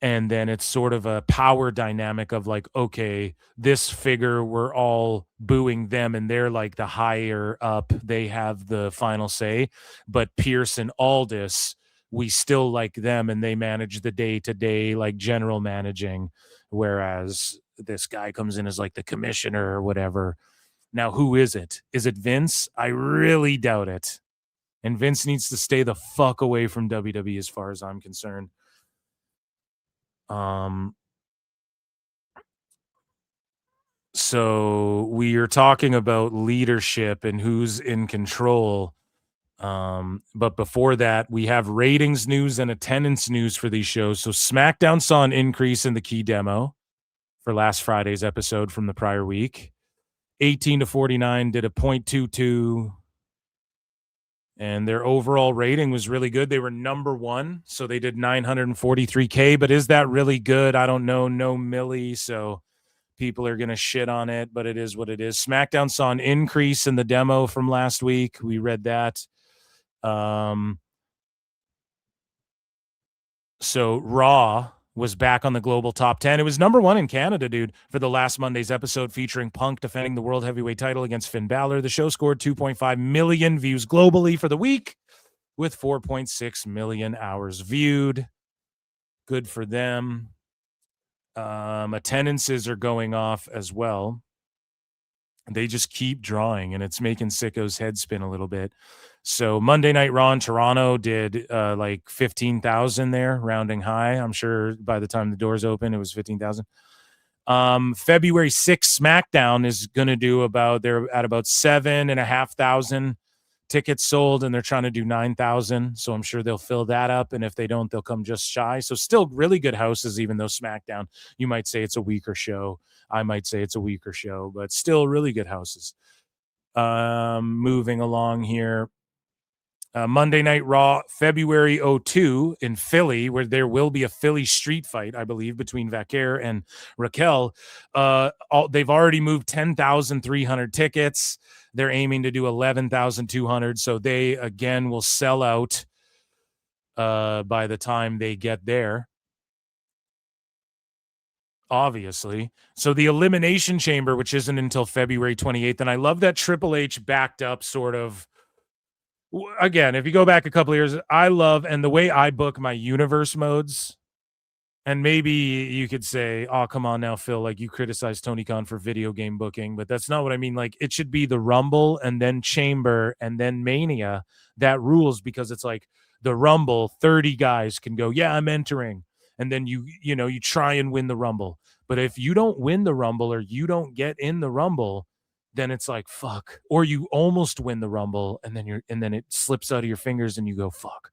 And then it's sort of a power dynamic of like, okay, this figure, we're all booing them and they're like the higher up. They have the final say. But Pierce and Aldis, we still like them and they manage the day-to-day, like general managing. Whereas this guy comes in as like the commissioner or whatever. Now, who is it? Is it Vince? I really doubt it. And Vince needs to stay the fuck away from WWE as far as I'm concerned. So we are talking about leadership and who's in control. But before that, we have ratings news and attendance news for these shows. So SmackDown saw an increase in the key demo for last Friday's episode from the prior week. 18 to 49 did a 0.22, and their overall rating was really good. They were number one, so they did 943K, but is that really good? I don't know. No milli, so people are going to shit on it, but it is what it is. SmackDown saw an increase in the demo from last week. We read that. So Raw was back on the global top 10. It was number one in Canada, dude, for the last Monday's episode featuring Punk defending the World Heavyweight title against Finn Balor. The show scored 2.5 million views globally for the week with 4.6 million hours viewed. Good for them. Attendances are going off as well. They just keep drawing, and it's making Sicko's head spin a little bit. So Monday Night Raw in Toronto did like 15,000 there, rounding high. I'm sure by the time the doors open, it was 15,000. February 6th, SmackDown is going to do they're at about 7,500 tickets sold, and they're trying to do 9,000. So I'm sure they'll fill that up. And if they don't, they'll come just shy. So still really good houses, even though SmackDown, you might say it's a weaker show. I might say it's a weaker show, but still really good houses. Moving along here. Monday Night Raw, February 02 in Philly, where there will be a Philly street fight, I believe, between Vaquer and Raquel. They've already moved 10,300 tickets. They're aiming to do 11,200. So they, again, will sell out by the time they get there. Obviously. So the Elimination Chamber, which isn't until February 28th. And I love that Triple H backed up sort of. Again, if you go back a couple of years, I love, and the way I book my universe modes, and maybe you could say, oh, come on now, Phil, like you criticize Tony Khan for video game booking, but that's not what I mean. Like it should be the Rumble and then Chamber and then Mania that rules, because it's like the Rumble, 30 guys can go, yeah, I'm entering. And then you try and win the Rumble. But if you don't win the Rumble or you don't get in the Rumble, then it's like, fuck. Or you almost win the Rumble and then it slips out of your fingers and you go, fuck.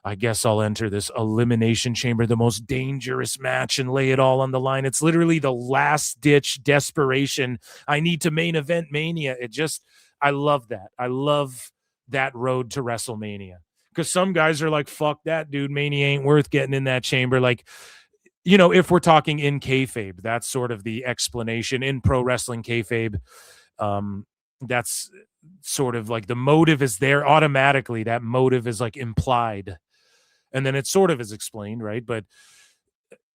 I guess I'll enter this Elimination Chamber, the most dangerous match, and lay it all on the line. It's literally the last ditch desperation. I need to main event Mania. I love that. I love that road to WrestleMania, because some guys are like, fuck that, dude. Mania ain't worth getting in that chamber. Like, if we're talking in kayfabe, that's sort of the explanation in pro wrestling kayfabe. That's sort of like the motive is there automatically. That motive is like implied, and then it sort of is explained, right? But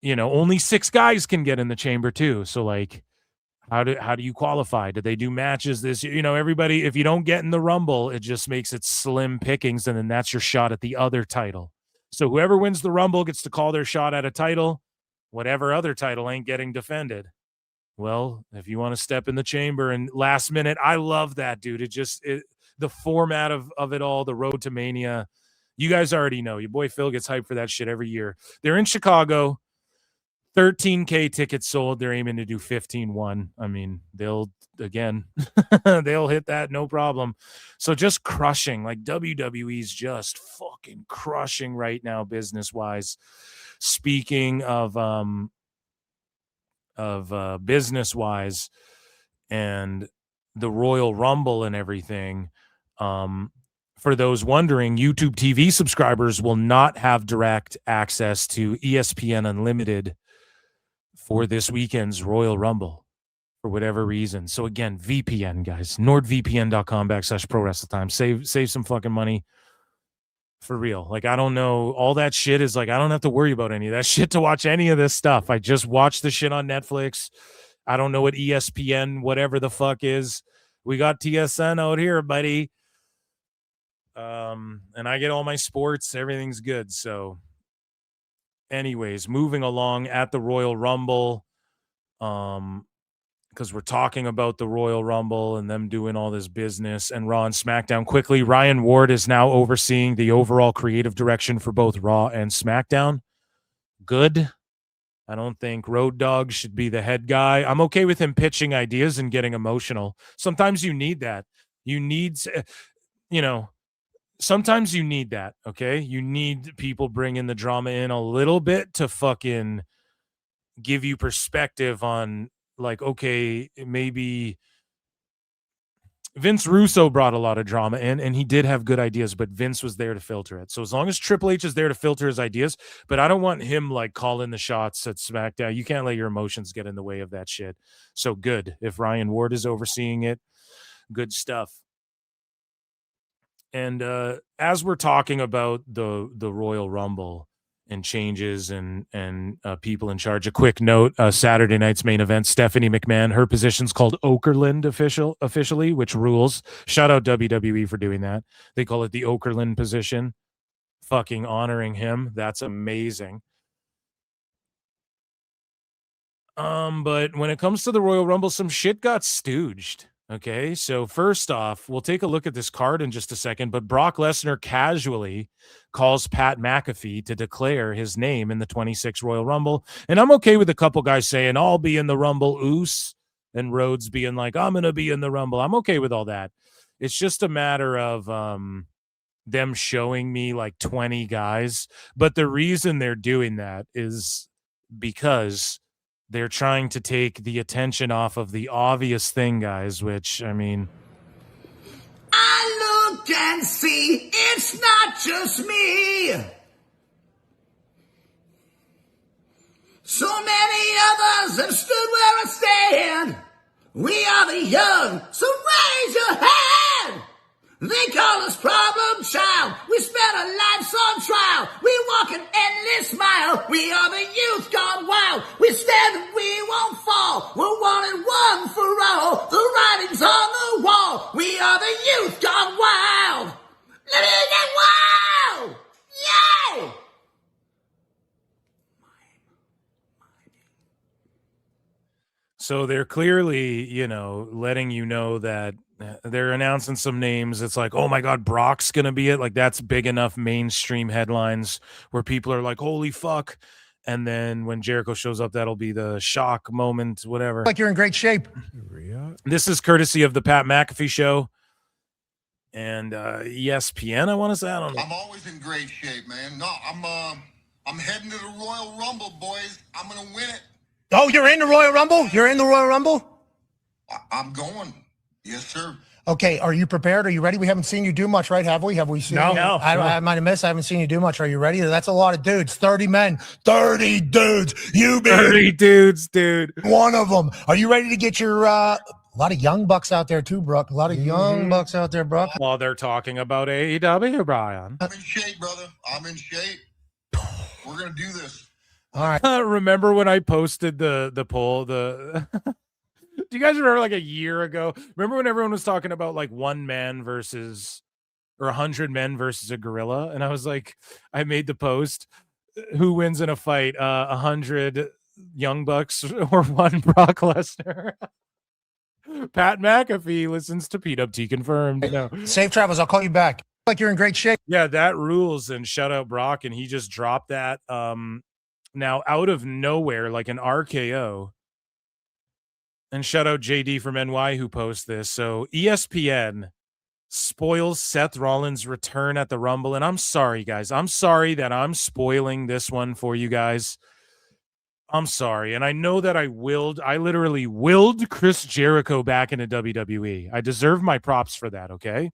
only 6 guys can get in the chamber too. So like, how do you qualify? Do they do matches this? Everybody, if you don't get in the Rumble, it just makes it slim pickings, and then that's your shot at the other title. So whoever wins the Rumble gets to call their shot at a title. Whatever other title ain't getting defended. Well, if you want to step in the chamber and last minute, I love that, dude. The format of it all, the road to Mania, you guys already know. Your boy Phil gets hyped for that shit every year. They're in Chicago, 13K tickets sold. They're aiming to do 15.1. I mean, they'll hit that, no problem. So just crushing, like WWE's just fucking crushing right now, business-wise. Speaking of business-wise and the Royal Rumble and everything, for those wondering, YouTube TV subscribers will not have direct access to ESPN Unlimited for this weekend's Royal Rumble for whatever reason. So again, VPN, guys, nordvpn.com/ProWrestleTime. Save some fucking money. For real. Like, I don't know. All that shit is like, I don't have to worry about any of that shit to watch any of this stuff. I just watch the shit on Netflix. I don't know what ESPN, whatever the fuck is. We got TSN out here, buddy. And I get all my sports. Everything's good. So anyways, moving along at the Royal Rumble, because we're talking about the Royal Rumble and them doing all this business and Raw and SmackDown. Quickly, Ryan Ward is now overseeing the overall creative direction for both Raw and SmackDown. Good. I don't think Road Dogg should be the head guy. I'm okay with him pitching ideas and getting emotional. Sometimes you need that. You need, sometimes you need that, okay? You need people bringing the drama in a little bit to fucking give you perspective on, like, okay, maybe Vince Russo brought a lot of drama in, and he did have good ideas, but Vince was there to filter it. So as long as Triple H is there to filter his ideas, but I don't want him like calling the shots at SmackDown. You can't let your emotions get in the way of that shit. So good. If Ryan Ward is overseeing it, good stuff. And as we're talking about the Royal Rumble and changes and people in charge, a quick note: Saturday night's main event, Stephanie McMahon, her position's called Okerlund officially, which rules. Shout out WWE for doing that. They call it the Okerlund position. Fucking honoring him. That's amazing. But when it comes to the Royal Rumble, some shit got stooged. Okay, so first off, we'll take a look at this card in just a second, but Brock Lesnar casually calls Pat McAfee to declare his name in the 26 Royal Rumble. And I'm okay with a couple guys saying, I'll be in the Rumble, oos, and Rhodes being like, I'm going to be in the Rumble. I'm okay with all that. It's just a matter of them showing me like 20 guys. But the reason they're doing that is because they're trying to take the attention off of the obvious thing, guys, which, I mean... I look and see it's not just me. So many others have stood where I stand. We are the young, so raise your hand. They call us problem child. We spent our lives on trial. We walk an endless mile. We are the youth gone wild. We stand and we won't fall. We're one and one for all. The writing's on the wall. We are the youth gone wild. Let it get wild! Yay! So they're clearly, you know, letting you know that they're announcing some names. It's like, oh my God, Brock's going to be it. Like, that's big enough mainstream headlines where people are like, holy fuck. And then when Jericho shows up, that'll be the shock moment, whatever. Like you're in great shape. This is courtesy of the Pat McAfee show and ESPN, I want to say. I don't know. I'm always in great shape, man. No, I'm heading to the Royal Rumble, boys. I'm going to win it. Oh, you're in the Royal Rumble? You're in the Royal Rumble? I'm going. Yes, sir. Okay, are you prepared? Are you ready? We haven't seen you do much, right? Have we? Have we seen you? No. I might have missed. I haven't seen you do much. Are you ready? That's a lot of dudes. 30 men. 30 dudes. You be 30 dudes, dude. one of them. Are you ready to get your a lot of young bucks out there too, Brooke? A lot of young bucks out there, Brooke. While they're talking about AEW, Brian. I'm in shape, brother. I'm in shape. We're going to do this. All right. Remember when I posted the poll? Do you guys remember like a year ago? Remember when everyone was talking about like 1 man versus or 100 men versus a gorilla? And I was like, I made the post: who wins in a fight, 100 Young Bucks or 1 Brock Lesnar? Pat McAfee listens to PWT confirmed. No. Safe travels. I'll call you back. Like you're in great shape. Yeah, that rules. And shout out Brock, and he just dropped that. Now out of nowhere, like an RKO. And shout out JD from NY who posts this. So ESPN spoils Seth Rollins' return at the Rumble. And I'm sorry, guys. I'm sorry that I'm spoiling this one for you guys. I'm sorry. And I know that I literally willed Chris Jericho back into WWE. I deserve my props for that, okay?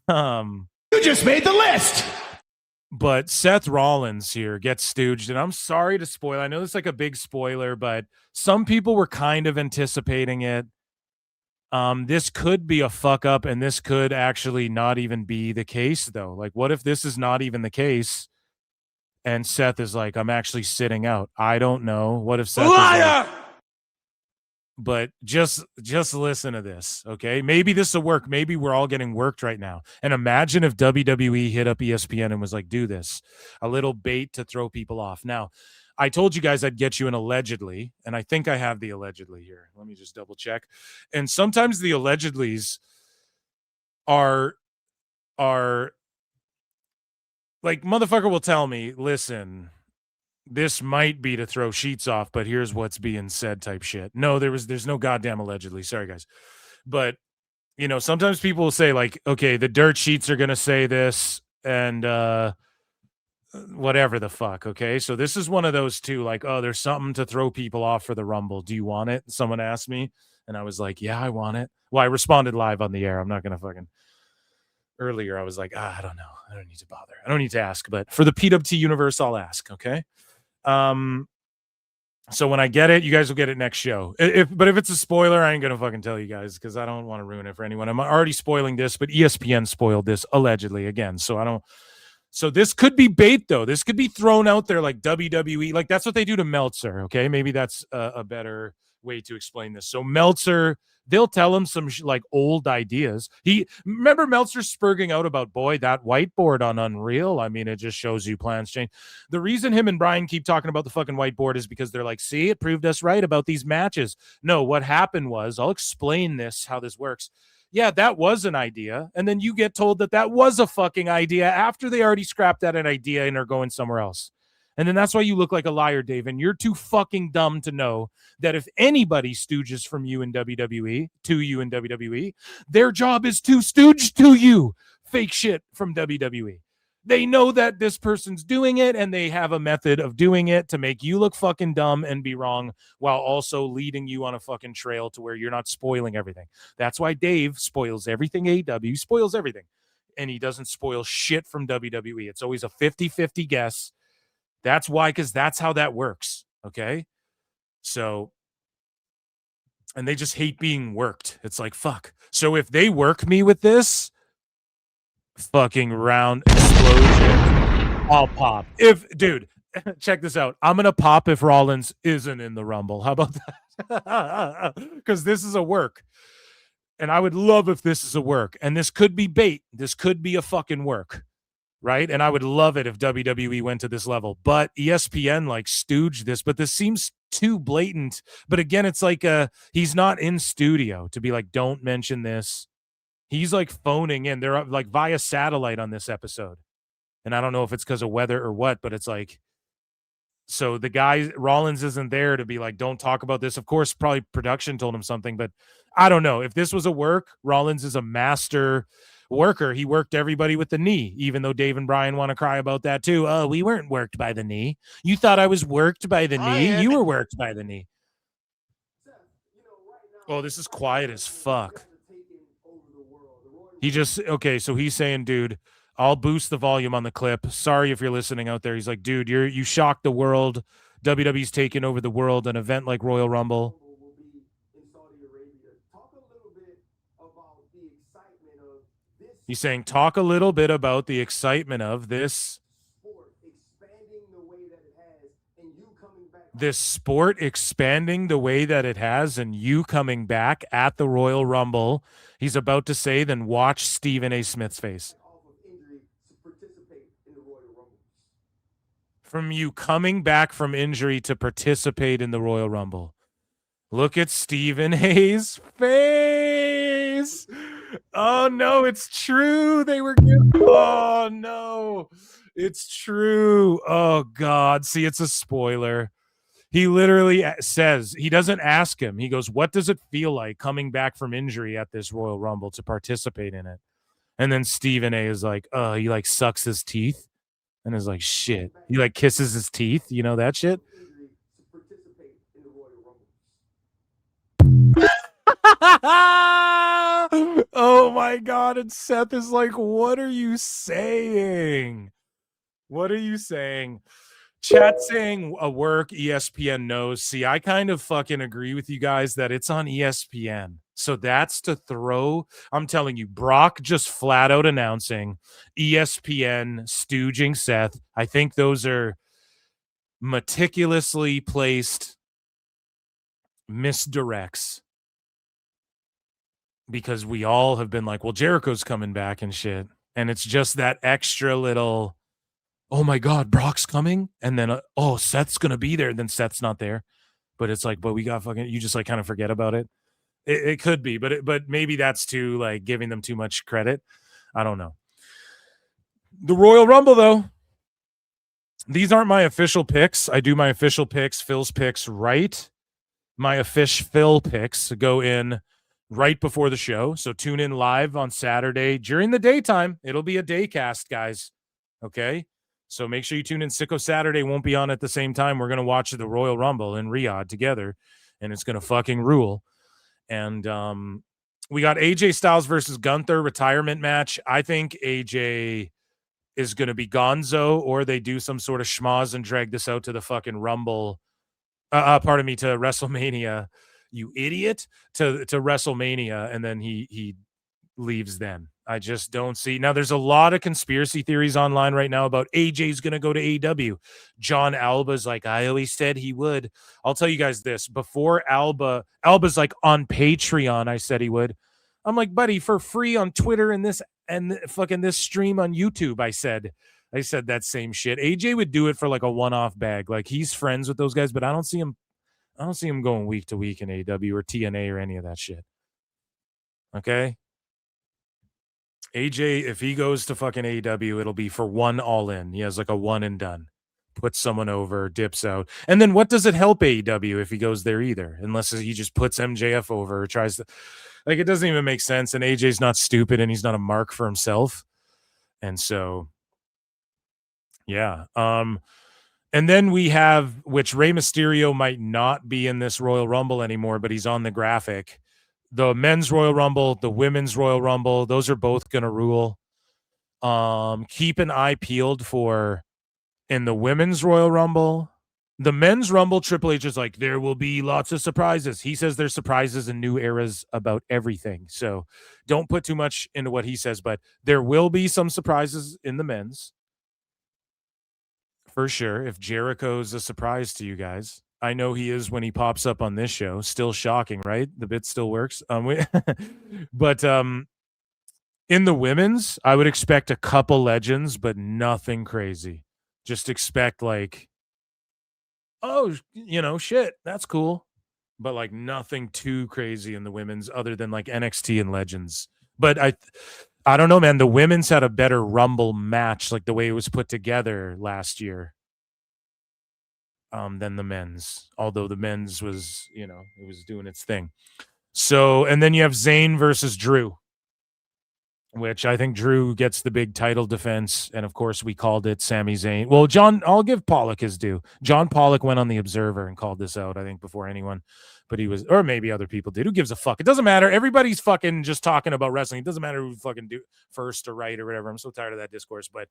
You just made the list. But Seth Rollins here gets stooged, and I'm sorry to spoil. I know it's like a big spoiler, but some people were kind of anticipating it. This could be a fuck up, and this could actually not even be the case, though. Like, what if this is not even the case, and Seth is like, I'm actually sitting out? I don't know. What if Seth is like, but just listen to this, okay? Maybe this will work. Maybe we're all getting worked right now. And imagine if WWE hit up ESPN and was like, do this. A little bait to throw people off. Now, I told you guys I'd get you an allegedly, and I think I have the allegedly here. Let me just double check. And sometimes the allegedlys are like, motherfucker will tell me, listen, this might be to throw sheets off, but here's what's being said type shit. No, there's no goddamn allegedly. Sorry, guys. But you know, sometimes people will say like, okay, the dirt sheets are going to say this and whatever the fuck. Okay. So this is one of those two, like, oh, there's something to throw people off for the Rumble. Do you want it? Someone asked me and I was like, yeah, I want it. Well, I responded live on the air. I'm not going to fucking earlier. I was like, I don't know. I don't need to bother. I don't need to ask, but for the PWT universe, I'll ask. Okay. So when I get it, you guys will get it next show. But if it's a spoiler, I ain't gonna fucking tell you guys because I don't want to ruin it for anyone. I'm already spoiling this, but ESPN spoiled this allegedly again. So I don't. So this could be bait though. This could be thrown out there like WWE. Like that's what they do to Meltzer. Okay, maybe that's a better way to explain this. So Meltzer, they'll tell him some like old ideas. Remember Meltzer spurging out about, boy, that whiteboard on Unreal. I mean, it just shows you plans change. The reason him and Brian keep talking about the fucking whiteboard is because they're like, see, it proved us right about these matches. No, what happened was, I'll explain this, how this works. Yeah, that was an idea. And then you get told that that was a fucking idea after they already scrapped that an idea and are going somewhere else. And then that's why you look like a liar, Dave. And you're too fucking dumb to know that if anybody stooges from you in WWE, to you in WWE, their job is to stooge to you fake shit from WWE. They know that this person's doing it and they have a method of doing it to make you look fucking dumb and be wrong while also leading you on a fucking trail to where you're not spoiling everything. That's why Dave spoils everything AEW, spoils everything. And he doesn't spoil shit from WWE. It's always a 50-50 guess. That's why, because that's how that works. Okay. So, and they just hate being worked. It's like, fuck. So if they work me with this fucking round explosion, I'll pop. Dude, check this out. I'm going to pop if Rollins isn't in the Rumble. How about that? Because this is a work. And I would love if this is a work. And this could be bait. This could be a fucking work. Right. And I would love it if WWE went to this level, but ESPN like stooged this, but this seems too blatant. But again, it's like he's not in studio to be like, don't mention this. He's like phoning in. They're like via satellite on this episode. And I don't know if it's because of weather or what, but it's like, so the guy Rollins isn't there to be like, don't talk about this. Of course, probably production told him something, but I don't know if this was a work. Rollins is a master worker. He worked everybody with the knee, even though Dave and Brian want to cry about that too. Oh, we weren't worked by the knee. You thought I was worked by the knee. You were worked by the knee. Oh, this is quiet as fuck. He just, okay, so he's saying, dude, I'll boost the volume on the clip. Sorry if you're listening out there. He's like, dude, you shocked the world. WWE's taking over the world. An event like Royal Rumble. He's saying, talk a little bit about the excitement of this sport expanding the way that it has and you coming back at the Royal Rumble. He's about to say, then watch Stephen A. Smith's face. From you coming back from injury to participate in the Royal Rumble. Look at Stephen A's face. Oh, no, it's true. They were good. Oh, no, it's true. Oh, God. See, it's a spoiler. He literally says, he doesn't ask him. He goes, what does it feel like coming back from injury at this Royal Rumble to participate in it? And then Stephen A is like, he like sucks his teeth and is like, shit. He like kisses his teeth. You know that shit? Oh my God. And Seth is like, what are you saying? What are you saying? Chat saying a work, ESPN knows. See, I kind of fucking agree with you guys that it's on ESPN. So that's to throw. I'm telling you, Brock just flat out announcing ESPN stooging Seth. I think those are meticulously placed misdirects. Because we all have been like, well, Jericho's coming back and shit. And it's just that extra little, oh my God, Brock's coming. And then, oh, Seth's going to be there. And then Seth's not there. But it's like, but we got fucking, you just like kind of forget about it. It could be, but maybe that's too like giving them too much credit. I don't know. The Royal Rumble, though. These aren't my official picks. I do my official picks, Phil's picks, right? My official Phil picks go in right before the show. So tune in live on Saturday during the daytime. It'll be a day cast, guys. Okay. So make sure you tune in. Sicko Saturday won't be on at the same time. We're going to watch the Royal Rumble in Riyadh together, and it's going to fucking rule. And we got AJ Styles versus Gunther retirement match. I think AJ is going to be Gonzo, or they do some sort of schmoz and drag this out to the fucking Rumble. To WrestleMania, you idiot, to WrestleMania, and then he leaves then. I just don't see. Now, there's a lot of conspiracy theories online right now about AJ's going to go to AEW. John Alba's like, I always said he would. I'll tell you guys this. Before Alba's like, on Patreon, I said he would. I'm like, buddy, for free on Twitter and fucking this stream on YouTube, I said that same shit. AJ would do it for like a one-off bag. Like, he's friends with those guys, but I don't see him going week to week in AEW or TNA or any of that shit. Okay? AJ, if he goes to fucking AEW, it'll be for one all-in. He has like a one and done. Puts someone over, dips out. And then what does it help AEW if he goes there either? Unless he just puts MJF over or tries to... Like, it doesn't even make sense. And AJ's not stupid, and he's not a mark for himself. And so, yeah. And then we have, which Rey Mysterio might not be in this Royal Rumble anymore, but he's on the graphic. The men's Royal Rumble, the women's Royal Rumble, those are both going to rule. Keep an eye peeled for, in the women's Royal Rumble, the men's Rumble, Triple H is like, there will be lots of surprises. He says there's surprises and new eras about everything. So don't put too much into what he says, but there will be some surprises in the men's. For sure. If Jericho's a surprise to you guys. I know he is when he pops up on this show. Still shocking, right? The bit still works. But in the women's, I would expect a couple legends, but nothing crazy. Just expect like, oh, shit, that's cool. But like nothing too crazy in the women's other than like NXT and Legends. But I don't know, man. The women's had a better Rumble match, like the way it was put together last year. Than the men's, although the men's was, it was doing its thing. So, and then you have Zayn versus Drew, which I think Drew gets the big title defense. And of course we called it Sami Zayn. Well, I'll give Pollock his due. John Pollock went on the Observer and called this out, I think, before anyone, but he was, or maybe other people did. Who gives a fuck? It doesn't matter. Everybody's fucking just talking about wrestling. It doesn't matter who fucking do first or right or whatever. I'm so tired of that discourse, but,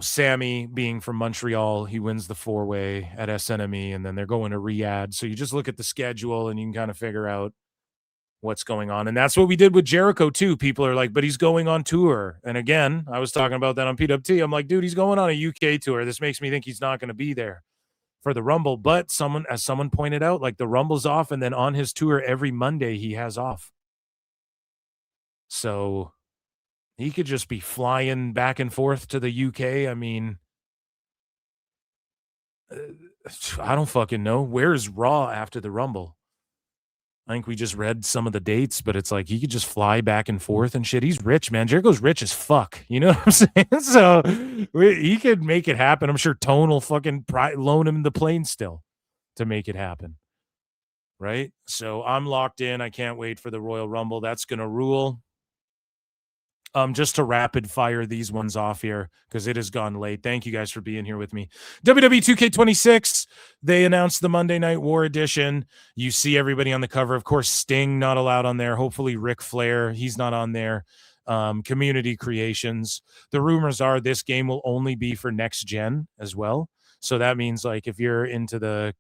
Sammy being from Montreal, he wins the 4-way at SNME, and then they're going to Riyadh. So you just look at the schedule and you can kind of figure out what's going on. And that's what we did with Jericho too. People are like, but he's going on tour. And again, I was talking about that on PWT. I'm like, dude, he's going on a UK tour. This makes me think he's not going to be there for the Rumble. But as someone pointed out, like the Rumble's off, and then on his tour every Monday he has off. So he could just be flying back and forth to the UK. I mean, I don't fucking know. Where is Raw after the Rumble? I think we just read some of the dates, but it's like he could just fly back and forth and shit. He's rich, man. Jericho's rich as fuck. You know what I'm saying? So he could make it happen. I'm sure Tone will fucking loan him the plane still to make it happen. Right? So I'm locked in. I can't wait for the Royal Rumble. That's going to rule. Just to rapid fire these ones off here because it has gone late. Thank you guys for being here with me. WWE 2K26, they announced the Monday Night War edition. You see everybody on the cover. Of course, Sting not allowed on there. Hopefully Ric Flair, he's not on there. Community creations. The rumors are this game will only be for next gen as well. So that means like if you're into the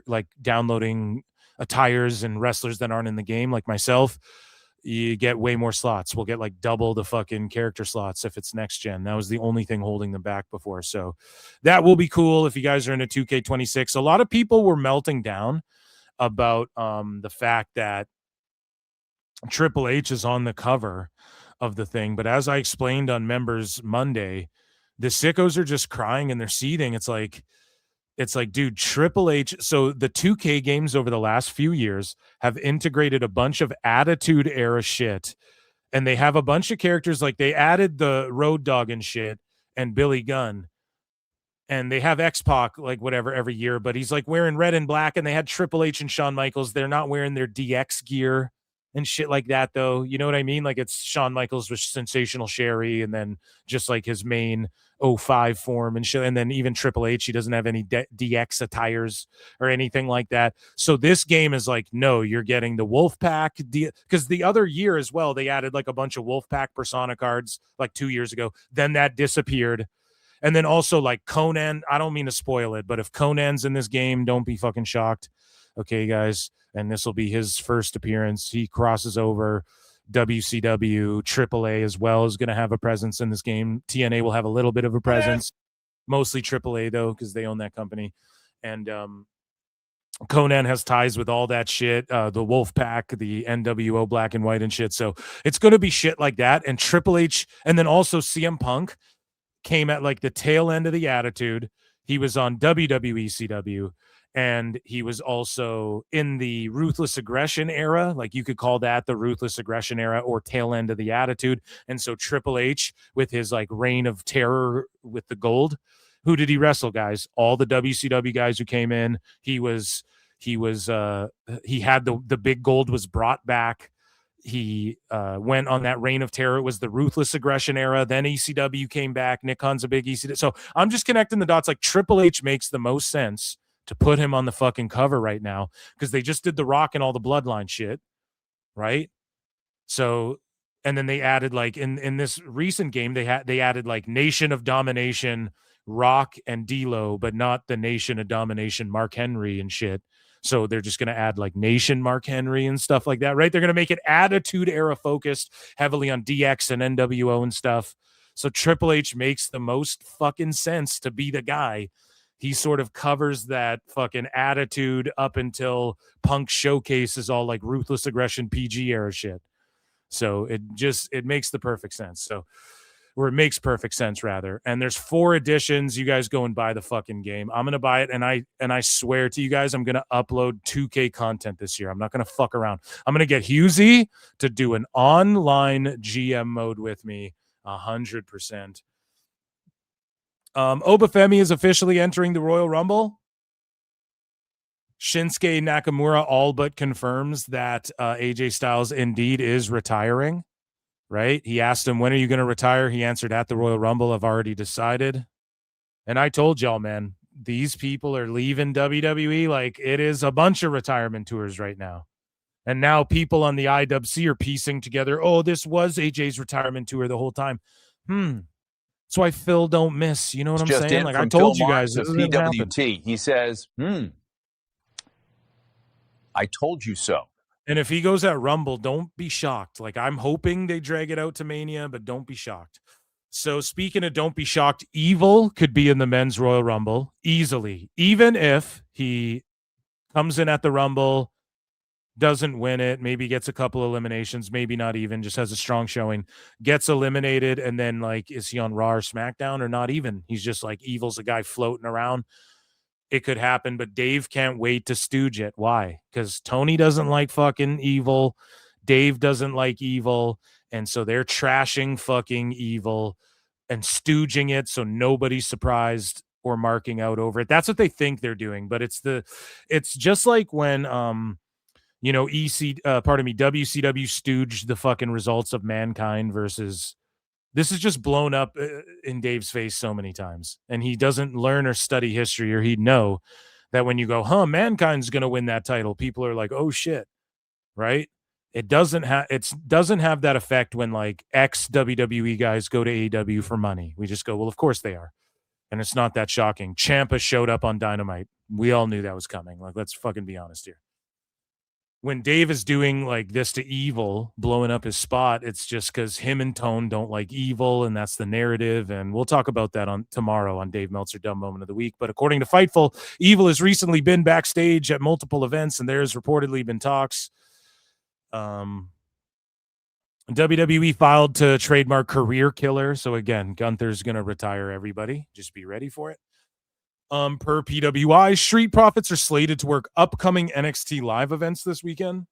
like downloading attires and wrestlers that aren't in the game like myself, you get way more slots. We'll get like double the fucking character slots if it's next gen. That was the only thing holding them back before. So that will be cool if you guys are into 2K26. A lot of people were melting down about the fact that Triple H is on the cover of the thing. But as I explained on Members Monday, the sickos are just crying and they're seething. It's like, dude, Triple H. So the 2K games over the last few years have integrated a bunch of Attitude Era shit. And they have a bunch of characters, like they added the Road Dogg and shit and Billy Gunn. and they have X-Pac like whatever every year, but he's like wearing red and black, and they had Triple H and Shawn Michaels. They're not wearing their DX gear and shit like that, though. You know what I mean? Like it's Shawn Michaels with Sensational Sherry, and then just like his main 05 form and shit. And then even Triple H, he doesn't have any DX attires or anything like that. So this game is like, no, you're getting the Wolfpack, because the other year as well, they added like a bunch of Wolfpack Persona cards like 2 years ago. Then that disappeared. And then also like Conan, I don't mean to spoil it, but if Conan's in this game, don't be fucking shocked. Okay, guys. And this will be his first appearance. He crosses over. WCW, AAA as well is going to have a presence in this game. TNA will have a little bit of a presence, mostly AAA though, because they own that company. And Conan has ties with all that shit, the Wolfpack, the NWO Black and White and shit. So it's going to be shit like that. And Triple H, and then also CM Punk came at like the tail end of the Attitude. He was on WWE CW. And he was also in the Ruthless Aggression era. Like you could call that the Ruthless Aggression era or tail end of the Attitude. And so Triple H with his like reign of terror with the gold, who did he wrestle, guys? All the WCW guys who came in. He had the big gold was brought back. He went on that reign of terror. It was the Ruthless Aggression era. Then ECW came back. Nick Khan's a big ECW. So I'm just connecting the dots. Like Triple H makes the most sense to put him on the fucking cover right now, because they just did The Rock and all the Bloodline shit, right? So, and then they added like in this recent game, they added like Nation of Domination, Rock and D'Lo, but not the Nation of Domination, Mark Henry and shit. So they're just going to add like Nation Mark Henry and stuff like that, right? They're going to make it Attitude Era focused heavily on DX and NWO and stuff. So Triple H makes the most fucking sense to be the guy. He sort of covers that fucking Attitude up until Punk Showcase is all like Ruthless Aggression PG era shit. So it makes the perfect sense. So, or it makes perfect sense rather. And there's 4 editions. You guys go and buy the fucking game. I'm going to buy it. And I swear to you guys, I'm going to upload 2K content this year. I'm not going to fuck around. I'm going to get Husey to do an online GM mode with me 100%. Obafemi is officially entering the Royal Rumble. Shinsuke Nakamura all but confirms that AJ Styles indeed is retiring, right? He asked him, when are you going to retire? He answered, at the Royal Rumble. I've already decided. And I told y'all, man, these people are leaving WWE. Like it is a bunch of retirement tours right now. And now people on the IWC are piecing together, oh, this was AJ's retirement tour the whole time. That's why Phil don't miss. You know what I'm saying? Like I told you guys, this isn't happening. PWT. He says, I told you so. And if he goes at Rumble, don't be shocked. Like I'm hoping they drag it out to Mania, but don't be shocked. So speaking of don't be shocked, Evil could be in the men's Royal Rumble easily. Even if he comes in at the Rumble, doesn't win it, maybe gets a couple eliminations, maybe not even, just has a strong showing, gets eliminated, and then like, is he on Raw or SmackDown or not even? He's just like, Evil's a guy floating around. It could happen, but Dave can't wait to stooge it. Why? Because Tony doesn't like fucking Evil. Dave doesn't like Evil. And so they're trashing fucking Evil and stooging it so nobody's surprised or marking out over it. That's what they think they're doing. But it's just like when WCW stooged the fucking results of Mankind versus, this is just blown up in Dave's face so many times. And he doesn't learn or study history, or he'd know that when you go, Mankind's going to win that title, people are like, oh shit. Right. It doesn't have that effect when like ex WWE guys go to AEW for money. We just go, well, of course they are. And it's not that shocking. Ciampa showed up on Dynamite. We all knew that was coming. Like, let's fucking be honest here. When Dave is doing like this to Evil, blowing up his spot, it's just because him and Tone don't like Evil, and that's the narrative. And we'll talk about that on tomorrow on Dave Meltzer Dumb Moment of the Week. But according to Fightful, Evil has recently been backstage at multiple events, and there's reportedly been talks. WWE filed to trademark Career Killer. So again, Gunther's going to retire everybody. Just be ready for it. Per PWI, Street Profits are slated to work upcoming NXT live events this weekend.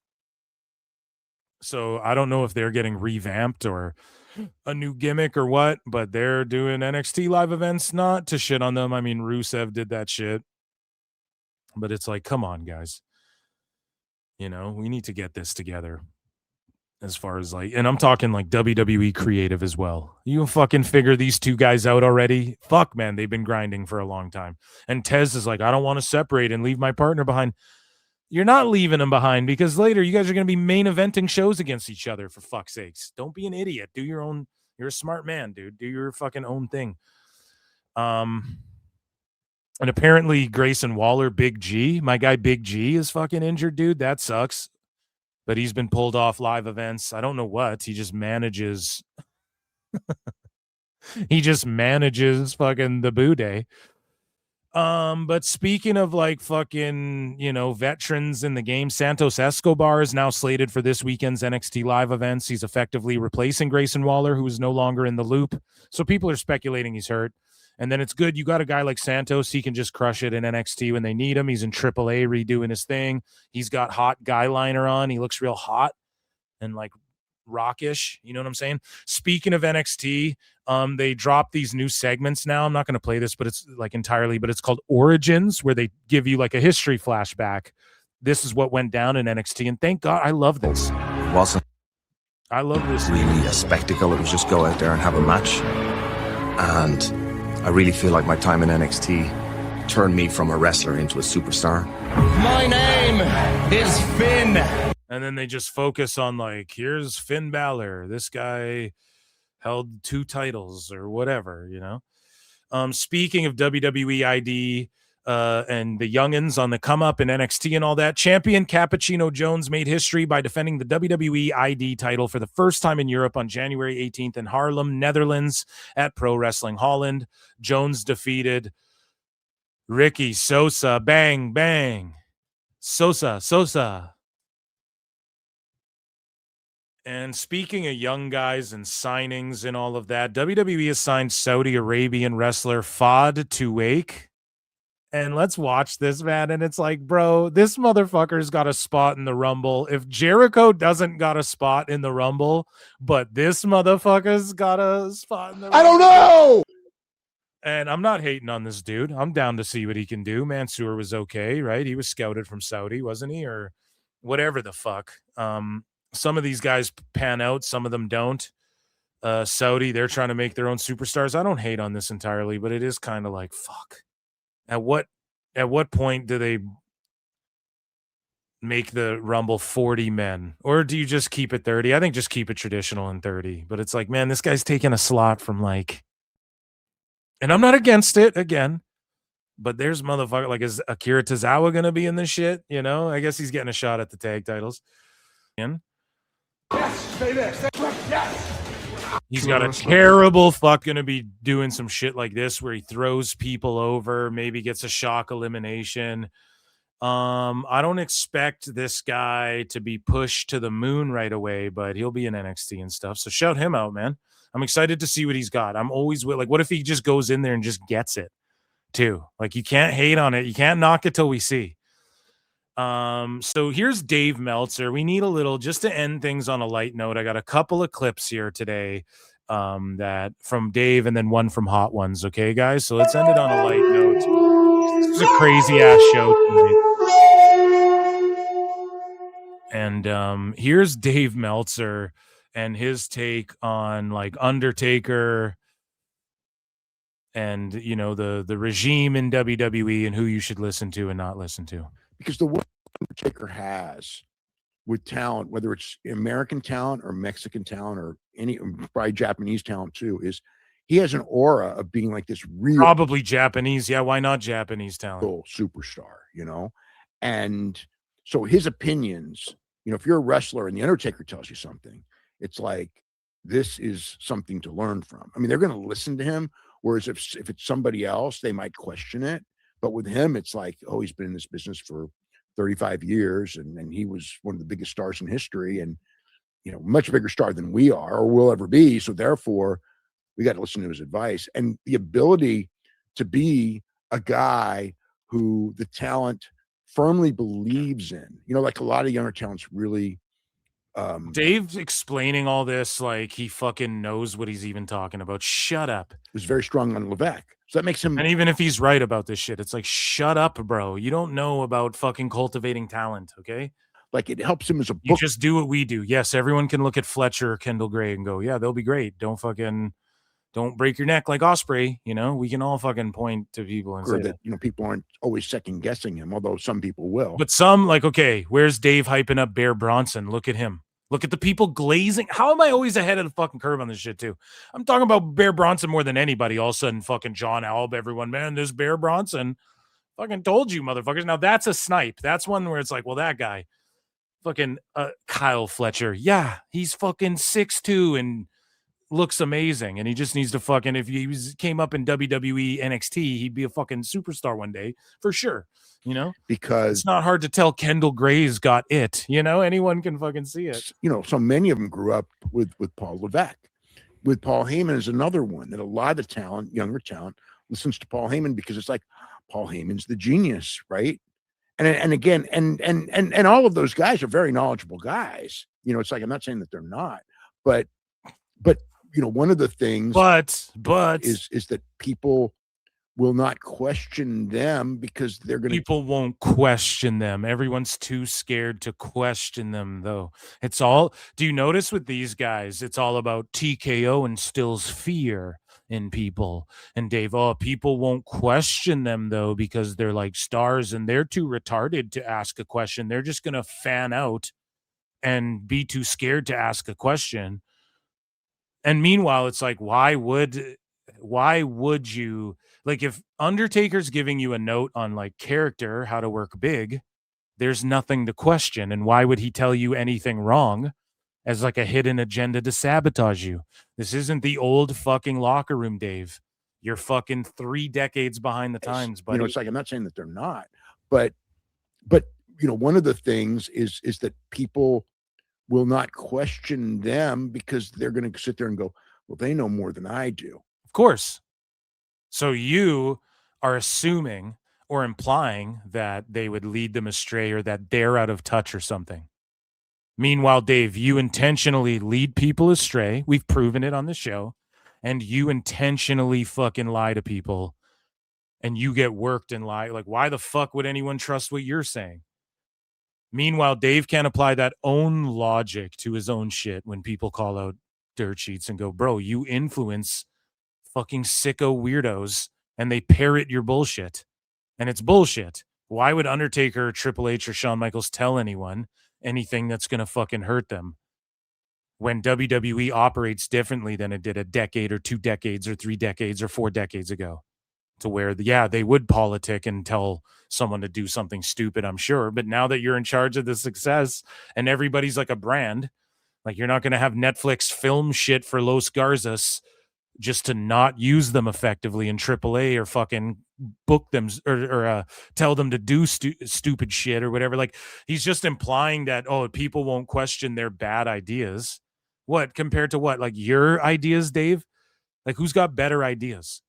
So I don't know if they're getting revamped or a new gimmick or what, but they're doing NXT live events, not to shit on them. I mean, Rusev did that shit, but it's like, come on, guys. You know, we need to get this together. As far as like, and I'm talking like WWE creative as well. You fucking figure these two guys out already. Fuck, man, they've been grinding for a long time. And Tez is like, I don't want to separate and leave my partner behind. You're not leaving him behind because later you guys are going to be main eventing shows against each other, for fuck's sakes. Don't be an idiot. Do your own. You're a smart man, dude. Do your fucking own thing. And apparently Grayson Waller, Big G, my guy Big G is fucking injured, dude. That sucks. But he's been pulled off live events. I don't know what. He just manages. He just manages fucking the Boo Day. But speaking of like fucking, you know, veterans in the game, Santos Escobar is now slated for this weekend's NXT live events. He's effectively replacing Grayson Waller, who is no longer in the loop. So people are speculating he's hurt. And then it's good. You got a guy like Santos. He can just crush it in NXT when they need him. He's in AAA redoing his thing. He's got hot guy liner on. He looks real hot and like rockish. You know what I'm saying? Speaking of NXT, they dropped these new segments now. I'm not going to play this, but it's like entirely, but it's called Origins, where they give you like a history flashback. This is what went down in NXT. And thank God, I love this. It wasn't I love this. Really a spectacle. It was just go out there and have a match. And I really feel like my time in NXT turned me from a wrestler into a superstar. My name is Finn. And then they just focus on like, here's Finn Balor. This guy held 2 titles or whatever, you know. Speaking of WWE ID and the youngins on the come up in NXT and all that, champion Cappuccino Jones made history by defending the WWE ID title for the first time in Europe on January 18th in Haarlem, Netherlands at Pro Wrestling Holland. Jones defeated Ricky Sosa. Bang, bang. Sosa. And speaking of young guys and signings and all of that, WWE has signed Saudi Arabian wrestler Fahd Tuwaiq. And let's watch this, man. And it's like, bro, this motherfucker's got a spot in the Rumble. If Jericho doesn't got a spot in the Rumble, but this motherfucker's got a spot in the Rumble. I don't know. And I'm not hating on this dude. I'm down to see what he can do. Mansoor was okay, right? He was scouted from Saudi, wasn't he? Or whatever the fuck. Some of these guys pan out. Some of them don't. Saudi, they're trying to make their own superstars. I don't hate on this entirely, but it is kind of like, fuck. At what point do they make the Rumble 40 men? Or do you just keep it 30? I think just keep it traditional and 30. But it's like, man, this guy's taking a slot from like, and I'm not against it again, but there's motherfucker, like, is Akira Tozawa going to be in this shit? You know, I guess he's getting a shot at the tag titles. Yes, say this. Yes. He's got a terrible fuck going to be doing some shit like this where he throws people over, maybe gets a shock elimination. I don't expect this guy to be pushed to the moon right away, but he'll be in NXT and stuff. So shout him out, man. I'm excited to see what he's got. I'm always like, what if he just goes in there and just gets it too? Like, you can't hate on it. You can't knock it till we see. So here's Dave Meltzer. We need a little, just to end things on a light note. I got a couple of clips here today that from Dave and then one from Hot Ones. Okay, guys? So let's end it on a light note. This is a crazy ass show tonight. And here's Dave Meltzer and his take on like Undertaker and, you know, the regime in WWE and who you should listen to and not listen to. Because the work Undertaker has with talent, whether it's American talent or Mexican talent or any probably Japanese talent too, is he has an aura of being like this real, probably Japanese. Yeah, why not Japanese talent? Superstar, you know? And so his opinions, you know, if you're a wrestler and the Undertaker tells you something, it's like, this is something to learn from. I mean, they're going to listen to him. Whereas if it's somebody else, they might question it. But with him, it's like, oh, he's been in this business for 35 years and he was one of the biggest stars in history and, you know, much bigger star than we are or will ever be. So therefore, we got to listen to his advice. And the ability to be a guy who the talent firmly believes in, you know, like a lot of younger talents really Dave explaining all this like he fucking knows what he's even talking about. Shut up. Was very strong on Levesque. So that makes him. And even if he's right about this shit, it's like, shut up, bro. You don't know about fucking cultivating talent, okay? Like, it helps him as a book. You just do what we do. Yes, everyone can look at Fletcher or Kendall Gray and go, yeah, they'll be great. Don't break your neck like Osprey. You know, we can all fucking point to people and say that. You know, people aren't always second guessing him, although some people will. But some, like, okay, where's Dave hyping up Bear Bronson? Look at him. Look at the people glazing. How am I always ahead of the fucking curve on this shit, too? I'm talking about Bear Bronson more than anybody. All of a sudden, fucking John Alb, everyone, man, this Bear Bronson. Fucking told you, motherfuckers. Now, that's a snipe. That's one where it's like, well, that guy. Fucking Kyle Fletcher. Yeah, he's fucking 6'2" and looks amazing. And he just needs to fucking, if he came up in WWE NXT, he'd be a fucking superstar one day for sure. You know, because it's not hard to tell Kendall Gray's got it. You know, anyone can fucking see it. You know, so many of them grew up with Paul Levesque. With Paul Heyman is another one that a lot of the talent, younger talent, listens to Paul Heyman because it's like Paul Heyman's the genius, right? And again, and all of those guys are very knowledgeable guys. You know, it's like, I'm not saying that they're not, but you know, one of the things, but is that people will not question them because they're going to. People won't question them. Everyone's too scared to question them, though. It's all. Do you notice with these guys? It's all about TKO instills fear in people. And Dave, people won't question them though because they're like stars and they're too retarded to ask a question. They're just gonna fan out and be too scared to ask a question. And meanwhile, it's like, why would you, like, if Undertaker's giving you a note on like character, how to work big, there's nothing to question. And why would he tell you anything wrong as like a hidden agenda to sabotage you? This isn't the old fucking locker room, Dave. You're fucking 3 decades behind the times, buddy. You know, it's like, I'm not saying that they're not, but you know, one of the things is that people will not question them because they're going to sit there and go, well, they know more than I do. Of course. So you are assuming or implying that they would lead them astray or that they're out of touch or something. Meanwhile, Dave, you intentionally lead people astray. We've proven it on the show. And you intentionally fucking lie to people. And you get worked and lie. Like, why the fuck would anyone trust what you're saying? Meanwhile, Dave can't apply that own logic to his own shit when people call out dirt sheets and go, bro, you influence fucking sicko weirdos and they parrot your bullshit. And it's bullshit. Why would Undertaker or Triple H or Shawn Michaels tell anyone anything that's going to fucking hurt them when WWE operates differently than it did a decade or 2 decades or 3 decades or 4 decades ago? To where, they would politic and tell someone to do something stupid, I'm sure. But now that you're in charge of the success and everybody's like a brand, like you're not going to have Netflix film shit for Los Garzas just to not use them effectively in AAA or fucking book them or tell them to do stupid shit or whatever. Like, he's just implying that, people won't question their bad ideas. What, compared to what? Like your ideas, Dave? Like, who's got better ideas?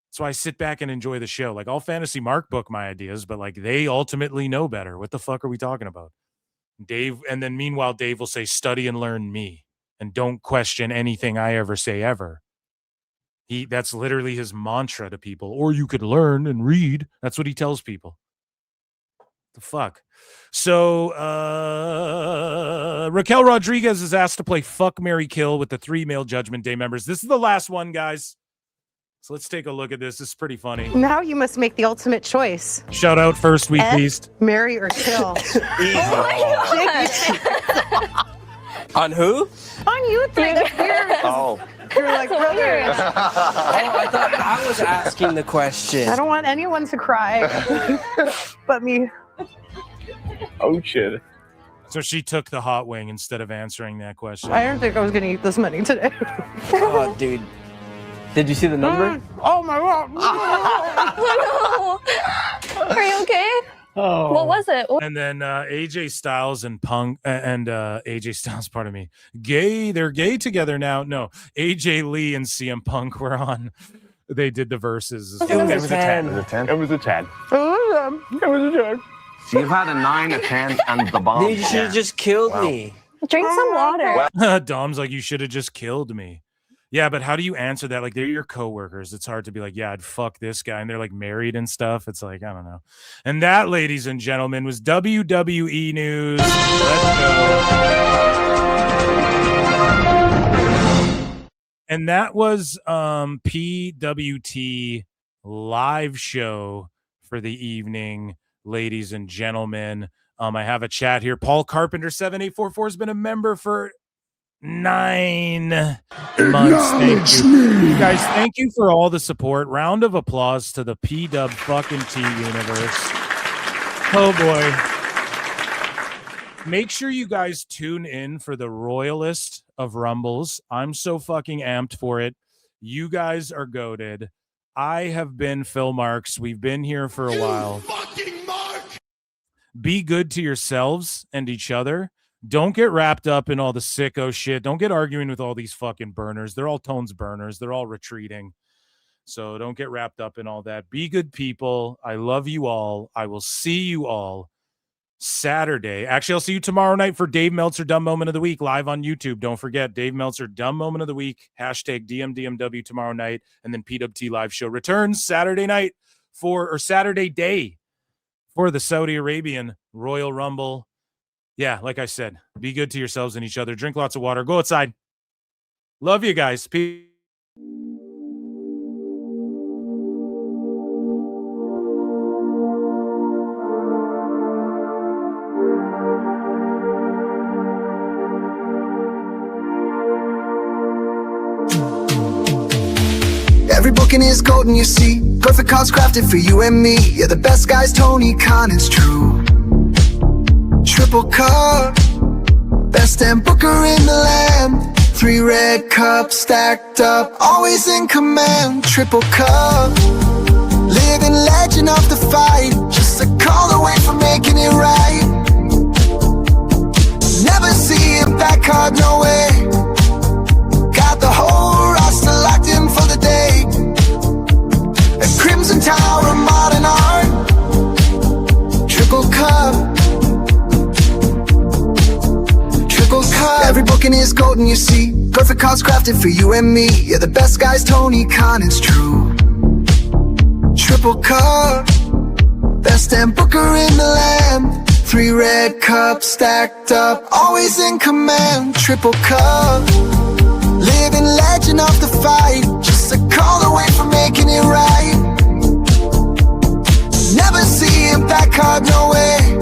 So I sit back and enjoy the show. Like, I'll Fantasy Mark book my ideas, but like they ultimately know better. What the fuck are we talking about? Dave, and then meanwhile, Dave will say, study and learn me and don't question anything I ever say ever. That's literally his mantra to people. Or you could learn and read. That's what he tells people. The fuck? So Raquel Rodriguez is asked to play Fuck, Marry, Kill with the 3 male Judgment Day members. This is the last one, guys. So let's take a look at this. This is pretty funny. Now you must make the ultimate choice. Shout out first week beast. Marry or kill. On who? On you three. Oh. You're like brothers. I thought I was asking the question. I don't want anyone to cry but me. Oh, shit. So she took the hot wing instead of answering that question. I didn't think I was going to eat this many today. Oh, dude. Did you see the number? Oh, my God. Oh, no. Are you okay? Oh. What was it? And then AJ Styles and Punk and AJ Styles, pardon me, they're gay together now. No, AJ Lee and CM Punk were on. They did the verses. It was a 10. It was a 10. It was a 10. It was a 10. So you've had a 9, a 10, and the bomb. You should have just killed me. Drink some water. Dom's like, you should have just killed me. Yeah, but how do you answer that? Like, they're your coworkers. It's hard to be like, yeah, I'd fuck this guy. And they're like married and stuff. It's like, I don't know. And that, ladies and gentlemen, was WWE News. Let's go. And that was PWT live show for the evening, ladies and gentlemen. I have a chat here. Paul Carpenter 7844 has been a member for 9 months. Thank you. You guys, thank you for all the support. Round of applause to the PW fucking T universe. Oh boy. Make sure you guys tune in for the Royalist of Rumbles. I'm so fucking amped for it. You guys are goated. I have been Phil Marks. We've been here for a while. Be good to yourselves and each other. Don't get wrapped up in all the sicko shit. Don't get arguing with all these fucking burners. They're all Tones burners. They're all retreating. So don't get wrapped up in all that. Be good people. I love you all. I will see you all Saturday. Actually, I'll see you tomorrow night for Dave Meltzer Dumb Moment of the Week live on YouTube. Don't forget, Dave Meltzer Dumb Moment of the Week, #DMDMW tomorrow night, and then PWT live show returns Saturday night Saturday day for the Saudi Arabian Royal Rumble. Yeah, like I said, be good to yourselves and each other. Drink lots of water. Go outside. Love you guys. Peace. Every booking is golden, you see. Perfect cards crafted for you and me. You're the best guys, Tony Khan, it's true. Triple cup, best damn booker in the land. 3 red cups stacked up, always in command. Triple cup, living legend of the fight. Just a call away from making it right. Never see a back card, no way. Got the whole roster locked in for the day. A Crimson Tower, modern art. Triple cup. Every booking is golden, you see. Perfect cards crafted for you and me. You're the best guys, Tony Khan, it's true. Triple cup, best damn booker in the land. 3 red cups stacked up, always in command. Triple cup, living legend of the fight. Just a call away from making it right. Never see a back card, no way.